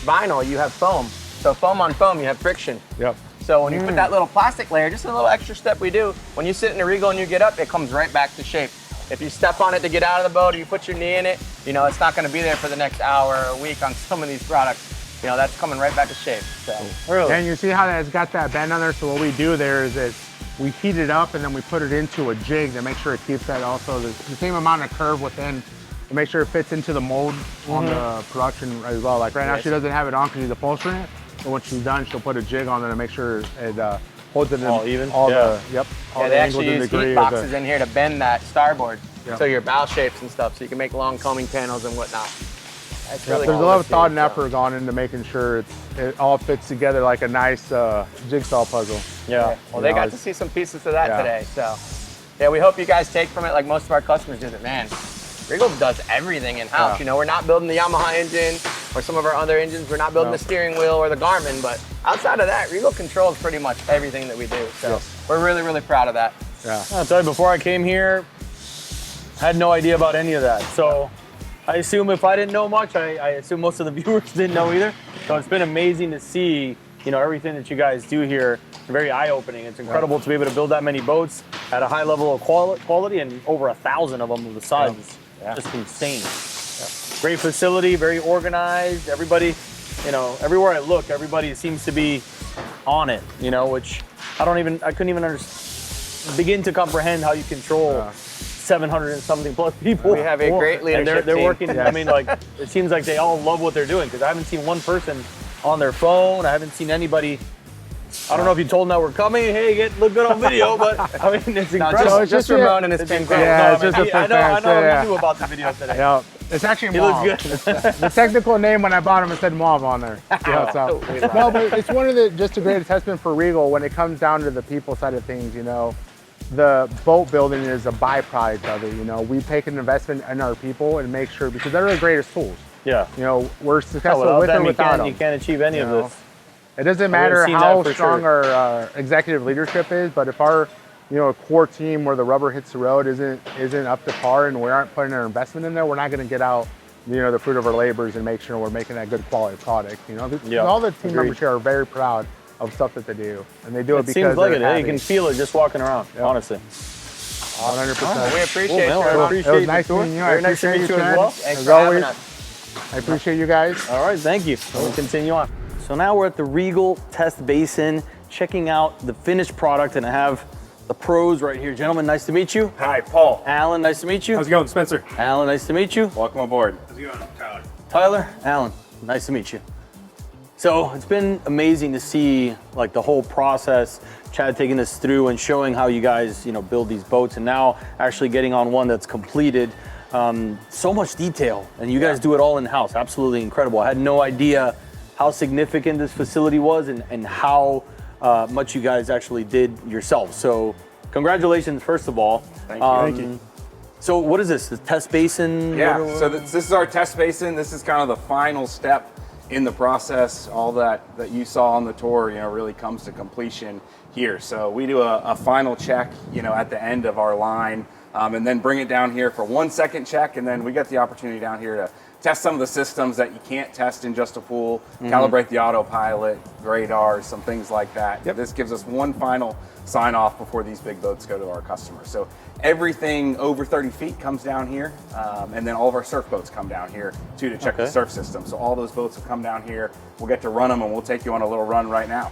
vinyl, you have foam. So foam on foam, you have friction. Yep. So when you put that little plastic layer, just a little extra step we do, when you sit in a Regal and you get up, it comes right back to shape. If you step on it to get out of the boat or you put your knee in it, you know, it's not gonna be there for the next hour or a week on some of these products. You know, that's coming right back to shape, so. Really? And you see how that's got that bend on there? So what we do there is that we heat it up and then we put it into a jig to make sure it keeps that also the same amount of curve within, to make sure it fits into the mold on the production as well. Like right now she doesn't have it on because she's upholstering it, but when she's done, she'll put a jig on there to make sure it holds it all even. All yeah, they actually angle use degree heat boxes in here to bend that starboard, Yep. so your bow shapes and stuff, so you can make long combing panels and whatnot. That's really There's a cool lot to of thought see, and effort gone into making sure it all fits together like a nice jigsaw puzzle. Yeah. Well, they got to see some pieces of that today, so. Yeah, we hope you guys take from it like most of our customers do that, man. Regal does everything in-house. Yeah. You know, we're not building the Yamaha engine or some of our other engines. We're not building the steering wheel or the Garmin, but outside of that, Regal controls pretty much everything that we do. So we're really, really proud of that. Yeah. I'll tell you, before I came here, I had no idea about any of that. So I assume if I didn't know much, I assume most of the viewers didn't know either. So it's been amazing to see, you know, everything that you guys do here. Very eye-opening. It's incredible to be able to build that many boats at a high level of quality and over 1,000 of them of the size. Just insane. Great facility, very organized. Everybody, you know, everywhere I look, everybody seems to be on it, you know, which I couldn't even begin to comprehend how you control 700 and something plus people. We have a great leadership and they're team. working, I mean, like, it seems like they all love what they're doing because I haven't seen one person on their phone. I haven't seen anybody. I don't know if you told them that we're coming. Hey, look good on video, but I mean, it's incredible. No, just Ramon and his pin crew. Yeah, it's No, just a I know. yeah. We knew about the video today. Yeah, it's actually He Mauve. looks good. The technical name when I bought him, it said Mauve on there. Yeah, so. No, but it's one of the just a great testament for Regal when it comes down to the people side of things. You know, the boat building is a byproduct of it. You know, we take an investment in our people and make sure because they're the greatest tools. Yeah. You know, we're successful Without with or them, without them. you can't achieve any of this. It doesn't I've matter seen how that for strong sure. our executive leadership is, but if our, you know, core team where the rubber hits the road isn't up to par and we aren't putting our investment in there, we're not going to get out, you know, the fruit of our labors and make sure we're making that good quality product. You know, all the team members here are very proud of stuff that they do, and they do it because seems like they're it. Hey, you happy. can feel it just walking around. Honestly. 100%. We appreciate Cool, man. you. I Ron. appreciate It was the nice tour. meeting you. Very nice to meet you as well. Thanks As for having always, us. I appreciate you guys. All right, thank you. We'll continue on. So now we're at the Regal Test Basin, checking out the finished product, and I have the pros right here. Gentlemen, nice to meet you. Hi, Paul. Alan, nice to meet you. How's it going, Spencer? Alan, nice to meet you. Welcome aboard. How's it going, Tyler? Tyler, Alan, nice to meet you. So it's been amazing to see like the whole process, Chad taking us through and showing how you guys, build these boats, and now actually getting on one that's completed. So much detail, and you guys do it all in-house. Absolutely incredible. I had no idea how significant this facility was and how much you guys actually did yourselves. So congratulations, first of all. Thank you. Thank you. So what is this, the test basin? Yeah, so this is our test basin. This is kind of the final step in the process. All that you saw on the tour, really comes to completion here. So we do a final check, at the end of our line, and then bring it down here for 1 second check, and then we get the opportunity down here to test some of the systems that you can't test in just a pool, calibrate the autopilot, radar, some things like that. Yep. This gives us one final sign off before these big boats go to our customers. So everything over 30 feet comes down here, and then all of our surf boats come down here too to check the surf system. So all those boats will come down here, we'll get to run them, and we'll take you on a little run right now.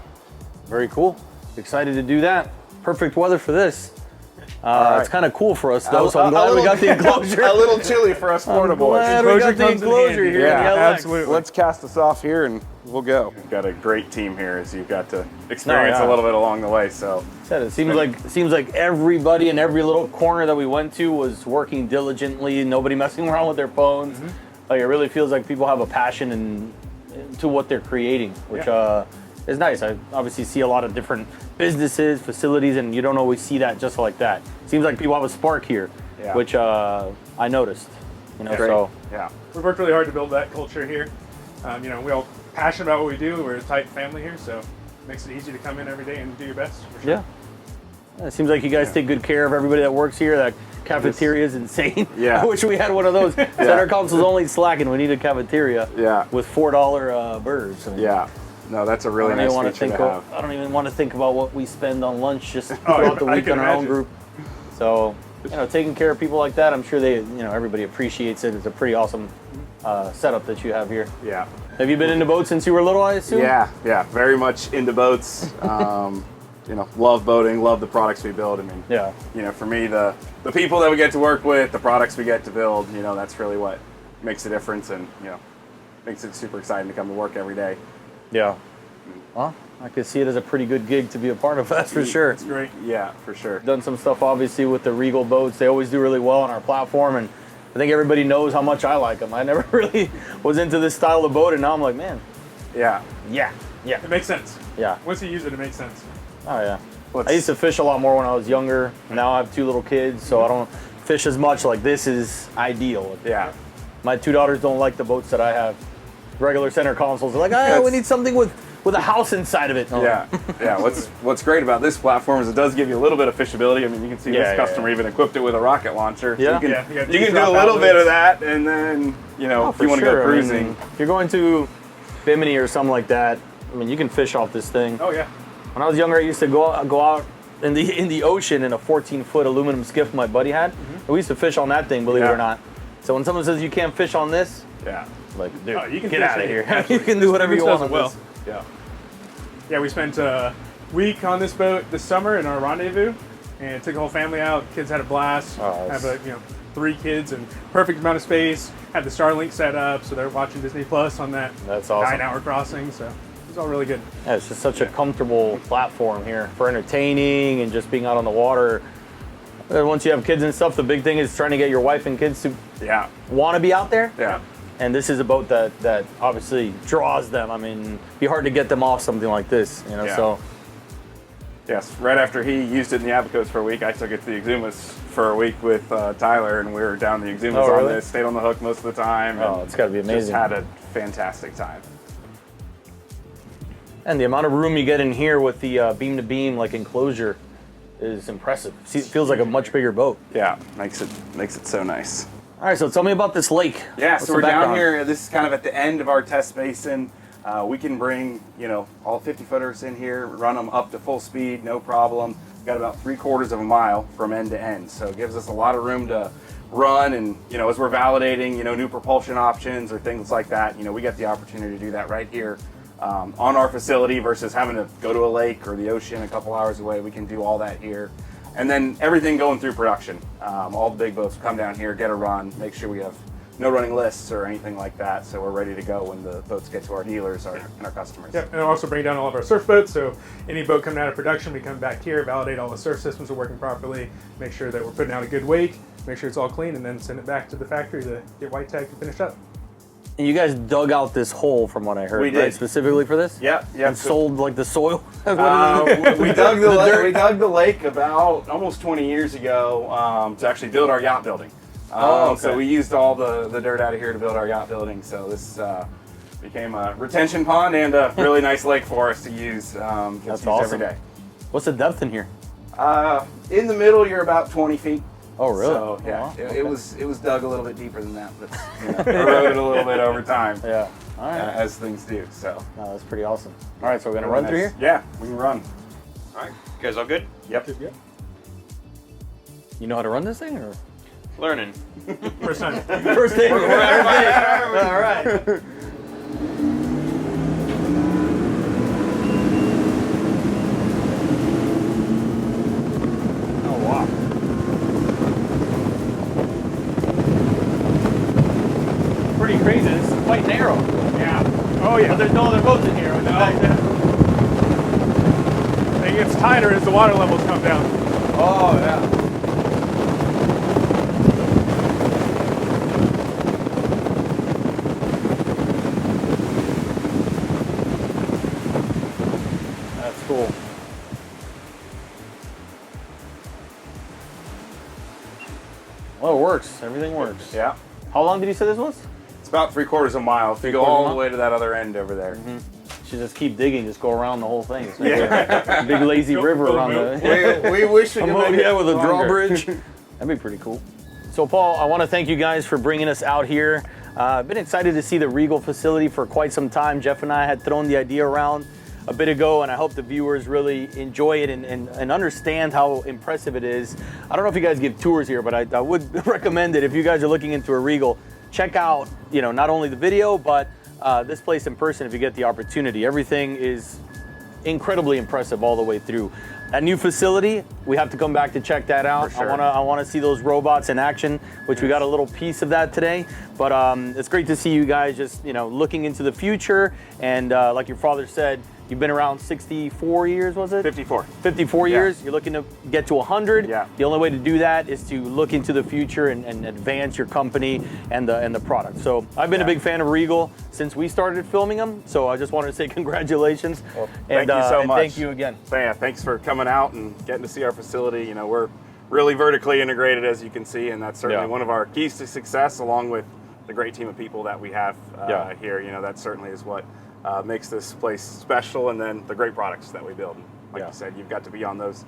Very cool. Excited to do that. Perfect weather for this. It's kind of cool for us though, so I'm glad we got the enclosure. A little chilly for us Florida boys. Glad we got the enclosure here. Yeah, absolutely. Let's cast this off here and we'll go. We've got a great team here, as you've got to experience a little bit along the way. So it seems like everybody in every little corner that we went to was working diligently. Nobody messing around with their phones. Like it really feels like people have a passion to what they're creating, which is nice. I obviously see a lot of different businesses, facilities, and you don't always see that just like that. Seems like people have a spark here, which I noticed. So we've worked really hard to build that culture here. We all passionate about what we do. We're a tight family here, so it makes it easy to come in every day and do your best. For sure. Yeah, it seems like you guys take good care of everybody that works here. That cafeteria is insane. I wish we had one of those. Center console's only slacking. We need a cafeteria. With $4 burgers. No, that's a really nice feature to have. I don't even want to think about what we spend on lunch just throughout the week on our own group. So, taking care of people like that, I'm sure everybody appreciates it. It's a pretty awesome setup that you have here. Yeah. Have you been into boats since you were little, I assume? Yeah, very much into boats. Love boating, love the products we build. I mean, for me, the people that we get to work with, the products we get to build, that's really what makes a difference, and makes it super exciting to come to work every day. Yeah. Well, I could see it as a pretty good gig to be a part of, that's for sure. It's great. Yeah, for sure. Done some stuff obviously with the Regal boats. They always do really well on our platform, and I think everybody knows how much I like them. I never really was into this style of boat, and now I'm like, man. Yeah. It makes sense. Yeah. Once you use it, it makes sense. Oh yeah. I used to fish a lot more when I was younger. Now I have 2 little kids, so I don't fish as much. Like this is ideal. Yeah. My 2 daughters don't like the boats that I have. Regular center consoles. They're like, we need something with a house inside of it. What's great about this platform is it does give you a little bit of fishability. I mean, you can see this customer even equipped it with a rocket launcher. Yeah. So you can do a little bit of that, and then if you want to go cruising. I mean, if you're going to Bimini or something like that, I mean, you can fish off this thing. Oh yeah. When I was younger, I used to go out in the ocean in a 14-foot aluminum skiff my buddy had. And we used to fish on that thing, believe it or not. So when someone says you can't fish on this, like, dude, you can get out of here. Actually, you can do whatever you want with well. this. Yeah, we spent a week on this boat this summer in our rendezvous, and took the whole family out. Kids had a blast. Have 3 kids and perfect amount of space. Had the Starlink set up, so they're watching Disney Plus on that. That's awesome. 9-hour crossing. So it's all really good. Yeah, it's just such a comfortable platform here for entertaining and just being out on the water. Once you have kids and stuff, the big thing is trying to get your wife and kids to want to be out there. Yeah. And this is a boat that obviously draws them. I mean, it'd be hard to get them off something like this, so. Yes, right after he used it in the Abacos for a week, I took it to the Exumas for a week with Tyler, and we were down the Exumas on this, stayed on the hook most of the time. Oh, it's got to be amazing. Just had a fantastic time. And the amount of room you get in here with the beam-to-beam like enclosure is impressive. It feels like a much bigger boat. Yeah, makes it so nice. All right, so tell me about this lake. Yeah, What's so we're down here. This is kind of at the end of our test basin. We can bring, all 50-footers in here, run them up to full speed, no problem. We've got about 3/4 of a mile from end to end. So it gives us a lot of room to run, and, as we're validating, new propulsion options or things like that, we get the opportunity to do that right here on our facility versus having to go to a lake or the ocean a couple hours away. We can do all that here. And then everything going through production. All the big boats come down here, get a run, make sure we have no running lists or anything like that, so we're ready to go when the boats get to our dealers and our customers. Yep, and also bring down all of our surf boats, so any boat coming out of production, we come back here, validate all the surf systems are working properly, make sure that we're putting out a good wake, make sure it's all clean, and then send it back to the factory to get white tagged and finished up. And you guys dug out this hole from what I heard, We did. right? Specifically for this? Yeah, yeah. And sold like the soil? We dug the lake. We dug the lake about almost 20 years ago to actually build our yacht building. Okay. So we used all the dirt out of here to build our yacht building. So this became a retention pond and a really nice lake for us to use. That's use awesome. every day. What's the depth in here? In the middle, you're about 20 feet. Oh, really? So yeah, wow. it was dug a little bit deeper than that, but eroded a little bit over time. Yeah. All right. As things do. So. No, that's pretty awesome. All right, so we're gonna run through here. Yeah, we can run. All right, you guys all good? Yep. You know how to run this thing, or? Learning. First time. First day. All right. Oh, wow. Pretty crazy. This is quite narrow. Yeah. Oh, yeah. But there's no other boats in here. It gets tighter as the water levels come down. Oh, yeah. That's cool. Well, it works. Everything works. Yeah. How long did you say this was? It's about 3/4 of a mile. If you go all the way to that other end over there. Should just keep digging, just go around the whole thing. It's like a big lazy river around the. We wish we could make it with a longer. drawbridge. That'd be pretty cool. So, Paul, I want to thank you guys for bringing us out here. I've been excited to see the Regal facility for quite some time. Jeff and I had thrown the idea around a bit ago, and I hope the viewers really enjoy it and understand how impressive it is. I don't know if you guys give tours here, but I would recommend it if you guys are looking into a Regal. Check out, not only the video, but this place in person if you get the opportunity. Everything is incredibly impressive all the way through. That new facility, we have to come back to check that out. For sure. I want to see those robots in action, which we got a little piece of that today. But it's great to see you guys just looking into the future. And like your father said, you've been around 64 years, was it? 54. 54 years. You're looking to get to 100. Yeah. The only way to do that is to look into the future and advance your company and the product. So I've been a big fan of Regal since we started filming them. So I just wanted to say congratulations. Well, thank you so much. Thank you again. So yeah, thanks for coming out and getting to see our facility. We're really vertically integrated, as you can see, and that's certainly one of our keys to success, along with the great team of people that we have here. That certainly is what makes this place special, and then the great products that we build. Like you said, you've got to be on those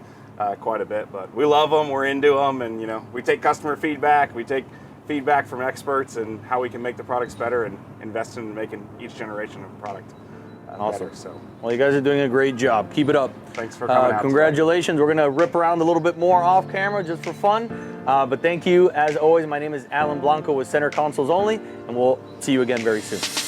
quite a bit, but we love them, we're into them, and we take customer feedback, we take feedback from experts and how we can make the products better and invest in making each generation of a product awesome. better. So, well, you guys are doing a great job. Keep it up. Thanks for coming out. Congratulations. We're going to rip around a little bit more off camera just for fun. But thank you. As always, my name is Alan Blanco with Center Consoles Only, and we'll see you again very soon.